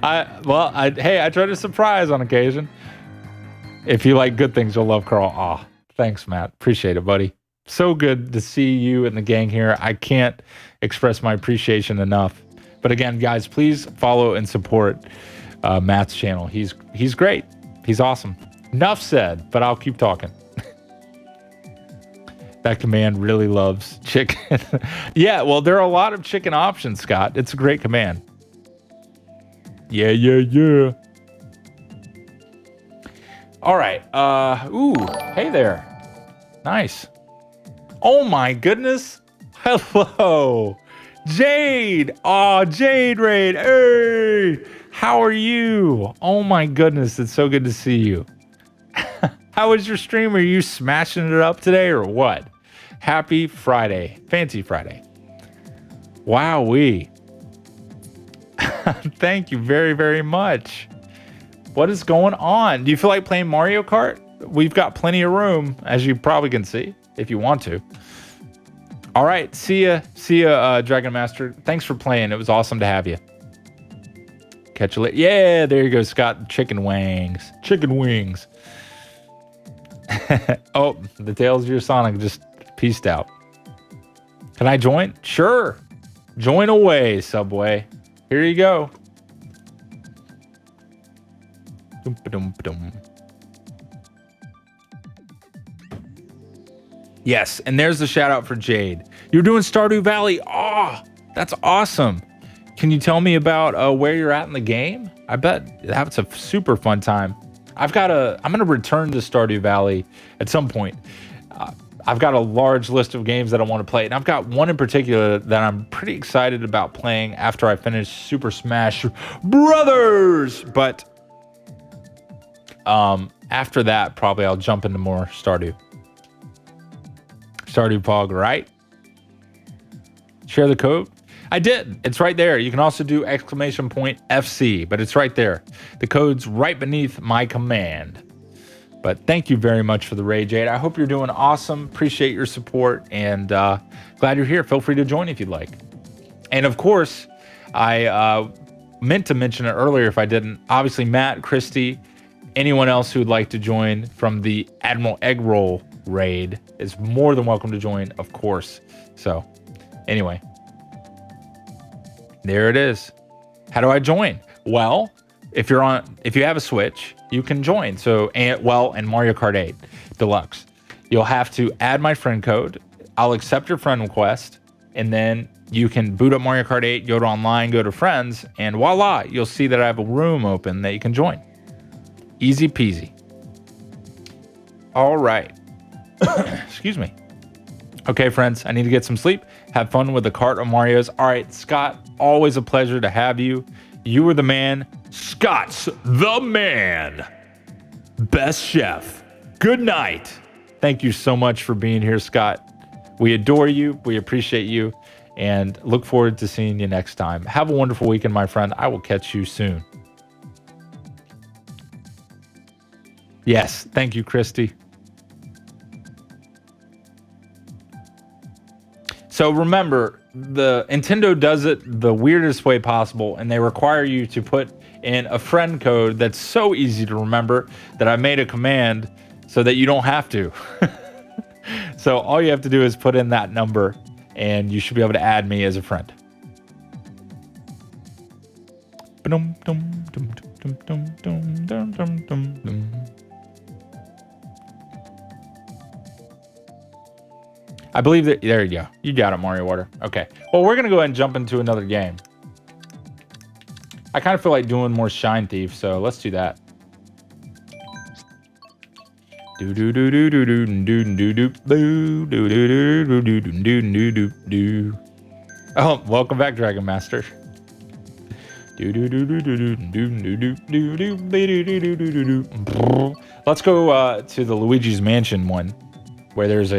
Speaker 1: I try to surprise on occasion. If you like good things, you'll love Carl. Aw, thanks, Matt. Appreciate it, buddy. So good to see you and the gang here. I can't express my appreciation enough. But again, guys, please follow and support Matt's channel. He's great. He's awesome. Enough said, but I'll keep talking. That command really loves chicken. Yeah, well, there are a lot of chicken options, Scott. It's a great command. Yeah. All right. Ooh, hey there. Nice. Oh my goodness. Hello. Jade. Oh, Jade Raid. Hey. How are you? Oh my goodness. It's so good to see you. How was your stream? Are you smashing it up today or what? Happy Friday. Fancy Friday. Wowee. Thank you very, very much. What is going on? Do you feel like playing Mario Kart? We've got plenty of room, as you probably can see, if you want to. All right. See ya, Dragon Master. Thanks for playing. It was awesome to have you. Catch you later. Yeah, there you go, Scott. Chicken wings. Chicken wings. Oh, the Tales of your Sonic just peaced out. Can I join? Sure. Join away, Subway. Here you go. Yes, and there's the shout out for Jade. You're doing Stardew Valley. Oh, that's awesome. Can you tell me about where you're at in the game? I bet that's a super fun time. I'm gonna return to Stardew Valley at some point. I've got a large list of games that I want to play, and I've got one in particular that I'm pretty excited about playing after I finish Super Smash Brothers. But after that, probably I'll jump into more Stardew Pog, right? Share the code. I did. It's right there. You can also do !FC, but it's right there. The code's right beneath my command. But thank you very much for the raid, Jade. I hope you're doing awesome. Appreciate your support, and glad you're here. Feel free to join if you'd like. And of course, I meant to mention it earlier if I didn't. Obviously, Matt, Christy, anyone else who'd like to join from the Admiral Eggroll raid is more than welcome to join, of course. So, anyway, there it is. How do I join? Well, if you have a Switch, you can join. So, and Mario Kart 8 Deluxe. You'll have to add my friend code. I'll accept your friend request, and then you can boot up Mario Kart 8, go to online, go to friends, and voila, you'll see that I have a room open that you can join. Easy peasy. All right. Excuse me. Okay, friends, I need to get some sleep. Have fun with the cart of Marios. All right, Scott, always a pleasure to have you. You were the man. Scott's the man. Best chef. Good night. Thank you so much for being here, Scott. We adore you. We appreciate you. And look forward to seeing you next time. Have a wonderful weekend, my friend. I will catch you soon. Yes. Thank you, Christy. So remember, the Nintendo does it the weirdest way possible, and they require you to put in a friend code that's so easy to remember that I made a command so that you don't have to. So all you have to do is put in that number, and you should be able to add me as a friend. I believe that, there you go. You got it, Mario Water. Okay. Well, we're going to go ahead and jump into another game. I kind of feel like doing more Shine Thief, so let's do that. Oh, welcome back, Dragon Master. Let's go to the Luigi's Mansion one, where there's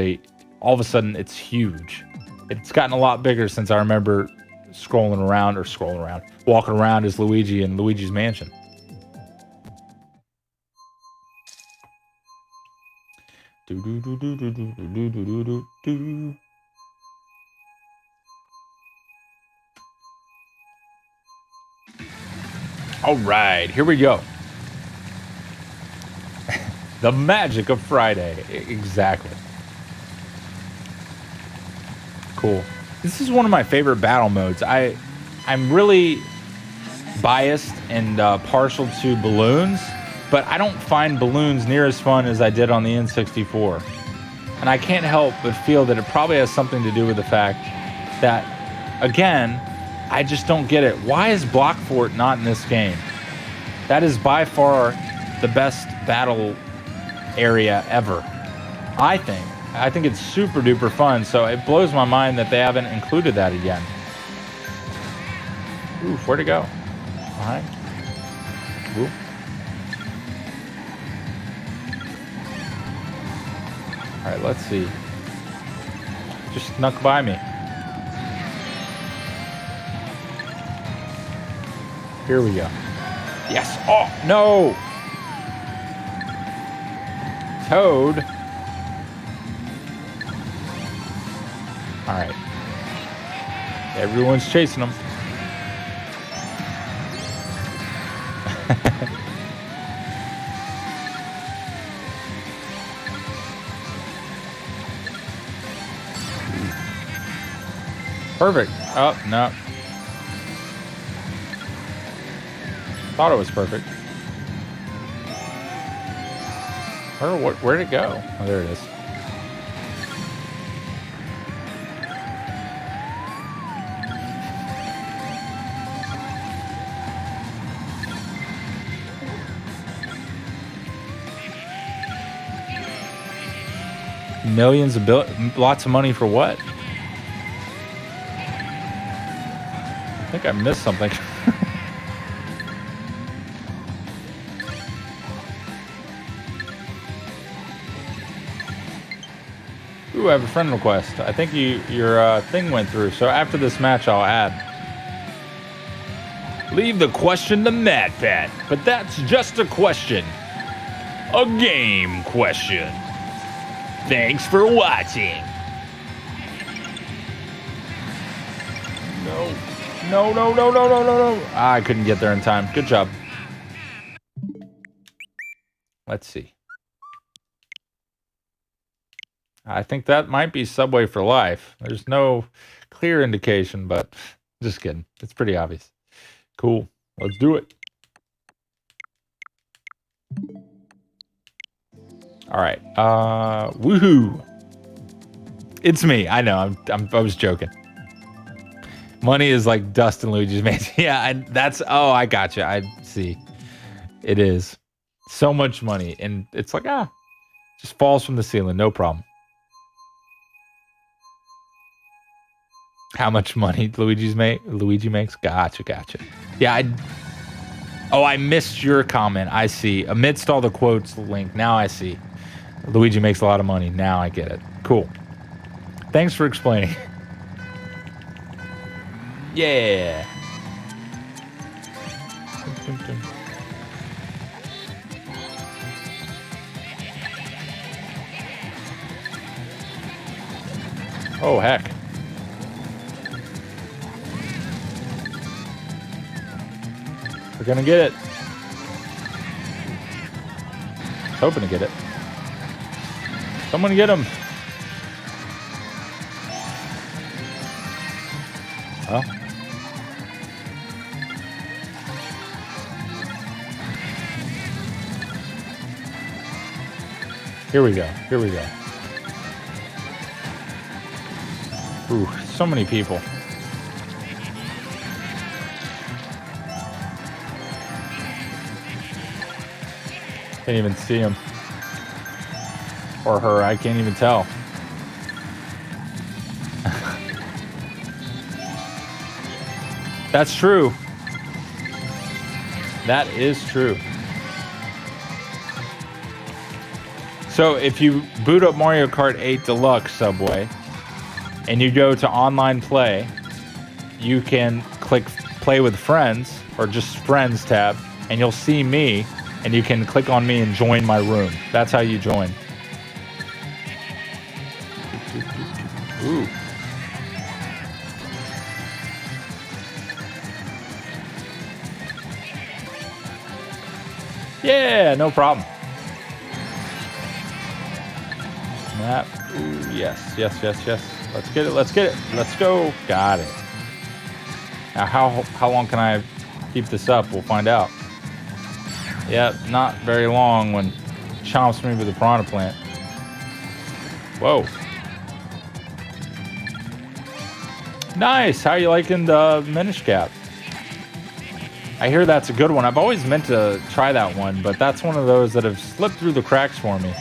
Speaker 1: all of a sudden it's huge. It's gotten a lot bigger since I remember walking around as Luigi in Luigi's Mansion. All right, here we go. The magic of Friday. Exactly. Cool. This is one of my favorite battle modes. I'm really biased and partial to balloons, but I don't find balloons near as fun as I did on the N64. And I can't help but feel that it probably has something to do with the fact that, again, I just don't get it. Why is Block Fort not in this game? That is by far the best battle area ever, I think. I think it's super duper fun, so it blows my mind that they haven't included that again. Ooh, where'd it go? Behind. Ooh. All right, let's see. Just snuck by me. Here we go. Yes. Oh, no. Toad. All right. Everyone's chasing them. Perfect. Oh, no. Thought it was perfect. Where'd it go? Oh, there it is. Millions of lots of money for what? I think I missed something. Ooh, I have a friend request. I think your thing went through. So after this match, I'll add. Leave the question to Mad Pat, but that's just a question. A game question. Thanks for watching. No. I couldn't get there in time. Good job. Let's see. I think that might be Subway for Life. There's no clear indication, but just kidding. It's pretty obvious. Cool. Let's do it. All right. Woohoo. It's me. I know. I was joking. Money is like dust in Luigi's Mansion. Yeah, and that's... Oh, I gotcha. I see. It is. So much money. And it's like, just falls from the ceiling. No problem. How much money Luigi makes? Gotcha. Yeah, I missed your comment. I see. Amidst all the quotes, link. Now I see. Luigi makes a lot of money. Now I get it. Cool. Thanks for explaining. Yeah. Oh, heck. We're gonna get it. Hoping to get it. Someone get him. Oh. Here we go. Ooh, so many people. Can't even see him. Or her, I can't even tell. That's true. That is true. So if you boot up Mario Kart 8 Deluxe Subway and you go to online play, you can click play with friends or just friends tab and you'll see me and you can click on me and join my room. That's how you join. Ooh. Yeah, no problem. Map. Ooh, yes. Let's get it. Let's get it. Let's go. Got it. Now, how long can I keep this up? We'll find out. Yep, not very long when chomps me with the piranha plant. Whoa. Nice. How you liking the Minish Cap? I hear that's a good one. I've always meant to try that one, but that's one of those that have slipped through the cracks for me.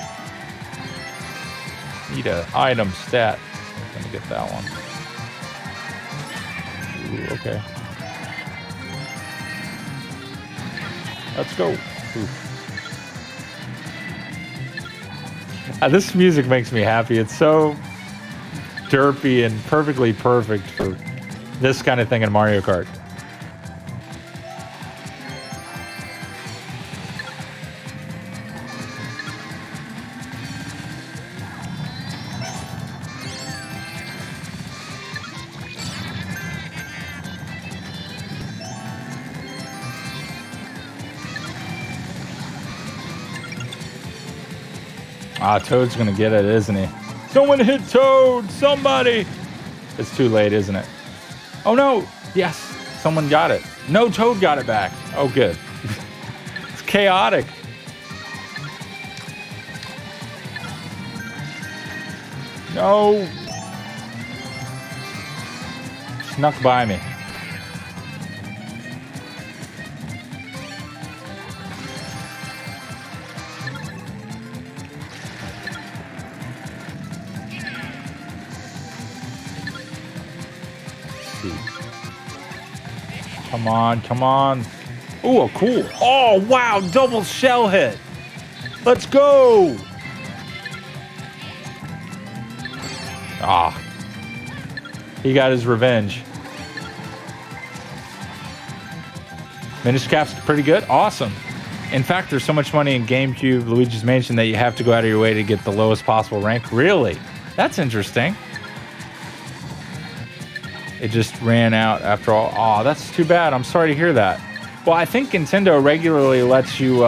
Speaker 1: Need a item stat. I'm gonna get that one. Ooh, okay. Let's go. This music makes me happy. It's so derpy and perfectly perfect for this kind of thing in Mario Kart. Ah, Toad's gonna get it, isn't he? Someone hit Toad! Somebody! It's too late, isn't it? Oh no! Yes! Someone got it. No, Toad got it back. Oh, good. It's chaotic. No! Snuck by me. Come on, come on. Ooh, cool. Oh, wow, double shell hit. Let's go. Ah. He got his revenge. Minish Cap's pretty good. Awesome. In fact, there's so much money in GameCube, Luigi's Mansion, that you have to go out of your way to get the lowest possible rank. Really? That's interesting. It just ran out after all. Oh, that's too bad. I'm sorry to hear that. Well, I think Nintendo regularly lets you,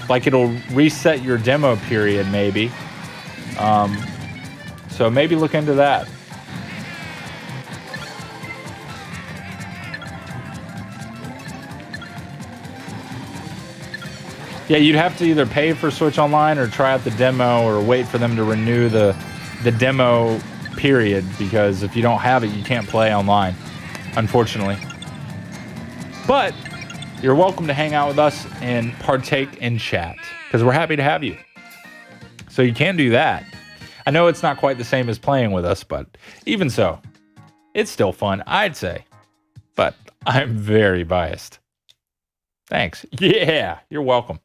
Speaker 1: like it'll reset your demo period, maybe. So maybe look into that. Yeah, you'd have to either pay for Switch Online or try out the demo or wait for them to renew the demo period, because if you don't have it, you can't play online, unfortunately. But you're welcome to hang out with us and partake in chat, because we're happy to have you. So you can do that. I know it's not quite the same as playing with us, but even so, it's still fun, I'd say. But I'm very biased. Thanks. Yeah, you're welcome.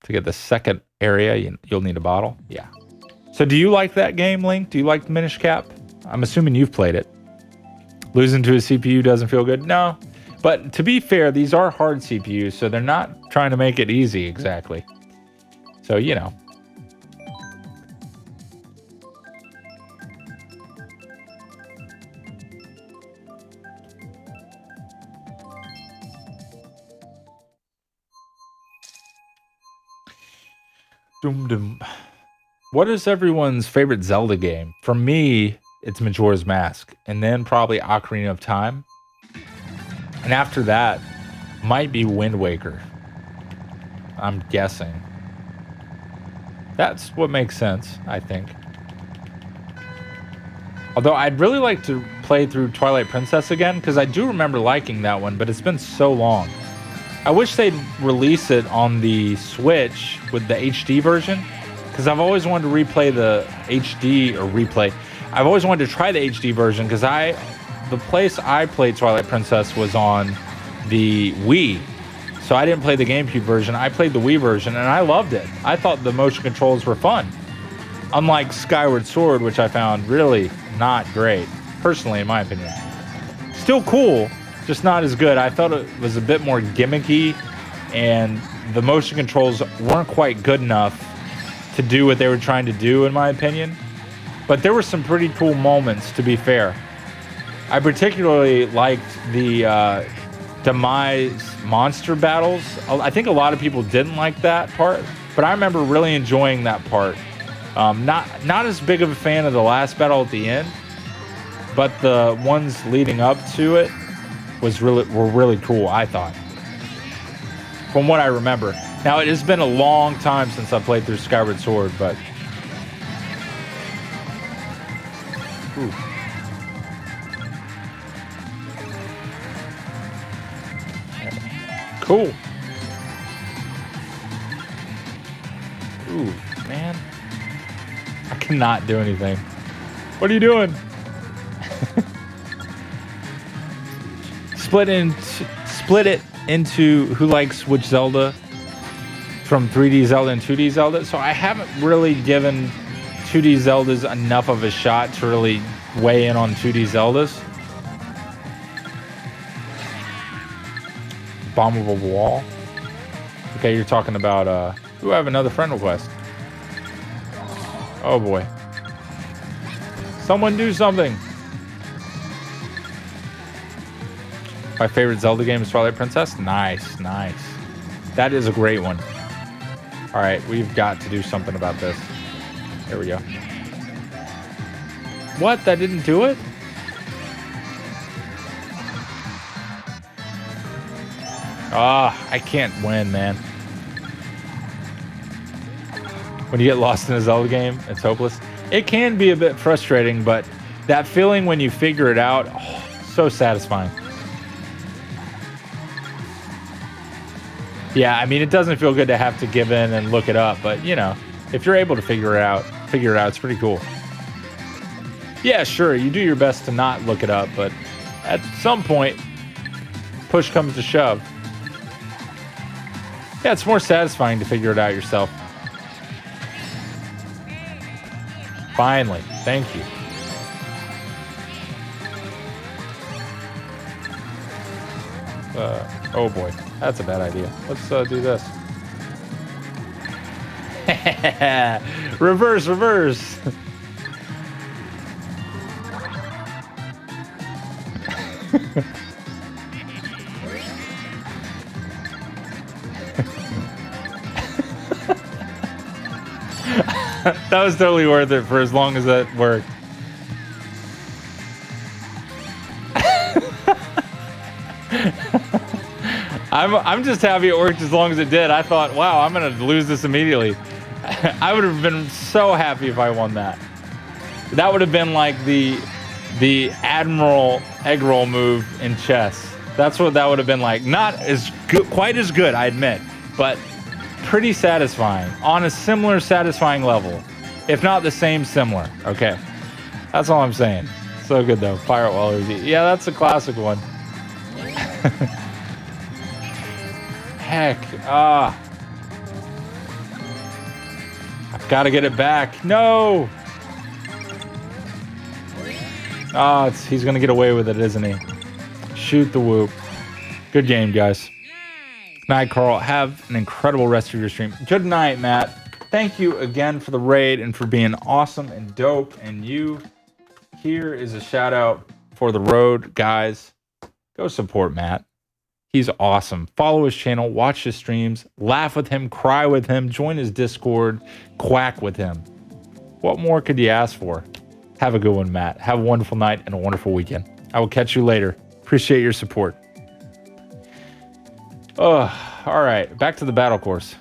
Speaker 1: To get the second area, you'll need a bottle. Yeah. So do you like that game, Link? Do you like the Minish Cap? I'm assuming you've played it. Losing to a CPU doesn't feel good? No. But to be fair, these are hard CPUs, so they're not trying to make it easy exactly. So, you know. Doom doom. What is everyone's favorite Zelda game? For me, it's Majora's Mask, and then probably Ocarina of Time. And after that, might be Wind Waker. I'm guessing. That's what makes sense, I think. Although I'd really like to play through Twilight Princess again, because I do remember liking that one, but it's been so long. I wish they'd release it on the Switch with the HD version, because I've always wanted to replay the HD, or replay. I've always wanted to try the HD version, because the place I played Twilight Princess was on the Wii. So I didn't play the GameCube version. I played the Wii version, and I loved it. I thought the motion controls were fun. Unlike Skyward Sword, which I found really not great, personally, in my opinion. Still cool, just not as good. I thought it was a bit more gimmicky, and the motion controls weren't quite good enough to do what they were trying to do, in my opinion. But there were some pretty cool moments, to be fair. I particularly liked the Demise monster battles. I think a lot of people didn't like that part, but I remember really enjoying that part. Not as big of a fan of the last battle at the end, but the ones leading up to it were really cool, I thought. From what I remember. Now, it has been a long time since I played through Skyward Sword, but... Ooh. Cool. Ooh, man. I cannot do anything. What are you doing? Split it into who likes which Zelda from 3D Zelda and 2D Zelda. So I haven't really given 2D Zeldas enough of a shot to really weigh in on 2D Zeldas. Bombable wall. Okay, you're talking about ooh, I have another friend request. Oh boy. Someone do something. My favorite Zelda game is Twilight Princess. Nice, nice. That is a great one. All right, we've got to do something about this. There we go. What? That didn't do it? I can't win, man. When you get lost in a Zelda game, it's hopeless. It can be a bit frustrating, but that feeling when you figure it out, so satisfying. Yeah, I mean, it doesn't feel good to have to give in and look it up, but you know, if you're able to figure it out, it's pretty cool. Yeah, sure, you do your best to not look it up, but at some point, push comes to shove. Yeah, it's more satisfying to figure it out yourself. Finally, thank you. Oh boy, that's a bad idea. Let's do this. Reverse. That was totally worth it for as long as that worked. I'm just happy it worked as long as it did. I thought, wow, I'm gonna lose this immediately. I would have been so happy if I won that. That would have been like the Admiral egg roll move in chess. That's what that would have been like. Not as good, quite as good, I admit, but pretty satisfying. On a similar satisfying level, if not the same, similar. Okay, that's all I'm saying. So good though. Pirate Waller. Yeah, that's a classic one. Heck, I've got to get it back. No. He's gonna get away with it, isn't he? Shoot the whoop. Good game, guys. Night, Carl. Have an incredible rest of your stream. Good night, Matt. Thank you again for the raid and for being awesome and dope. And here is a shout out for the road, guys. Go support Matt. He's awesome. Follow his channel, watch his streams, laugh with him, cry with him, join his Discord, quack with him. What more could you ask for? Have a good one, Matt. Have a wonderful night and a wonderful weekend. I will catch you later. Appreciate your support. All right. Back to the battle course.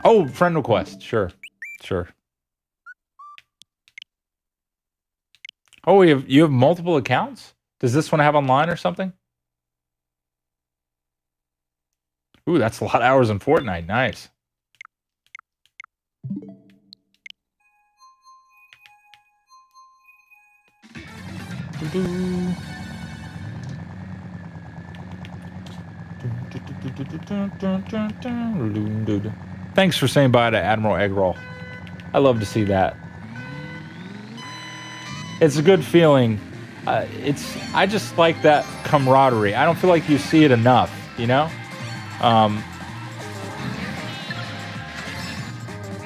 Speaker 1: Oh, friend request. Sure. Oh, you have multiple accounts? Does this one have online or something? Ooh, that's a lot of hours in Fortnite. Nice. Thanks for saying bye to Admiral Eggroll. I love to see that. It's a good feeling. I just like that camaraderie. I don't feel like you see it enough, you know?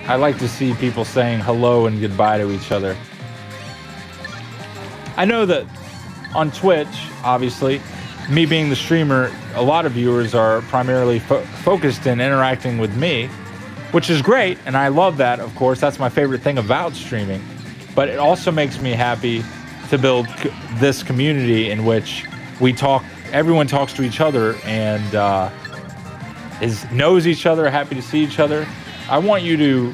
Speaker 1: I like to see people saying hello and goodbye to each other. I know that on Twitch, obviously, me being the streamer, a lot of viewers are primarily focused in interacting with me. which is great. And I love that, of course. That's my favorite thing about streaming. But it also makes me happy to build this community in which everyone talks to each other and knows each other, happy to see each other. I want you to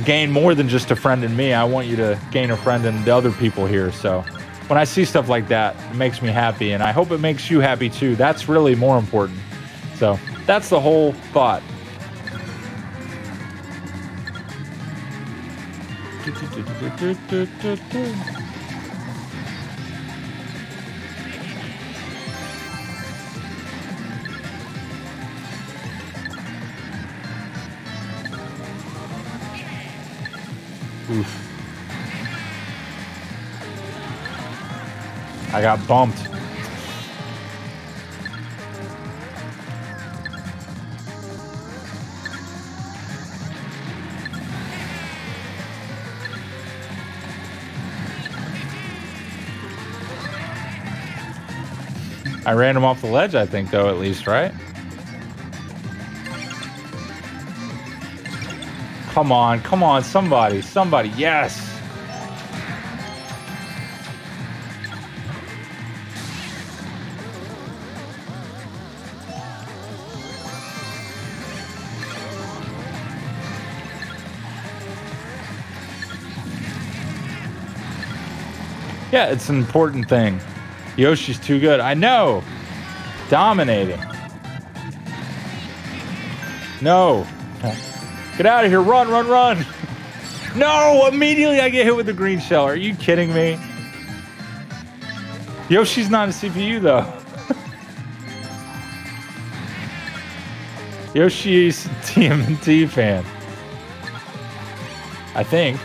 Speaker 1: gain more than just a friend in me. I want you to gain a friend in the other people here. So when I see stuff like that, it makes me happy, and I hope it makes you happy too. That's really more important. So that's the whole thought. Oof. I got bumped. I ran him off the ledge, I think, though, at least, right? Come on, somebody, yes! Yeah, it's an important thing. Yoshi's too good. I know! Dominating. No! Get out of here. Run, run, run. No, immediately I get hit with the green shell. Are you kidding me? Yoshi's not a CPU, though. Yoshi's TMNT fan. I think.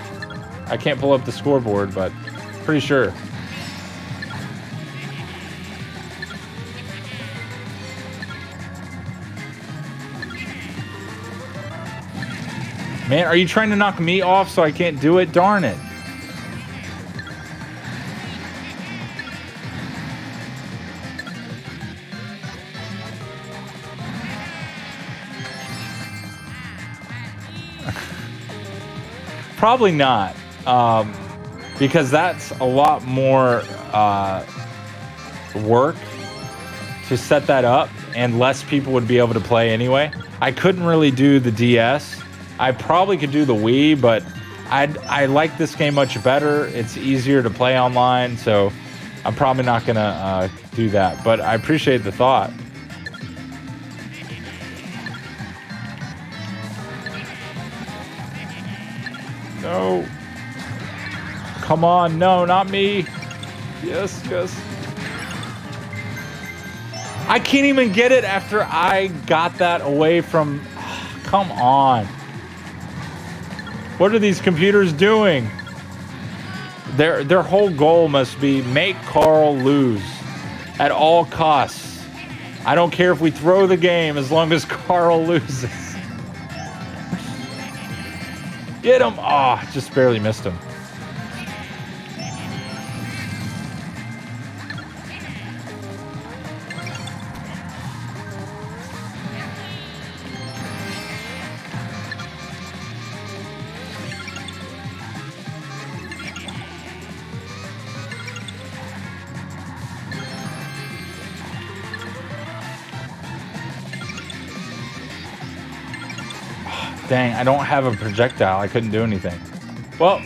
Speaker 1: I can't pull up the scoreboard, but pretty sure. Man, are you trying to knock me off so I can't do it? Darn it. Probably not. Because that's a lot more work to set that up, and less people would be able to play anyway. I couldn't really do the DS. I probably could do the Wii, but I like this game much better. It's easier to play online, so I'm probably not going to do that. But I appreciate the thought. No. Come on. No, not me. Yes, yes. I can't even get it after I got that away from... Come on. What are these computers doing? Their whole goal must be make Carl lose at all costs. I don't care if we throw the game as long as Carl loses. Get him! Oh, just barely missed him. Dang, I don't have a projectile. I couldn't do anything. Well,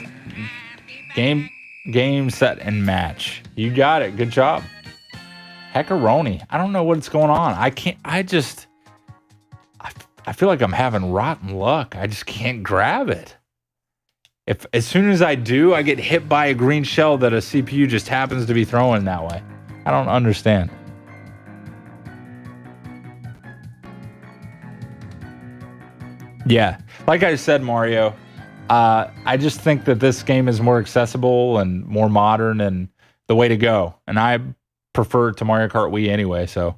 Speaker 1: game, set, and match. You got it. Good job. Heckaroni. I don't know what's going on. I feel like I'm having rotten luck. I just can't grab it. If as soon as I do, I get hit by a green shell that a CPU just happens to be throwing that way. I don't understand. Yeah, like I said, Mario, I just think that this game is more accessible and more modern and the way to go. And I prefer to Mario Kart Wii anyway, so.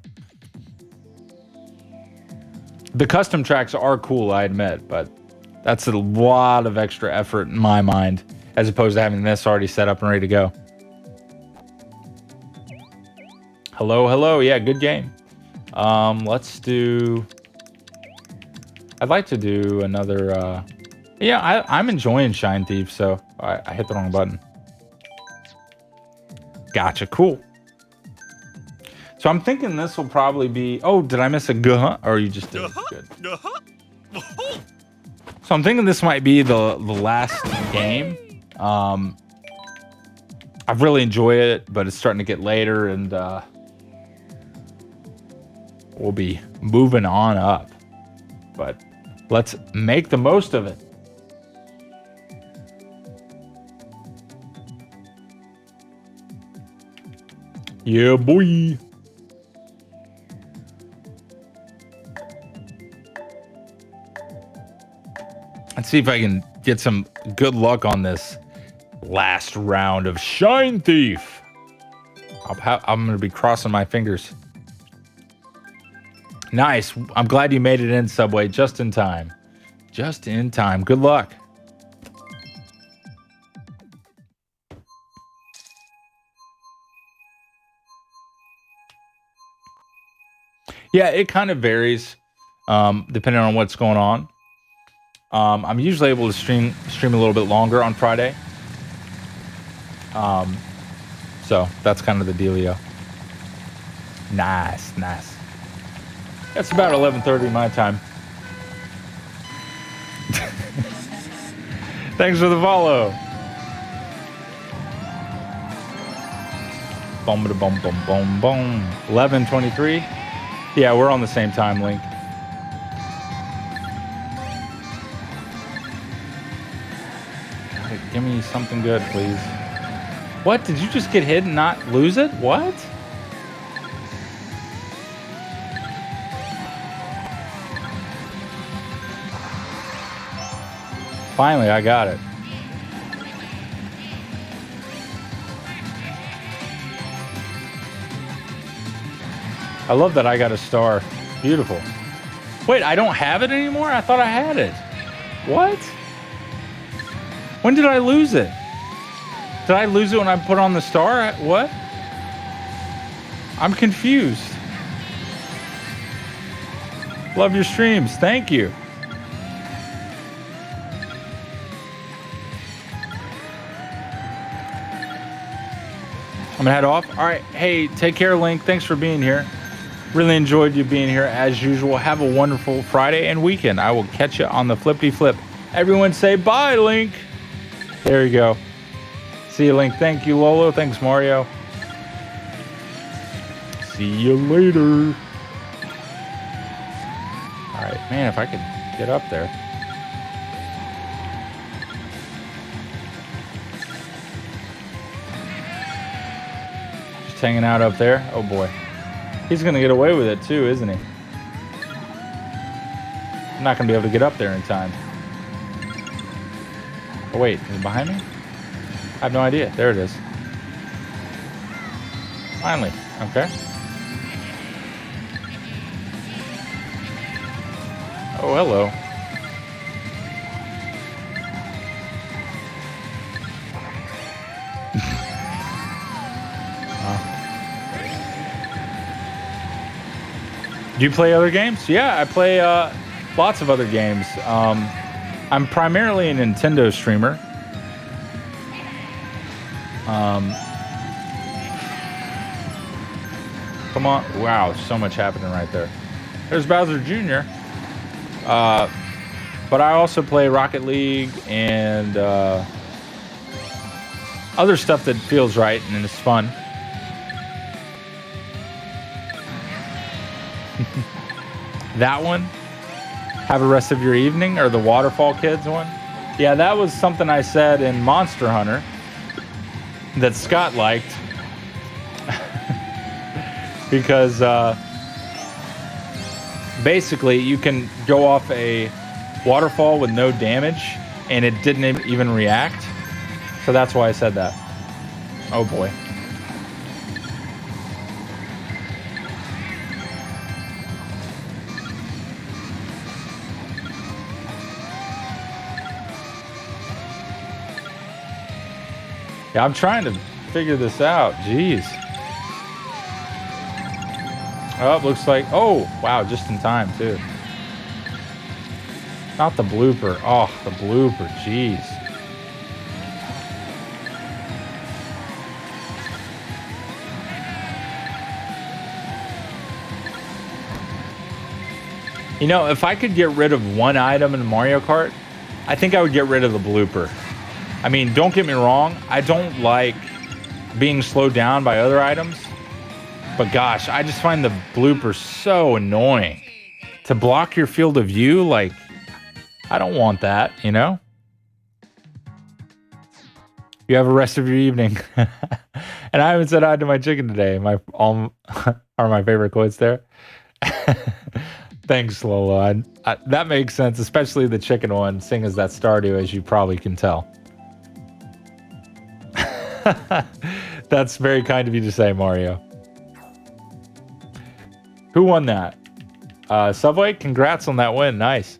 Speaker 1: The custom tracks are cool, I admit, but that's a lot of extra effort in my mind, as opposed to having this already set up and ready to go. Hello, hello. Yeah, good game. Let's do... I'd like to do another, yeah, I'm enjoying Shine Thief, so I hit the wrong button. Gotcha, cool. So I'm thinking this will probably be, oh, did I miss a guh? Or you just did it? Good. So I'm thinking this might be the last game. I've really enjoyed it, but it's starting to get later, and we'll be moving on up. But let's make the most of it. Yeah, boy. Let's see if I can get some good luck on this last round of Shine Thief. I'm going to be crossing my fingers. Nice. I'm glad you made it in, Subway, just in time. Just in time. Good luck. Yeah, it kind of varies depending on what's going on. I'm usually able to stream a little bit longer on Friday. So that's kind of the dealio. Nice. That's about 11:30 my time. Thanks for the follow. Boom, boom, boom, boom, boom. 11:23. Yeah, we're on the same time, Link. Give me something good, please. What? Did you just get hit and not lose it? What? Finally, I got it. I love that I got a star. Beautiful. Wait, I don't have it anymore? I thought I had it. What? When did I lose it? Did I lose it when I put on the star? What? I'm confused. Love your streams. Thank you. I'm gonna head off. All right. Hey, take care, Link. Thanks for being here. Really enjoyed you being here as usual. Have a wonderful Friday and weekend. I will catch you on the flippity flip. Everyone say bye, Link. There you go. See you, Link. Thank you, Lolo. Thanks, Mario. See you later. All right, man, if I could get up there. Just hanging out up there. Oh, boy. He's going to get away with it, too, isn't he? I'm not going to be able to get up there in time. Oh, wait. Is it behind me? I have no idea. There it is. Finally. Okay. Oh, hello. Do you play other games? Yeah, I play lots of other games. I'm primarily a Nintendo streamer. Come on. Wow, so much happening right there. There's Bowser Jr. But I also play Rocket League and other stuff that feels right and is fun. That one, Have a Rest of Your Evening, or the Waterfall Kids one. Yeah, that was something I said in Monster Hunter that Scott liked. Because basically you can go off a waterfall with no damage and it didn't even react. So that's why I said that. Oh boy. Yeah, I'm trying to figure this out. Jeez. Oh, looks like... Oh, wow, just in time, too. Not the blooper. Oh, the blooper. Jeez. You know, if I could get rid of one item in Mario Kart, I think I would get rid of the blooper. I mean, don't get me wrong. I don't like being slowed down by other items. But gosh, I just find the blooper so annoying. To block your field of view, like, I don't want that, you know? You have a rest of your evening. And I haven't said hi to my chicken today. My all are my favorite quotes there. Thanks, Lola. That makes sense, especially the chicken one, seeing as that Stardew, as you probably can tell. That's very kind of you to say, Mario. Who won that? Subway, congrats on that win. Nice.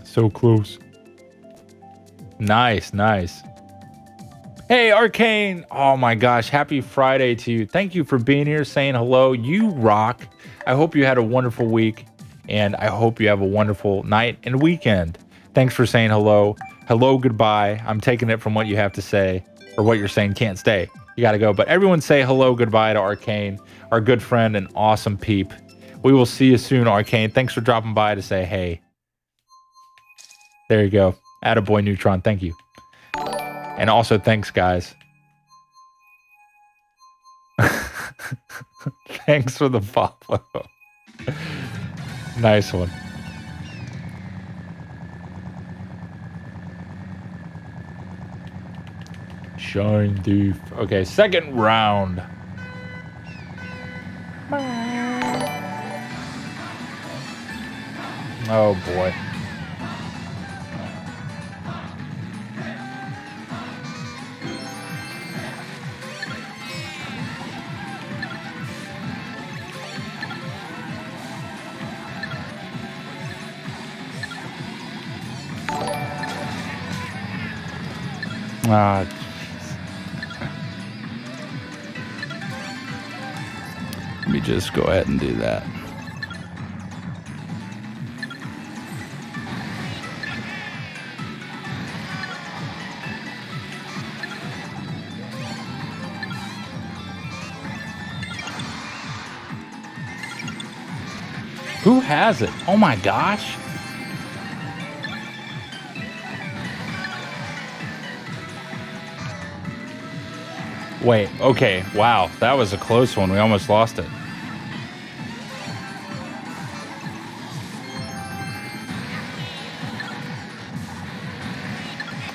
Speaker 1: So close. Nice, nice. Hey, Arcane. Oh my gosh, happy Friday to you. Thank you for being here, saying hello. You rock. I hope you had a wonderful week, and I hope you have a wonderful night and weekend. Thanks for saying hello. Hello, goodbye. I'm taking it from what you have to say, or what you're saying can't stay. You got to go. But everyone say hello, goodbye to Arcane, our good friend and awesome peep. We will see you soon, Arcane. Thanks for dropping by to say hey. There you go. Attaboy Neutron. Thank you. And also, thanks, guys. Thanks for the follow. Nice one. Shine thief. Okay, second round. Oh, boy. Ah, let me just go ahead and do that. Who has it? Oh my gosh. Wait, okay, wow, that was a close one. We almost lost it.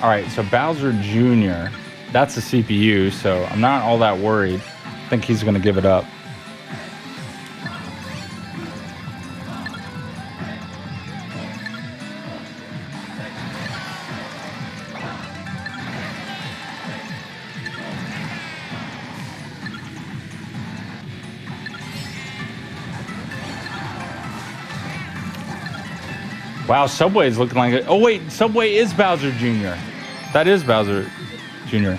Speaker 1: All right, so Bowser Jr., that's the CPU, so I'm not all that worried. I think he's going to give it up. Wow, Subway is looking like it. Oh, wait, Subway is Bowser Jr. That is Bowser Jr.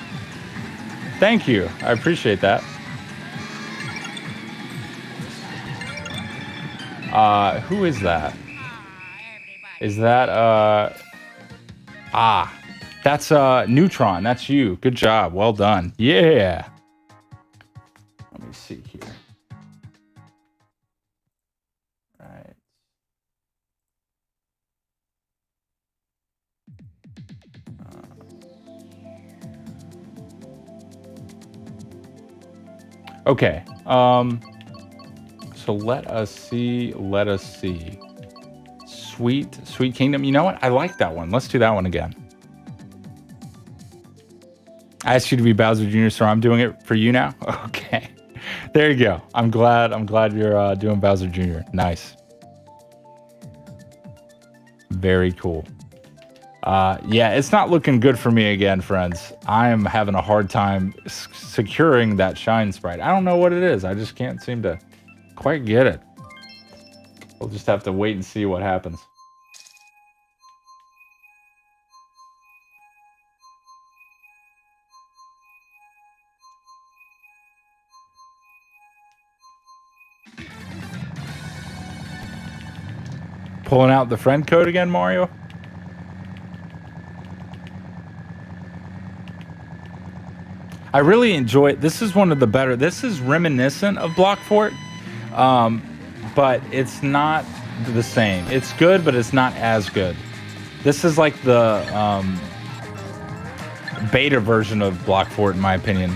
Speaker 1: Thank you. I appreciate that. Who is that? Is that, that's, Neutron. That's you. Good job. Well done. Yeah. Let me see here. Right. Okay. So let us see. Sweet Kingdom. You know what? I like that one. Let's do that one again. I asked you to be Bowser Jr., so I'm doing it for you now. Okay. There you go. I'm glad you're doing Bowser Jr. Nice. Very cool. Yeah, it's not looking good for me again, friends. I am having a hard time securing that shine sprite. I don't know what it is. I just can't seem to quite get it. We'll just have to wait and see what happens. Pulling out the friend code again, Mario? I really enjoy it. This is one of the better. This is reminiscent of Block Fort, but it's not the same. It's good, but it's not as good. This is like the beta version of Block Fort, in my opinion.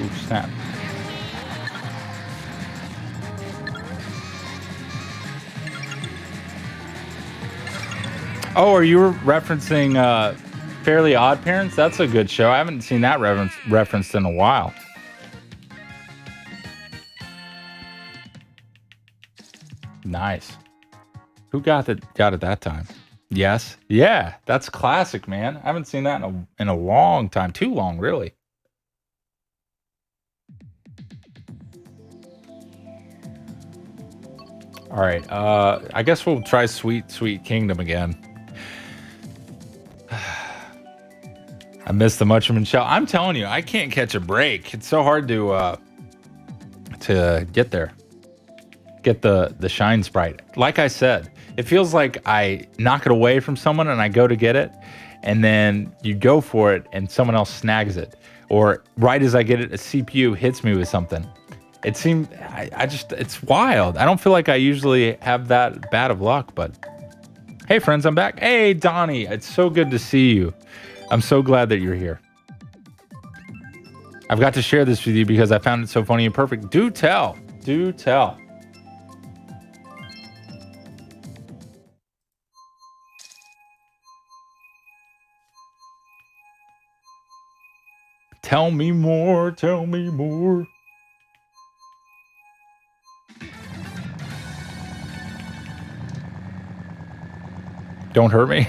Speaker 1: Ooh, snap. Oh, are you referencing Fairly Odd Parents? That's a good show. I haven't seen that referenced in a while. Nice. Who got it that time? Yes. Yeah, that's classic, man. I haven't seen that in a long time. Too long, really. All right. I guess we'll try Sweet Sweet Kingdom again. I missed the Mushroom Shell. I'm telling you, I can't catch a break. It's so hard to get there. Get the shine sprite. Like I said, it feels like I knock it away from someone and I go to get it, and then you go for it and someone else snags it. Or right as I get it, a CPU hits me with something. It seemed, it's wild. I don't feel like I usually have that bad of luck, but hey friends, I'm back. Hey Donnie, it's so good to see you. I'm so glad that you're here. I've got to share this with you because I found it so funny and perfect. Do tell. Do tell. Tell me more. Tell me more. Don't hurt me.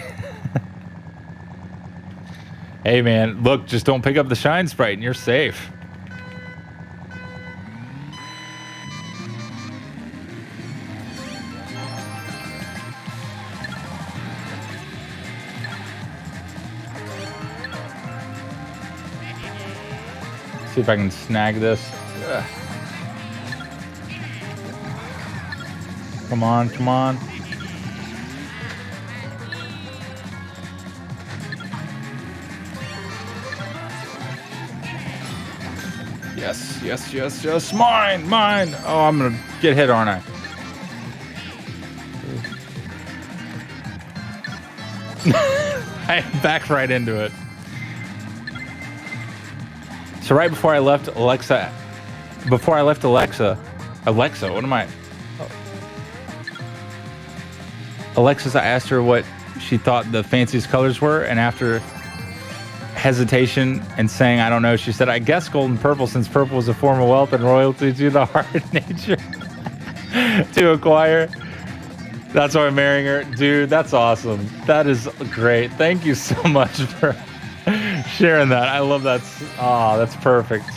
Speaker 1: Hey man, look, just don't pick up the shine sprite and you're safe. See if I can snag this. Ugh. Come on, come on. Yes, yes, yes, yes. Mine, mine. Oh, I'm gonna get hit, aren't I? I backed right into it. So right before I left Alexa, what am I? Alexis, I asked her what she thought the fanciest colors were, and after hesitation and saying, I don't know, she said, I guess gold and purple, since purple is a form of wealth and royalty to the hard nature to acquire. That's why I'm marrying her. Dude, that's awesome. That is great. Thank you so much for sharing that. I love that. Oh, that's perfect.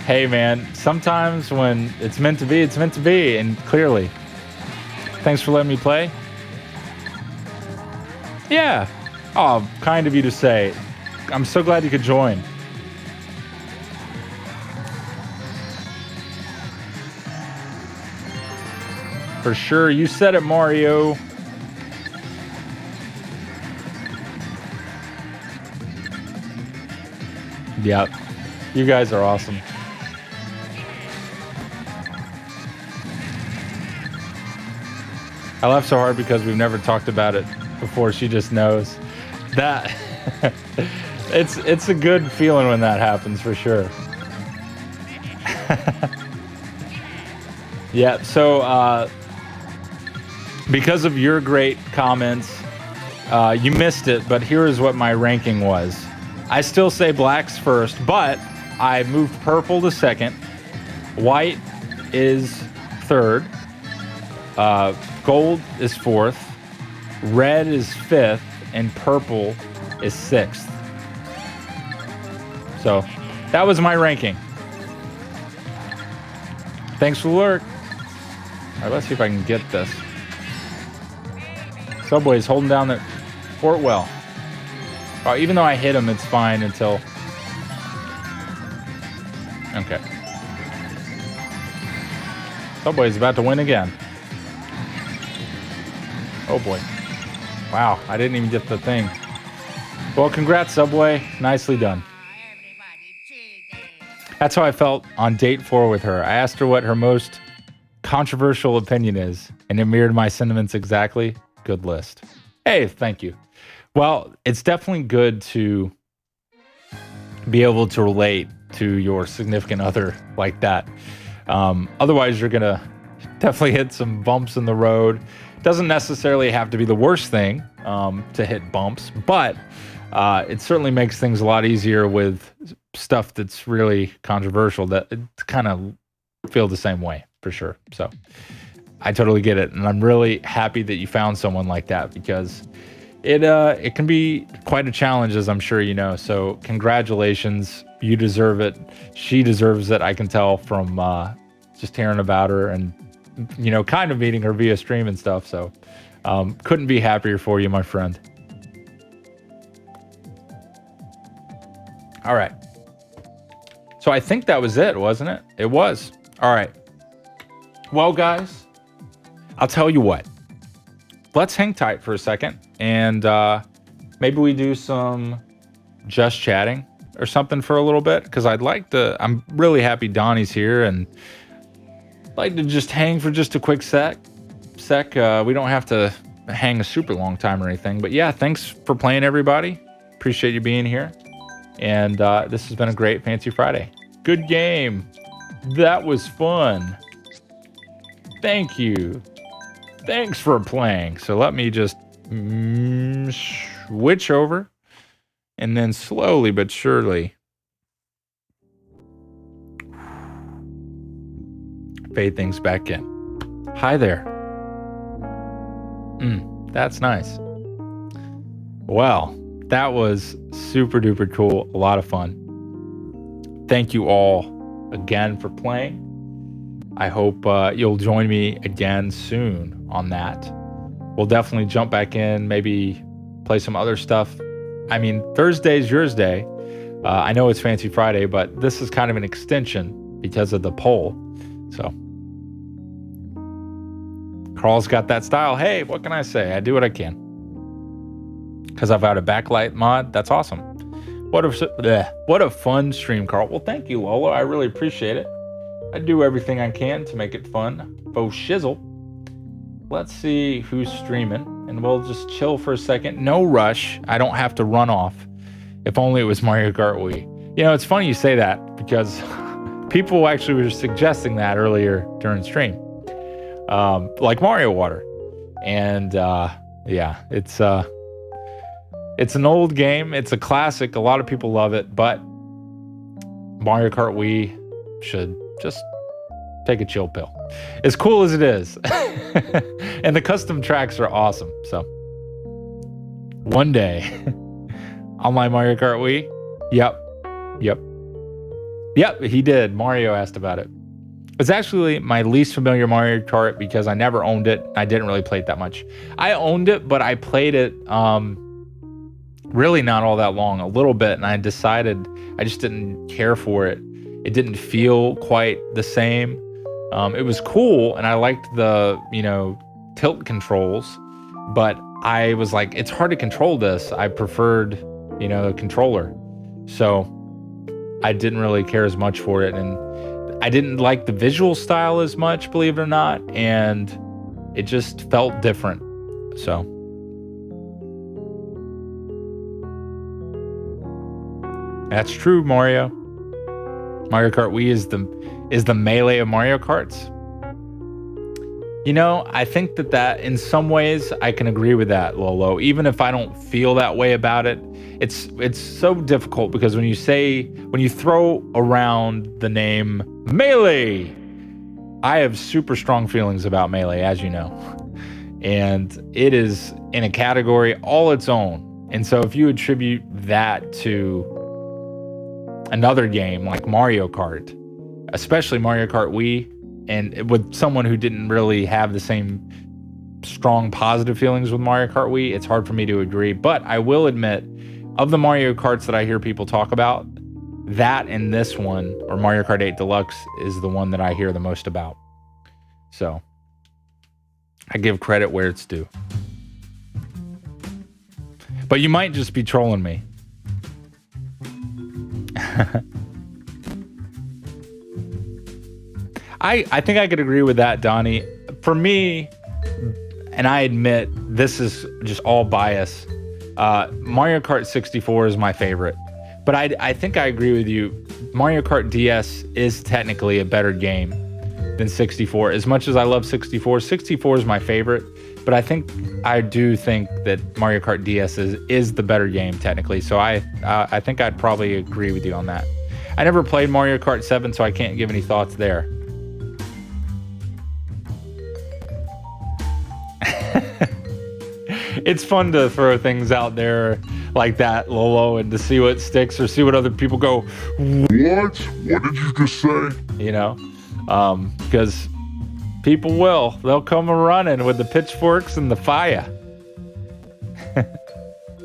Speaker 1: Hey, man, sometimes when it's meant to be, it's meant to be. And clearly, thanks for letting me play. Yeah. Oh, kind of you to say. I'm so glad you could join. For sure. You said it, Mario. Yep. You guys are awesome. I laugh so hard because we've never talked about it before. She just knows that. It's a good feeling when that happens, for sure. Yeah, so because of your great comments, you missed it, but here is what my ranking was. I still say black's first, but I moved purple to second, white is third. Gold is fourth. Red is fifth. And purple is sixth. So that was my ranking. Thanks for the lurk. All right, let's see if I can get this. Subway's holding down the fort well. Even though I hit him, it's fine until... Okay. Subway's about to win again. Oh boy. Wow, I didn't even get the thing. Well, congrats, Subway. Nicely done. That's how I felt on date 4 with her. I asked her what her most controversial opinion is, and it mirrored my sentiments exactly. Good list. Hey, thank you. Well, it's definitely good to be able to relate to your significant other like that. Otherwise, you're going to definitely hit some bumps in the road. Doesn't necessarily have to be the worst thing to hit bumps, but it certainly makes things a lot easier with stuff that's really controversial that it kind of feel the same way for sure. So I totally get it. And I'm really happy that you found someone like that because it can be quite a challenge, as I'm sure you know. So congratulations. You deserve it. She deserves it. I can tell from just hearing about her and, you know, kind of meeting her via stream and stuff. So couldn't be happier for you, my friend. All right. So I think that was it, wasn't it? It was. All right. Well, guys, I'll tell you what. Let's hang tight for a second and maybe we do some just chatting or something for a little bit because I'm really happy Donnie's here and I'd like to just hang for just a quick sec. We don't have to hang a super long time or anything, but yeah, thanks for playing, everybody. Appreciate you being here. And this has been a great Fancy Friday. Good game. That was fun. Thank you. Thanks for playing. So let me just switch over and then slowly but surely fade things back in. Hi there. That's nice. Well, that was super duper cool. A lot of fun. Thank you all again for playing. I hope you'll join me again soon on that. We'll definitely jump back in, maybe play some other stuff. I mean, Thursday's yours day. I know it's Fancy Friday, but this is kind of an extension because of the poll. So Carl's got that style. Hey, what can I say? I do what I can. Because I've got a backlight mod. That's awesome. What a fun stream, Carl. Well, thank you, Lola. I really appreciate it. I do everything I can to make it fun. Faux shizzle. Let's see who's streaming, and we'll just chill for a second. No rush. I don't have to run off. If only it was Mario Kart Wii. You know, it's funny you say that because people actually were suggesting that earlier during stream. Like Mario Water. And yeah, it's an old game. It's a classic. A lot of people love it, but Mario Kart Wii should just take a chill pill. As cool as it is. And the custom tracks are awesome. So one day, online Mario Kart Wii. Yep, he did. Mario asked about it. It's actually my least familiar Mario Kart because I never owned it. I didn't really play it that much. I owned it, but I played it really not all that long, a little bit, and I decided I just didn't care for it. It didn't feel quite the same. It was cool, and I liked the, tilt controls, but I was like, it's hard to control this. I preferred, a controller. So I didn't really care as much for it, and I didn't like the visual style as much, believe it or not, and it just felt different. So that's true, Mario. Mario Kart Wii is the melee of Mario Karts. I think that in some ways I can agree with that, Lolo. Even if I don't feel that way about it, it's so difficult because when you throw around the name melee, I have super strong feelings about Melee, as you know, and it is in a category all its own. And so if you attribute that to another game like Mario Kart, especially Mario Kart Wii, and with someone who didn't really have the same strong positive feelings with Mario Kart Wii, it's hard for me to agree. But I will admit, of the Mario Karts that I hear people talk about, that and this one, or Mario Kart 8 Deluxe, is the one that I hear the most about. So I give credit where it's due. But you might just be trolling me. I think I could agree with that, Donnie. For me, and I admit this is just all bias, Mario Kart 64 is my favorite. But I think I agree with you. Mario Kart DS is technically a better game than 64. As much as I love 64, 64 is my favorite. But I do think that Mario Kart DS is the better game technically. So I think I'd probably agree with you on that. I never played Mario Kart 7, so I can't give any thoughts there. It's fun to throw things out there like that, Lolo, and to see what sticks or see what other people go,
Speaker 2: What? What did you just say?
Speaker 1: You know, because people they'll come running with the pitchforks and the fire.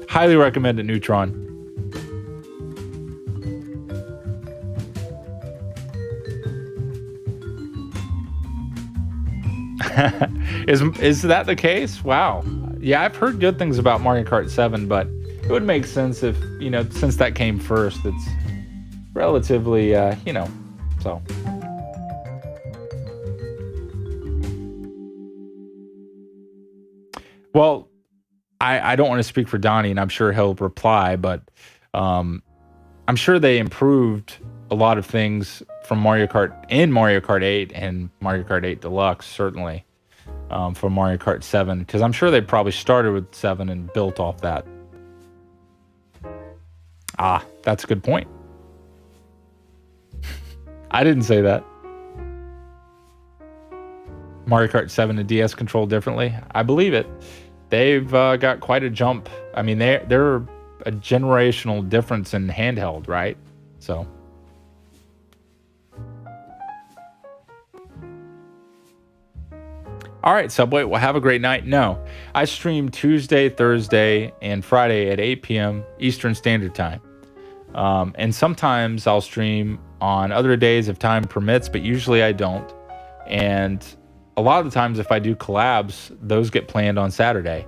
Speaker 1: Highly recommend it, Neutron. Is that the case? Wow. Yeah, I've heard good things about Mario Kart 7, but it would make sense if, since that came first, it's relatively, so. Well, I don't want to speak for Donnie, and I'm sure he'll reply, but I'm sure they improved a lot of things from Mario Kart 8 and Mario Kart 8 Deluxe, certainly. For Mario Kart 7, because I'm sure they probably started with 7 and built off that. That's a good point. I didn't say that. Mario Kart 7 and DS control differently. I believe it. They've got quite a jump. I mean, they're a generational difference in handheld, right? So. All right, Subway, well, have a great night. No, I stream Tuesday, Thursday, and Friday at 8 p.m. Eastern Standard Time. And sometimes I'll stream on other days if time permits, but usually I don't. And a lot of the times if I do collabs, those get planned on Saturday.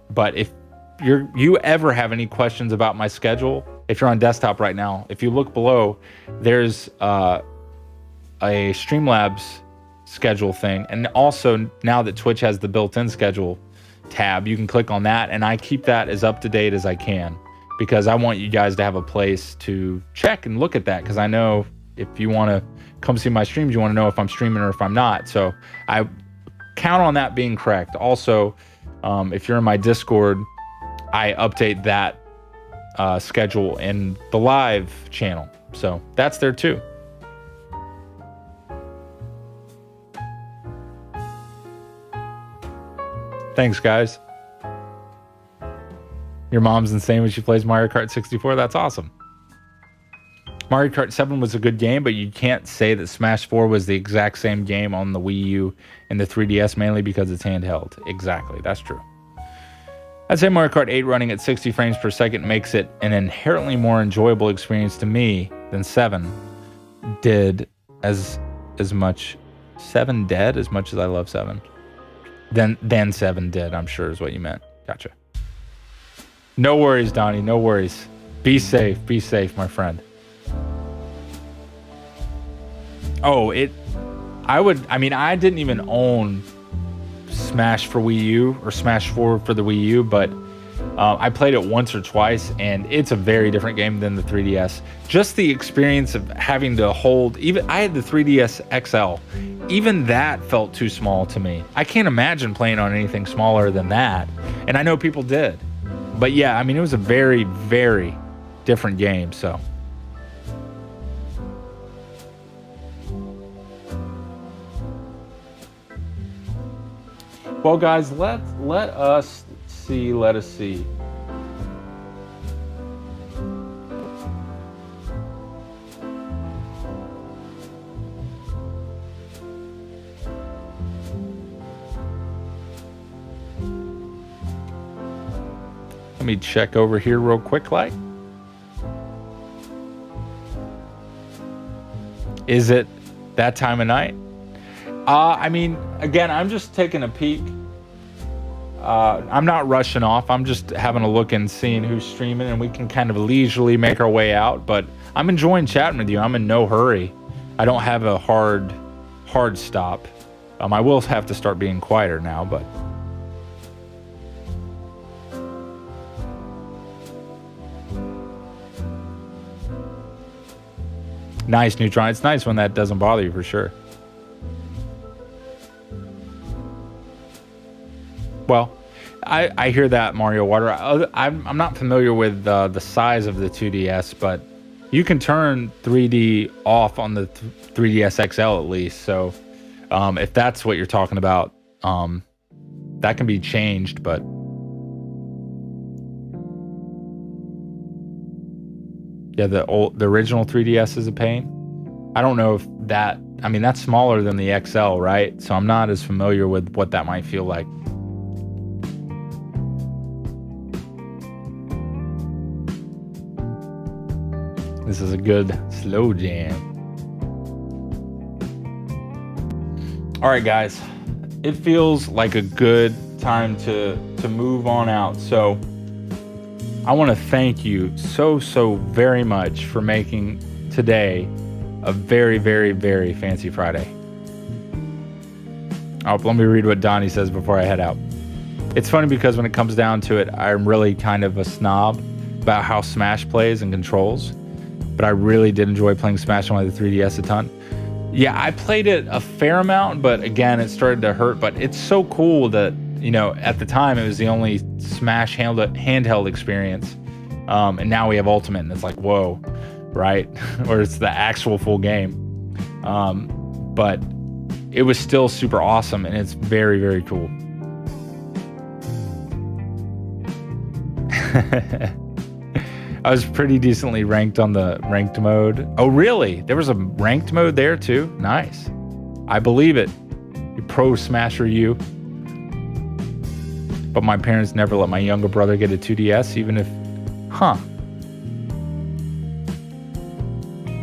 Speaker 1: But if you ever have any questions about my schedule, if you're on desktop right now, if you look below, there's a Streamlabs schedule thing, and also now that Twitch has the built-in schedule tab, you can click on that, and I keep that as up to date as I can, because I want you guys to have a place to check and look at that, because I know if you want to come see my streams, you want to know if I'm streaming or if I'm not. So I count on that being correct. Also, if you're in my Discord, I update that schedule in the live channel, so that's there too. Thanks, guys. Your mom's insane when she plays Mario Kart 64. That's awesome. Mario Kart 7 was a good game, but you can't say that Smash 4 was the exact same game on the Wii U and the 3DS, mainly because it's handheld. Exactly, that's true. I'd say Mario Kart 8 running at 60 frames per second makes it an inherently more enjoyable experience to me than 7 did as much. 7 dead as much as I love 7. Then 7 did, I'm sure is what you meant. Gotcha. No worries, Donnie. No worries. Be safe, my friend. I didn't even own Smash for Wii U or Smash 4 for the Wii U, but I played it once or twice, and it's a very different game than the 3DS. Just the experience of having to hold, I had the 3DS XL. Even that felt too small to me. I can't imagine playing on anything smaller than that. And I know people did. But yeah, it was a very, very different game, so. Well, guys, let us see. Let us see. Let me check over here real quick, like. Is it that time of night? I mean, again, I'm just taking a peek. I'm not rushing off. I'm just having a look and seeing who's streaming, and we can kind of leisurely make our way out. But I'm enjoying chatting with you. I'm in no hurry. I don't have a hard stop. I will have to start being quieter now, but. Nice, Neutron. It's nice when that doesn't bother you, for sure. Well, I hear that, Mario Water. I'm not familiar with the size of the 2DS, but you can turn 3D off on the 3DS XL at least. So if that's what you're talking about, that can be changed, but... Yeah, the original 3DS is a pain. I don't know if that... I mean, that's smaller than the XL, right? So I'm not as familiar with what that might feel like. This is a good slow jam. All right, guys. It feels like a good time to move on out. So I want to thank you so very much for making today a very, very, very fancy Friday. Oh, let me read what Donnie says before I head out. It's funny because when it comes down to it, I'm really kind of a snob about how Smash plays and controls, but I really did enjoy playing Smash on the 3DS a ton. Yeah, I played it a fair amount, but again, it started to hurt. But it's so cool that, you know, at the time it was the only Smash handheld experience, and now we have Ultimate, and it's like, whoa, right? Or it's the actual full game. But it was still super awesome, and it's very, very cool. I was pretty decently ranked on the ranked mode. Oh, really? There was a ranked mode there too? Nice. I believe it. You pro smasher, you. But my parents never let my younger brother get a 2DS, even if... Huh.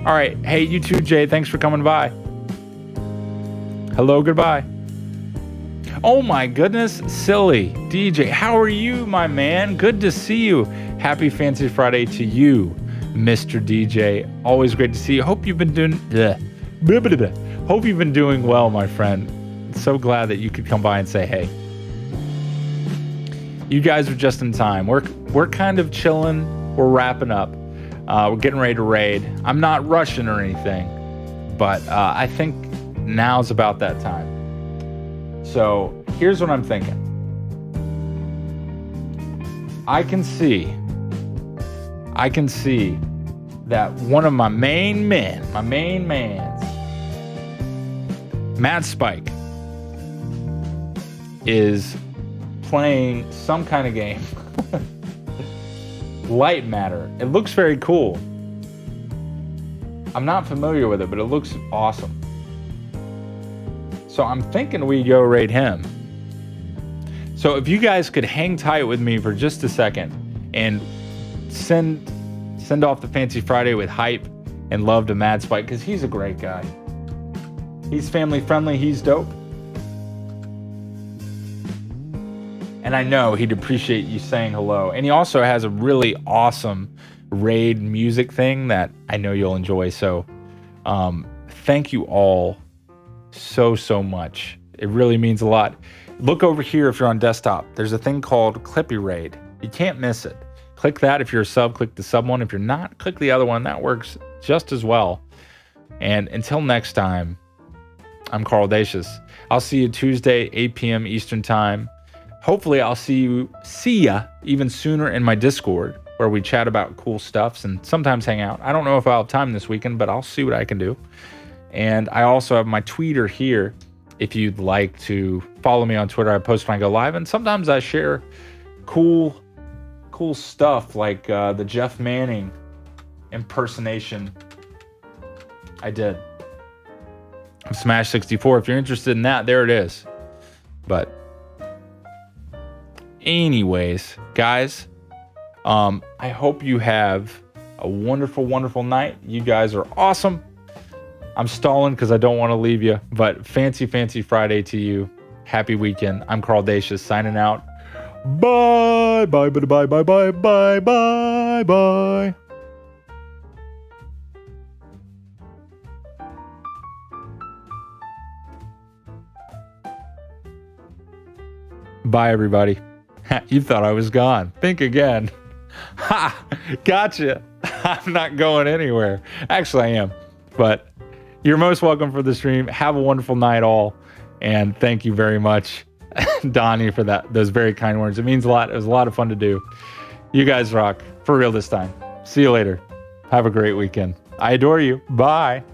Speaker 1: All right. Hey, you too, Jay. Thanks for coming by. Hello, goodbye. Oh my goodness, silly. DJ, how are you, my man? Good to see you. Happy Fancy Friday to you, Mr. DJ. Always great to see you. Hope you've been doing... Hope you've been doing well, my friend. So glad that you could come by and say hey. You guys are just in time. We're kind of chilling. We're wrapping up. We're getting ready to raid. I'm not rushing or anything, but I think now's about that time. So here's what I'm thinking. I can see that one of my main mans, Matt Spike, is playing some kind of game. Light Matter. It looks very cool. I'm not familiar with it, but it looks awesome. So I'm thinking we go raid him. So if you guys could hang tight with me for just a second and send off the Fancy Friday with hype and love to Mad Spike, because he's a great guy. He's family friendly. He's dope. And I know he'd appreciate you saying hello. And he also has a really awesome raid music thing that I know you'll enjoy. So thank you all so much. It really means a lot. Look over here if you're on desktop. There's a thing called Clippy Raid. You can't miss it. Click that if you're a sub. Click the sub one. If you're not, click the other one. That works just as well. And until next time, I'm Carl Dacius. I'll see you Tuesday, 8 p.m. Eastern Time. Hopefully I'll see ya even sooner in my Discord, where we chat about cool stuffs and sometimes hang out. I don't know if I'll have time this weekend, but I'll see what I can do. And I also have my Twitter here. If you'd like to follow me on Twitter, I post when I go live, and sometimes I share cool stuff like the Jeff Manning impersonation I did of Smash 64. If you're interested in that, there it is. But anyways, guys, I hope you have a wonderful, wonderful night. You guys are awesome. I'm stalling because I don't want to leave you, but fancy Friday to you. Happy weekend. I'm Carl Dacius signing out. Bye, bye, bye, bye, bye, bye, bye, bye, bye. Bye, everybody. You thought I was gone. Think again. Ha! Gotcha. I'm not going anywhere. Actually, I am. But you're most welcome for the stream. Have a wonderful night, all. And thank you very much, Donnie, for those very kind words. It means a lot. It was a lot of fun to do. You guys rock. For real this time. See you later. Have a great weekend. I adore you. Bye.